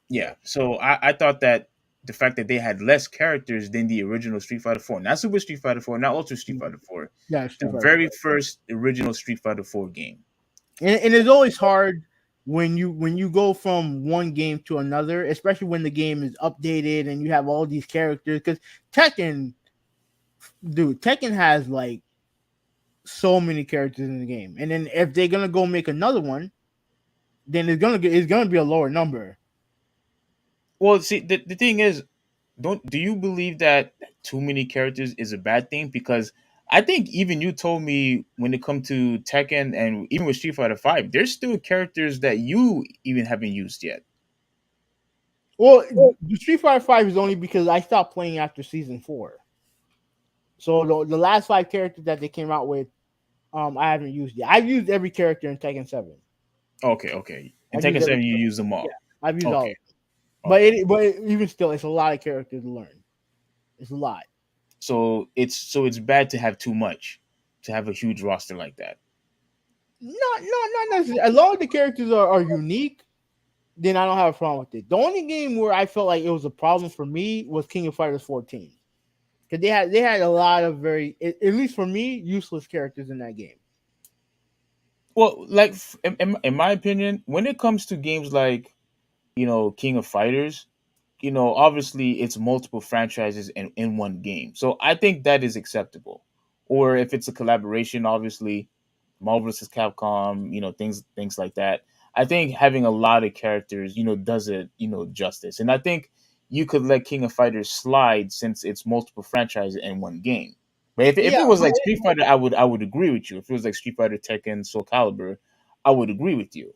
yeah. So I thought that the fact that they had less characters than the original Street Fighter 4, not Super Street Fighter 4, not Ultra Street Fighter 4, yeah, Street the Fighter very 4. first original Street Fighter 4 game. And it's always hard when you go from one game to another, especially when the game is updated and you have all these characters. Because Tekken, dude, Tekken has like so many characters in the game, and then if they're gonna go make another one, then it's gonna be a lower number. Well, see, the thing is, don't do you believe that too many characters is a bad thing? Because I think even you told me when it comes to Tekken and even with Street Fighter 5, there's still characters that you even haven't used yet. Well, the Street Fighter 5 is only because I stopped playing after season 4. So the last 5 characters that they came out with, I haven't used yet. I've used every character in Tekken 7. Okay, okay. In I've used Tekken every 7, you character. use them Yeah, all. I've used all of Okay, them. okay. But even still, it's a lot of characters to learn. It's a lot. So it's bad to have too much, to have a huge roster like that. Not necessarily. As long as the characters are unique, then I don't have a problem with it. The only game where I felt like it was a problem for me was King of Fighters 14. Because they had a lot of at least for me, useless characters in that game. Well, like in my opinion, when it comes to games like King of Fighters, obviously it's multiple franchises in one game. So I think that is acceptable. Or if it's a collaboration, obviously, Marvel vs. Capcom, things like that. I think having a lot of characters, does it, justice. And I think you could let King of Fighters slide since it's multiple franchises in one game. But if Yeah, it was like Street Fighter, I would agree with you. If it was like Street Fighter, Tekken, Soul Calibur, I would agree with you.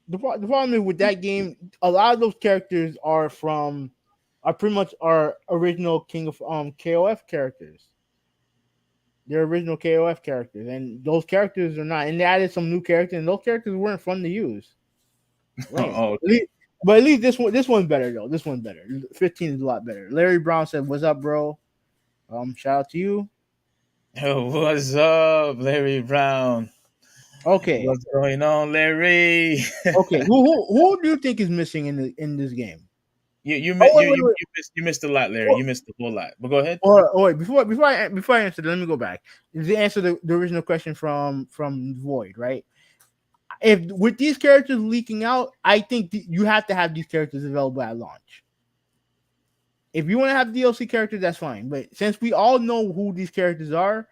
the problem is with that game, a lot of those characters are pretty much our original King of KOF characters. They're original KOF characters, and those characters are not. And they added some new characters, and those characters weren't fun to use. Lame. Oh, But at least this one's better though. This one's better. 15 is a lot better. Larry Brown said, "What's up, bro?" Shout out to you. what's up, Larry Brown? Okay, What's going on, Larry? okay. Who do you think is missing in this game? you you Oh mi- you wait, you wait, you missed a lot, Larry. wait. You missed a whole lot. But go ahead. Wait. Before I answer, let me go back. To answer the original question from Void, right? If with these characters leaking out, I think you have to have these characters available at launch. If you want to have DLC characters, that's fine. But since we all know who these characters are,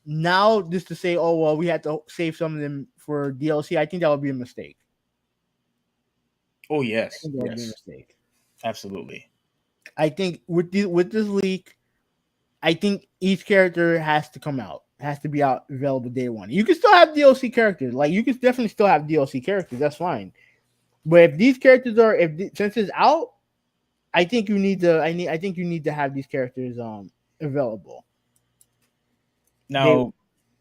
now just to say, oh well, we had to save some of them for DLC, I think that would be a mistake. Oh I yes, think that would be a yes, mistake. absolutely. I think with this leak, I think each character has to come out, has to be out available day one. You can still have DLC characters, like you can definitely still have DLC characters. That's fine. But if these characters are, since it's out, I think you need to. I think you need to have these characters available. They Now,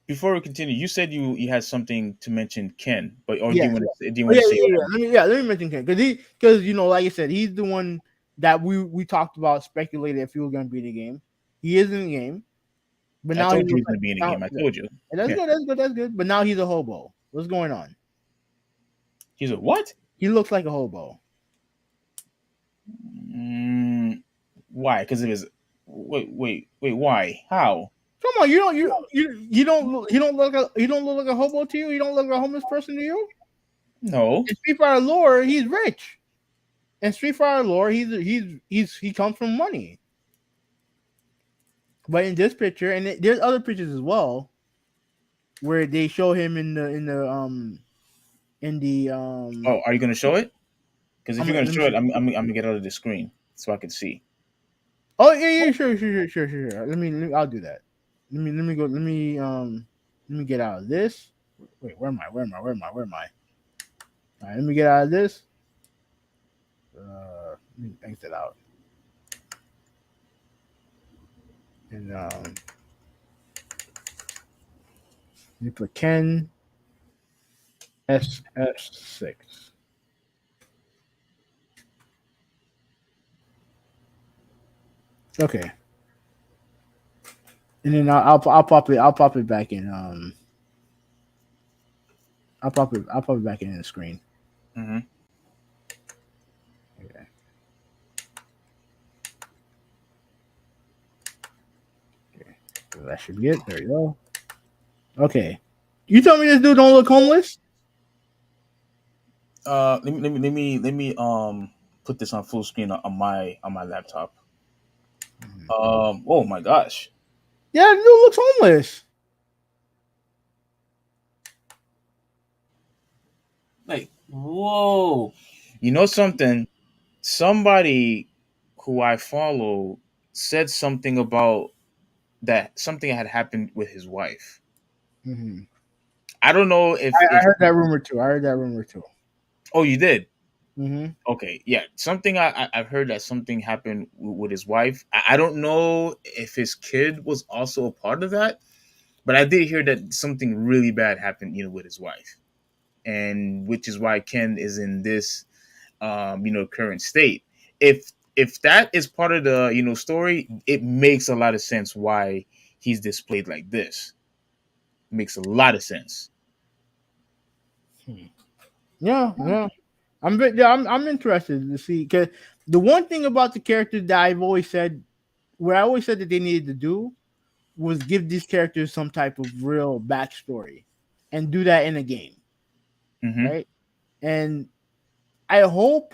before we continue, you said you had something to mention Ken, but or do Yeah. you want to do you Oh, want yeah, to say yeah, yeah. Ken? Let me mention Ken because like I said, he's the one that we talked about, speculated if he was going to be in the game. He is in the game, but I now he told you looks he's like gonna be in the now. game. I Yeah. told you. And that's Yeah. good. That's good. That's good. But now he's a hobo. What's going on? He's a what? He looks like a hobo. Mm, why? Because of his. Wait. Why? How? Come on, you don't look like a hobo to you. You don't look like a homeless person to you. No. In Street Fighter lore, he's rich. In Street Fighter lore, he comes from money. But in this picture, and there's other pictures as well, where they show him in the Oh, are you gonna show it? Because if you're gonna let me show it, see. I'm gonna get out of the screen so I can see. Oh yeah, sure. I'll do that. Let me get out of this. Wait, where am I? All right, let me get out of this. Let me exit out. And let me put Ken SF6. Okay, and then I'll pop it back in. I'll pop it back in the screen. Hmm. Okay, okay. So that should be it. There you go. Okay. You tell me this dude don't look homeless? Let me put this on full screen on my laptop. Mhm. Oh my gosh. Yeah, the dude looks homeless. Like, whoa. You know something? Somebody who I follow said something about that something had happened with his wife. Hmm. I don't know I if heard that rumor too. I heard that rumor too. oh, you did. Hmm. Okay, yeah, something I've heard that something happened with his wife. I don't know if his kid was also a part of that, but I did hear that something really bad happened, with his wife, and which is why Ken is in this, current state. If that is part of the story, it makes a lot of sense why he's displayed like this. Makes a lot of sense. Yeah, yeah. I'm interested to see because the one thing about the character that I've always said, what I always said that they needed to do was give these characters some type of real backstory, and do that in a game, Hmm. right? And I hope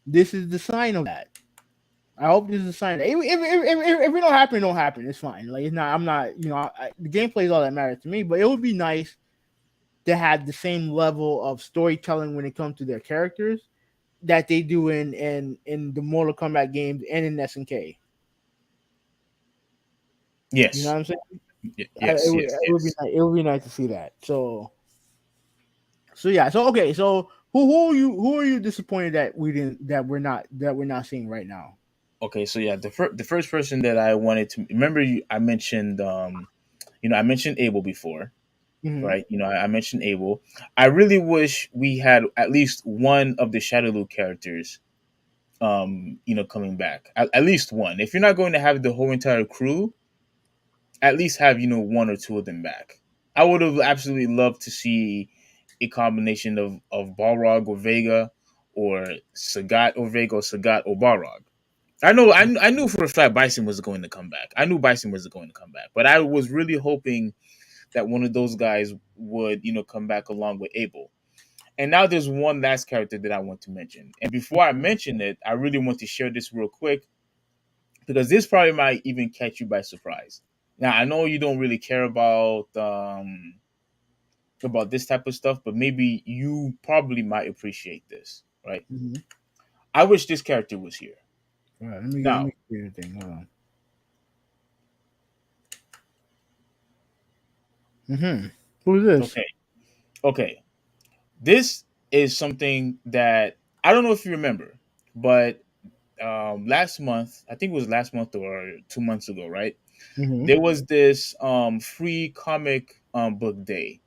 this is the sign of that. I hope this is a sign. If it don't happen, it don't happen. It's fine. Like it's not. I'm not. The gameplay is all that matters to me. But it would be nice to have the same level of storytelling when it comes to their characters that they do in the Mortal Kombat games and in SNK. You know what Yes. I'm saying? Yes. Yes. It would be Yes. nice. It would be nice to see that. So yeah. So okay. So who are you disappointed that we're not seeing right now? Okay. So yeah, the first person that I wanted to remember, I mentioned, I mentioned Abel before, Mm-hmm. right? I mentioned Abel. I really wish we had at least one of the Shadowloo characters, coming back. At least one. If you're not going to have the whole entire crew, at least have one or two of them back. I would have absolutely loved to see a combination of Balrog or Vega, or Sagat or Vega, or Sagat or Balrog. I knew for a fact Bison was going to come back. I knew Bison was going to come back, but I was really hoping that one of those guys would come back along with Abel. And now there's one last character that I want to mention. And before I mention it, I really want to share this real quick, because this probably might even catch you by surprise. Now I know you don't really care about this type of stuff, but maybe you probably might appreciate this, right? Mm-hmm. I wish this character was here. All right. Let Now, me see the thing. Hold on. Mm-hmm. Who's this? okay, okay, this is something that I don't know if you remember, but last month, I think it was last month or 2 months ago, right? Mm-hmm. There was this free comic book day,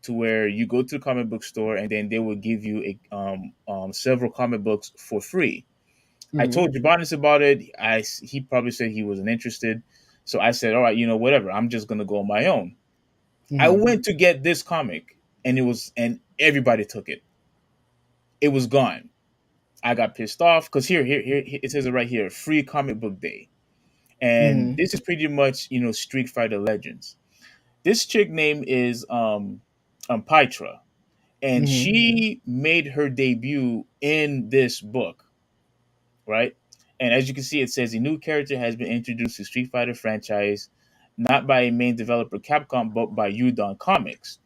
to where you go to the comic book store and then they will give you several comic books for free. I Mm-hmm. told Jabonis about it. He probably said he wasn't interested, so I said, all right, whatever. I'm just gonna go on my own. I Mm-hmm. went to get this comic, and everybody took it. It was gone. I got pissed off because here it says it right here: free comic book day, and Mm-hmm. this is pretty much Street Fighter Legends. This chick name is Pytra, and Mm-hmm. she made her debut in this book, right? And as you can see, it says a new character has been introduced to Street Fighter franchise, not by a main developer Capcom, but by Udon Comics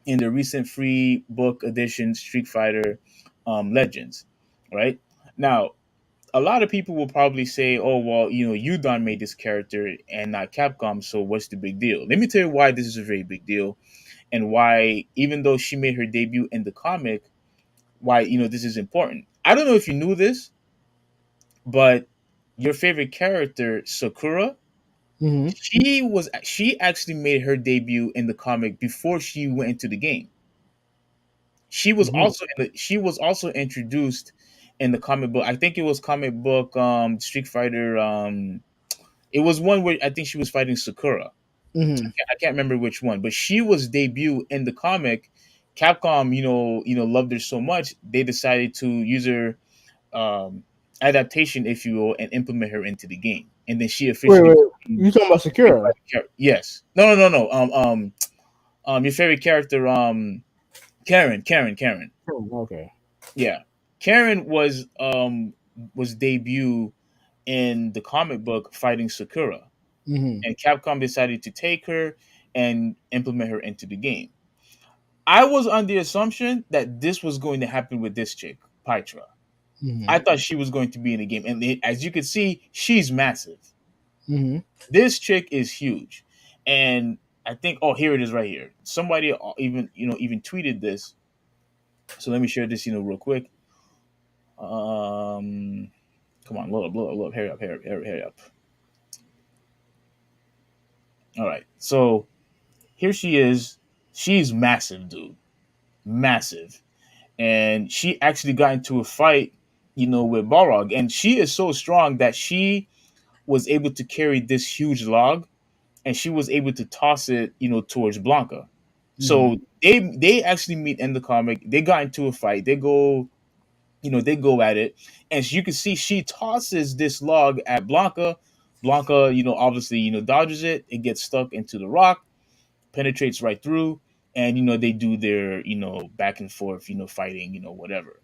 in the recent free book edition Street Fighter Legends, right? Now, a lot of people will probably say, "Oh, well, Udon made this character and not Capcom, so what's the big deal?" Let me tell you why this is a very big deal, and why, even though she made her debut in the comic, why this is important. I don't know if you knew this, but your favorite character, Sakura, Mm-hmm. she actually made her debut in the comic before she went into the game. Mm-hmm. She was also introduced in the comic book. I think it was comic book Street Fighter. It was one where I think she was fighting Sakura. Mm-hmm. I can't remember which one, but she was debut in the comic Capcom, loved her so much, they decided to use her um, adaptation, if you will, and implement her into the game. And then she Wait, officially wait. became You talking about Sakura? yes. No, no, no, no. Your favorite character, Karen. Oh, okay. Yeah, Karen was debut in the comic book fighting Sakura, Mm-hmm. and Capcom decided to take her and implement her into the game. I was on the assumption that this was going to happen with this chick, Pytra. Mm-hmm. I thought she was going to be in the game, and as you can see, she's massive. Mm-hmm. This chick is huge, and I think, oh, here it is right here. Somebody even tweeted this. So let me share this real quick. Um, Come on, load up, hurry up. All right, so here she is. She's massive, dude, massive, and she actually got into a fight, with Balrog, and she is so strong that she was able to carry this huge log, and she was able to toss it, towards Blanca. Mm-hmm. So they actually meet in the comic. They got into a fight. They go at it, and you can see she tosses this log at Blanca. Blanca, obviously, dodges it. It gets stuck into the rock, penetrates right through, and they do their, back and forth, fighting, whatever.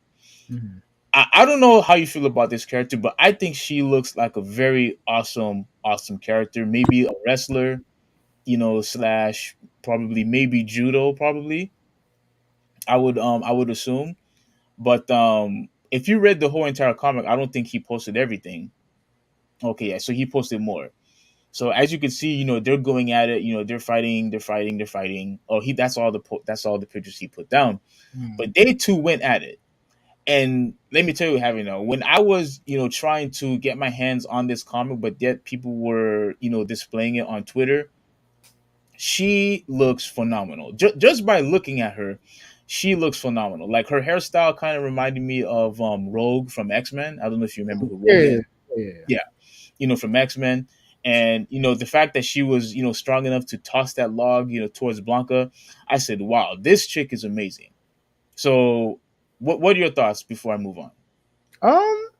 Mm-hmm. I don't know how you feel about this character, but I think she looks like a very awesome character. Maybe a wrestler, slash probably maybe judo, probably. I would assume. But if you read the whole entire comic, I don't think he posted everything. Okay, yeah, so he posted more. So as you can see, they're going at it. They're fighting, they're fighting. Oh, that's all the pictures he put down. Mm-hmm. But they two went at it. And let me tell you, having when I was, trying to get my hands on this comic, but yet people were, displaying it on Twitter, she looks phenomenal. Just by looking at her, she looks phenomenal. Like her hairstyle kind of reminded me of Rogue from X-Men. I don't know if you remember who Yeah, Rogue is. yeah, yeah. Yeah, from X-Men. And the fact that she was, strong enough to toss that log, towards Blanca, I said, wow, this chick is amazing. So what are your thoughts before I move on?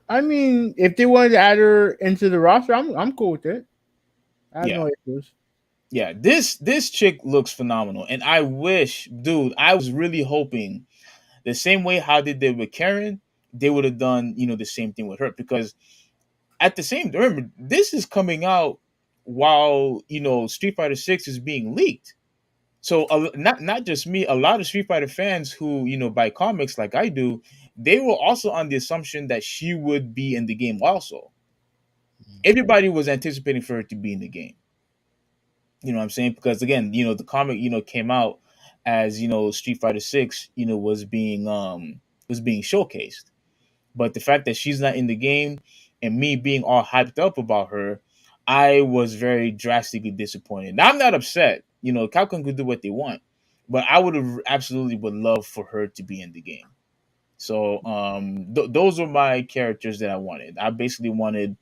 I mean, if they wanted to add her into the roster, I'm cool with it. I have Yeah. no issues. Yeah, this chick looks phenomenal, and I wish, dude, I was really hoping the same way how they did with Karen, they would have done, the same thing with her, because at the same, remember, this is coming out while Street Fighter Six is being leaked. So not just me, a lot of Street Fighter fans who buy comics like I do, they were also on the assumption that she would be in the game also. Everybody was anticipating for her to be in the game. You know what I'm saying? Because again, the comic, came out as, Street Fighter 6, was being showcased. But the fact that she's not in the game and me being all hyped up about her, I was very drastically disappointed. Now I'm not upset. Capcom could do what they want, but I would have absolutely would love for her to be in the game. So those were my characters that I wanted. I basically wanted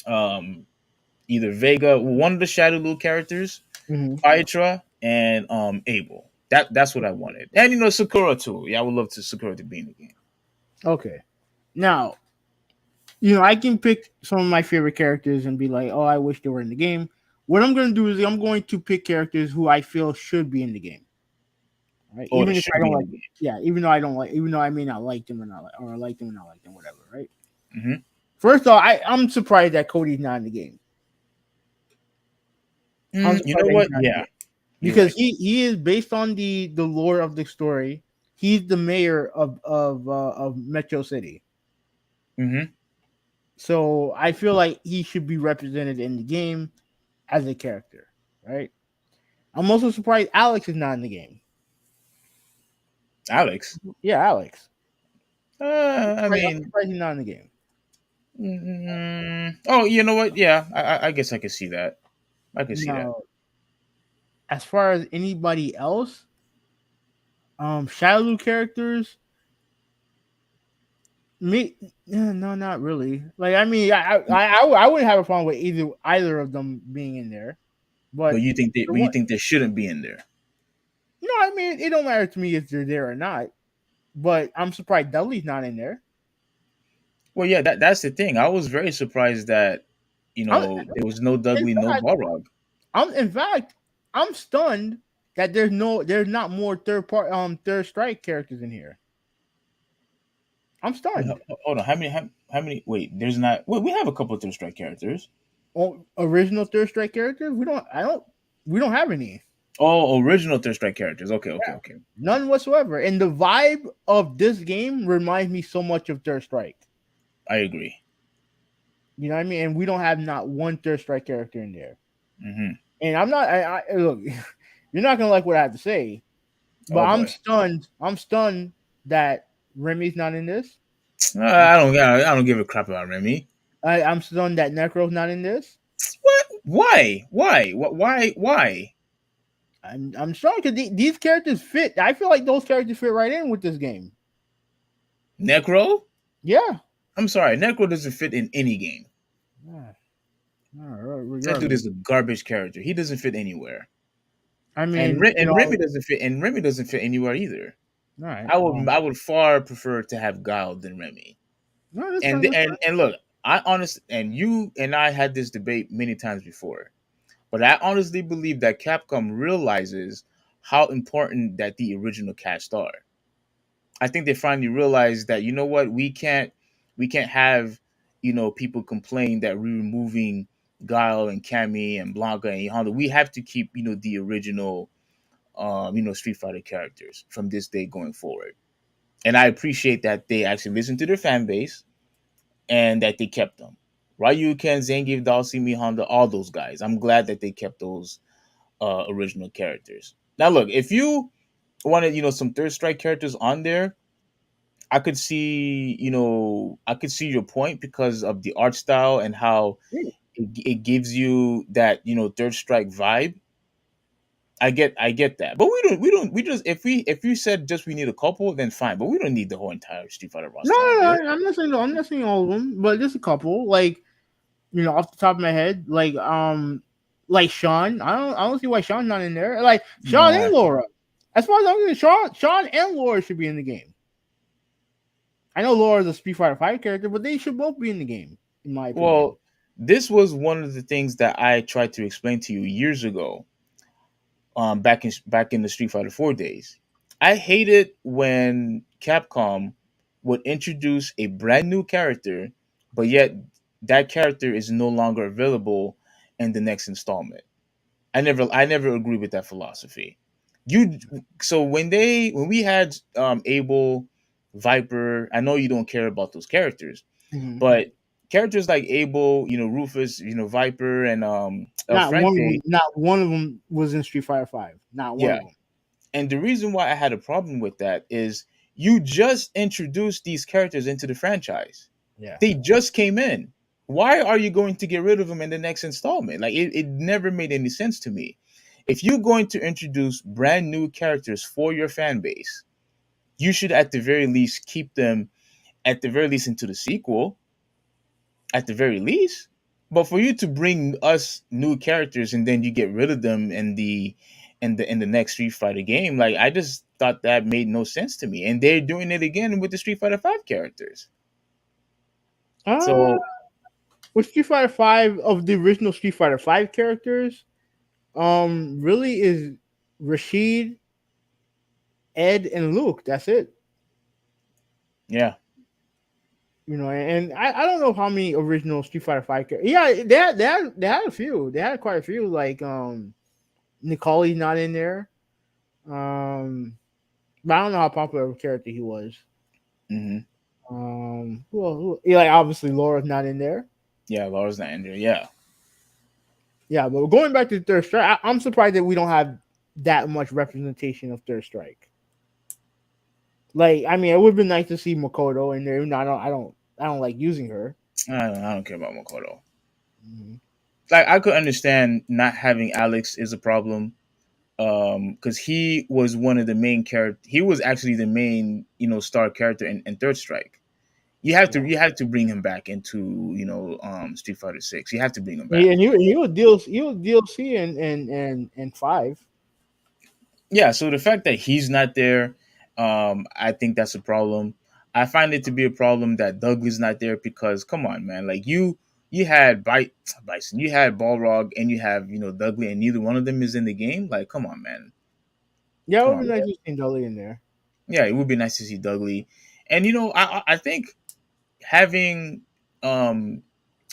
um either Vega, one of the Shadow Blue characters, Mm-hmm. Pietra, and Abel. That's what I wanted. And Sakura too. Yeah, I would love to Sakura to be in the game. Okay. Now, I can pick some of my favorite characters and be like, oh, I wish they were in the game. What I'm going to do is I'm going to pick characters who I feel should be in the game. Right? Or they Even if should I be don't in like, the game. yeah, even though I don't like, even though I may not like them or not, or I like them and not like them, whatever. Right? Hmm. First off, I'm surprised that Cody's not in the game. I'm You surprised know that he's what? not in the Yeah, game you're because right. he is based on the lore of the story. He's the mayor of Metro City. Hmm. So I feel like he should be represented in the game as a character, right? I'm also surprised Alex is not in the game. Alex. Yeah, Alex. I I'm mean, surprised he's not in the game. oh, you know what? Yeah, I guess I can see that. I can see that. Now, as far as anybody else, Shadow characters, me, no, not really. Like, I mean, I wouldn't have a problem with either of them being in there, But but you think the one, they shouldn't be in there? No, I mean it don't matter to me if they're there or not. But I'm surprised Dudley's not in there. Well, yeah, that's the thing. I was very surprised that I'm there was no in Dudley, no fact, Balrog. I'm in fact I'm stunned that there's not more third strike characters in here. I'm Wait, stunned. hold on. How many? Wait, there's not. Wait, we have a couple of third strike characters. Oh, original third strike characters? We don't have any. Oh, original third strike characters. Okay, okay, okay. None whatsoever. And the vibe of this game reminds me so much of Third Strike. I agree. You know what I mean? And we don't have not one Third Strike character in there. Mm-hmm. And I'm not. Look, you're not gonna like what I have to say, but Oh I'm boy. stunned. I'm stunned that Remy's not in this. I don't give a crap about Remy. I'm stunned that Necro's not in this. What? Why? Why? What? Why? I'm stunned because these characters fit. I feel like those characters fit right in with this game. Necro? Yeah. I'm sorry, Necro doesn't fit in any game. Yeah. That dude Regardless. is a garbage character. He doesn't fit anywhere. I And mean, Remy doesn't fit. And Remy doesn't fit anywhere either. all right. I would far prefer to have Guile than Remy. No, that's And fine. and look, I honestly, and you and I had this debate many times before, but I honestly believe that Capcom realizes how important that the original cast are. I think they finally realized that, you know what, we can't have, people complain that we're removing Guile and Cammy and Blanca and Honda. We have to keep, the original Street Fighter characters from this day going forward. And I appreciate that they actually listened to their fan base and that they kept them. Ryu, Ken, Zangief, Dalsimi, Honda, all those guys. I'm glad that they kept those original characters. Now, look, if you wanted, some third strike characters on there, I could see your point because of the art style and how it gives you that, third strike vibe. I get that, but we just if you said just we need a couple, then fine, but we don't need the whole entire Street Fighter No, roster on there. I'm not saying all of them, but just a couple. Like off the top of my head, like Sean. I don't see why Sean's not in there. Like Sean Nah. and Laura. As far as I'm concerned, Sean and Laura should be in the game. I know Laura's a Street Fighter 5 character, but they should both be in the game, in my opinion. Well, this was one of the things that I tried to explain to you years ago, back in the Street Fighter 4 days. I hated when Capcom would introduce a brand new character, but yet that character is no longer available in the next installment. I never agree with that philosophy. You so when we had Abel, Viper, I know you don't care about those characters, Mhm. but characters like Abel, Rufus, Viper, and El Frente, Not one of them was in Street Fighter 5. Not one yeah. of them. And the reason why I had a problem with that is you just introduced these characters into the franchise. Yeah. They just came in. Why are you going to get rid of them in the next installment? Like it never made any sense to me. If you're going to introduce brand new characters for your fan base, you should at the very least keep them at the very least into the sequel, at the very least. But for you to bring us new characters and then you get rid of them in the next Street Fighter game, like I just thought that made no sense to me. And they're doing it again with the Street Fighter 5 characters. So With Street Fighter 5 of the original Street Fighter 5 characters, really is Rashid, Ed, and Luke. That's it. yeah. And I don't know how many original Street Fighter 5 characters. Yeah, they had a few. They had quite a few. Like Nicoli's not in there. But I don't know how popular of a character he was. Mm-hmm. Like obviously Laura's not in there. Yeah, Laura's not in there. Yeah. Yeah, but going back to Third Strike, I'm surprised that we don't have that much representation of Third Strike. Like, I mean, it would have been nice to see Makoto in there. I don't like using her. I don't care about Makoto. Mm-hmm. Like I could understand not having Alex is a problem, because he was one of the main character. He was actually the main star character in Third Strike. You have to bring him back into Street Fighter 6. You have to bring him back. Yeah, and he was DLC in 5. Yeah, so the fact that he's not there, I think that's a problem. I find it to be a problem that Douglas not there because come on, man, like you had Bison, you had Balrog, and you have Dudley, and neither one of them is in the game. Like, come on, man, Yeah, it come would on, be nice man. to see Dolly in there. Yeah, it would be nice to see Dudley, and I think having um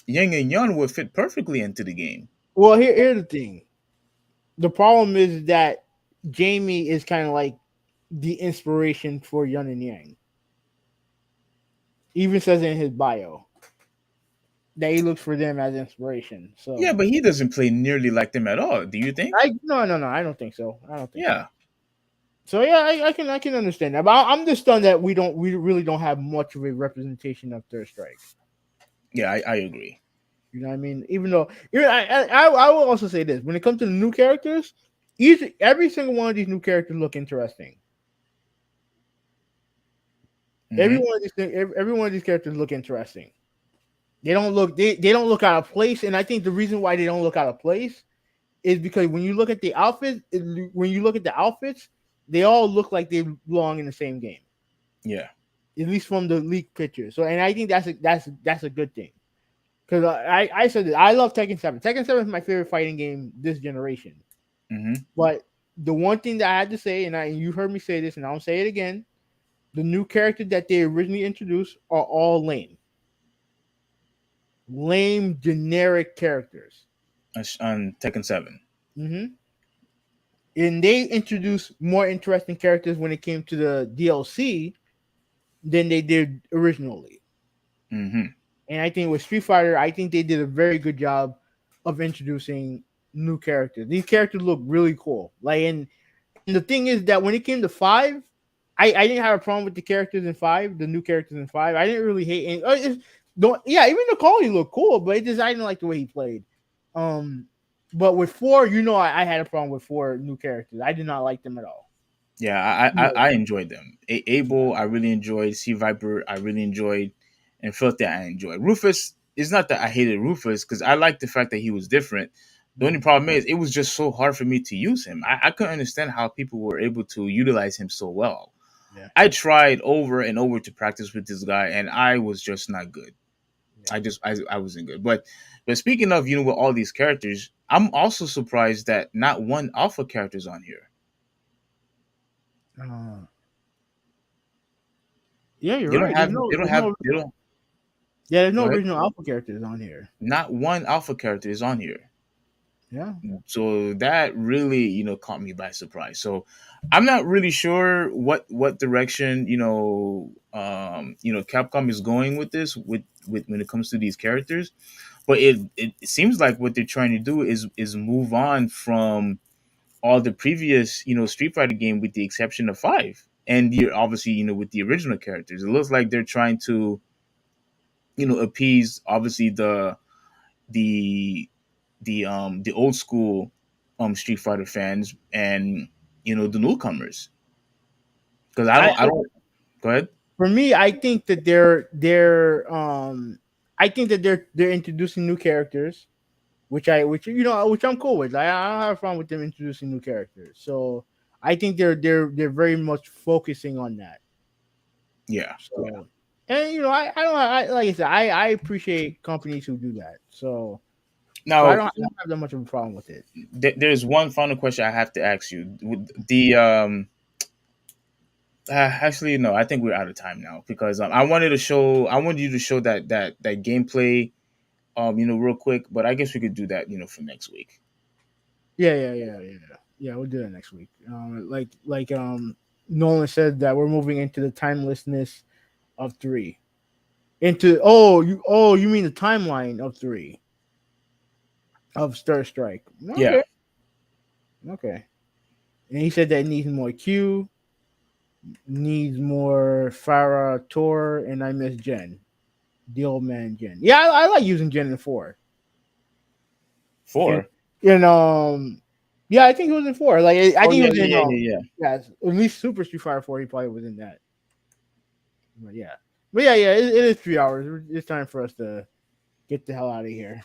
Yang and Yun would fit perfectly into the game. Well, here's the thing. The problem is that Jamie is kind of like the inspiration for Yun and Yang. He even says it in his bio that he looks for them as inspiration. Yeah, So but he doesn't play nearly like them at all. Do you think? I no, I don't think so. I don't think so. Yeah, So yeah, I can understand that, but I'm just stunned that we really don't have much of a representation of Third Strike. yeah, I agree. You know what I mean? Even though I will also say this: when it comes to the new characters, every single one of these new characters look interesting. Hmm. Every one of these characters look interesting. They don't look out of place, and I think the reason why they don't look out of place is because when you look at the outfits, they all look like they belong in the same game, Yeah. at least from the leaked pictures. So, and I think that's a good thing because I said that I love Tekken 7. Tekken 7 is my favorite fighting game this generation. Hmm. But the one thing that I had to say, and you heard me say this, and I'll say it again: the new characters that they originally introduced are all lame generic characters. On Tekken 7. Mm-hmm. And they introduced more interesting characters when it came to the DLC than they did originally. Hmm. And I think with Street Fighter, I think they did a very good job of introducing new characters. These characters look really cool. Like, and the thing is that when it came to five, I didn't have a problem with the characters in five, the new characters in five. I didn't really hate any. Don't yeah, even Nicole looked cool, but I didn't like the way he played. Um, but with four, I had a problem with four new characters. I did not like them at all. Yeah, Yeah, I enjoyed them. Abel, I really enjoyed. Sea Viper, I really enjoyed. And Filthy, I enjoyed. Rufus, it's not that I hated Rufus because I liked the fact that he was different. The only problem is it was just so hard for me to use him. I couldn't understand how people were able to utilize him so well. yeah, I tried over and over to practice with this guy, and I was just not good. yeah. I wasn't good. But speaking of with all these characters, I'm also surprised that not one alpha character is on here. Uh, yeah, you're They don't right. have they don't have they don't There's no go ahead. original alpha characters on here. Not one alpha character is on here. Yeah. So that really, caught me by surprise. So I'm not really sure what direction, Capcom is going with this with when it comes to these characters. But it seems like what they're trying to do is move on from all the previous, Street Fighter game with the exception of five. And you're obviously, with the original characters. It looks like they're trying to, appease obviously the the old school Street Fighter fans and the newcomers. Because I I don't go ahead. For me, I think that they're introducing new characters, which I'm cool with. I don't have a problem with them introducing new characters. So I think they're very much focusing on that. Yeah, yeah. So and I don't like I said I appreciate companies who do that. So Now I don't have that much of a problem with it. there's one final question I have to ask you. The actually no, I think we're out of time now because I wanted you to show that gameplay real quick, but I guess we could do that for next week. Yeah. We'll do that next week. Nolan said that we're moving into the timelessness of three. You mean the timeline of three of Star Strike? Yeah. Okay. And he said that it needs more Q, needs more Farah Tor, and I miss Jen, the old man Jen. Yeah, I like using Jen in four. And, 4. and yeah, I think he was in four. Like I Oh think he yeah, was in yeah, yeah, yeah. yeah, at least Super Street Fighter 4. He probably was in that. But yeah. It is 3 hours. It's time for us to get the hell out of here.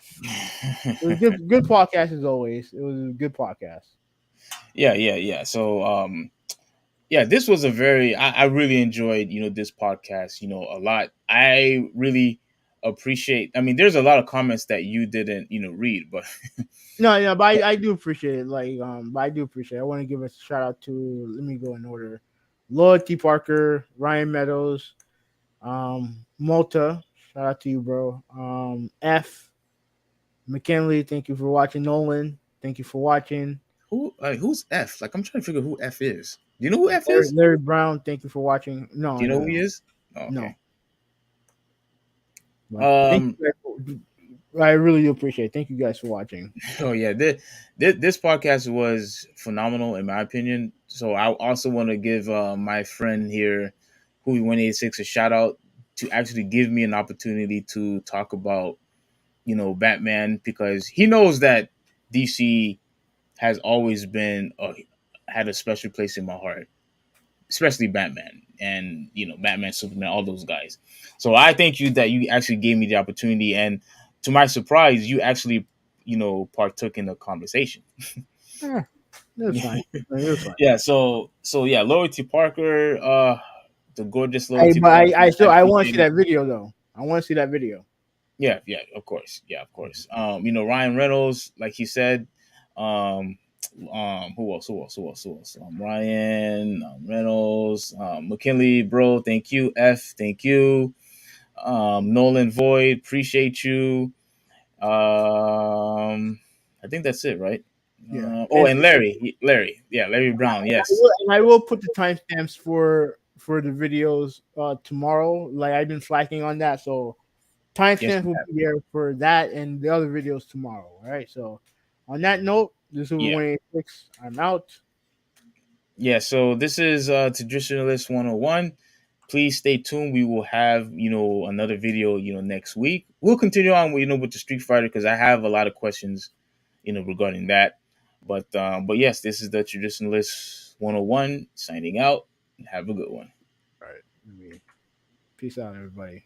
It was good podcast as always. It was a good podcast. Yeah. So yeah, this was a very I really enjoyed, this podcast, a lot. I really appreciate, I mean, there's a lot of comments that you didn't, read, but No, yeah, but I do appreciate it. Like, but I do appreciate it. I want to give a shout out to. Let me go in order. Loyalty Parker, Ryan Meadows, Malta. Shout out to you, bro. F. McKinley, thank you for watching. Nolan, thank you for watching. who's F? Like, I'm trying to figure who F is. Do you know who F Larry, is? Larry Brown, thank you for watching. Do No, you know no, who he no, is? Oh, no. okay. But thank Um, you guys. I really do appreciate it. Thank you guys for watching. oh yeah, this podcast was phenomenal in my opinion. So I also want to give my friend here, Who186, a shout out to actually give me an opportunity to talk about, Batman, because he knows that DC has always had a special place in my heart, especially Batman and Batman, Superman, all those guys. So I thank you that you actually gave me the opportunity, and to my surprise, you actually partook in the conversation. Eh, that's fine. It was fine. Yeah. So yeah, Loyalty Parker, the gorgeous Hey, Loyalty but Parker. I I still I want to see appreciate it. that video though. I want to see that video. Yeah, of course. Yeah, of course. Ryan Reynolds, like he said. Um, who else? Ryan Reynolds, McKinley, bro. Thank you. F, thank you. Nolan Void, appreciate you. I think that's it, right? Yeah, And Larry, yeah, Larry Brown, yes, I will put the timestamps for the videos tomorrow. Like I've been slacking on that, so yes, timestamps you will have. be there for that and the other videos tomorrow. All right. So on that note, this is Yeah, 186. I'm out. yeah. So this is Traditionalist 101. Please stay tuned. We will have another video next week. We'll continue on with the Street Fighter because I have a lot of questions regarding that. But yes, this is the Traditionalist 101 signing out. Have a good one. All right. Peace out, everybody.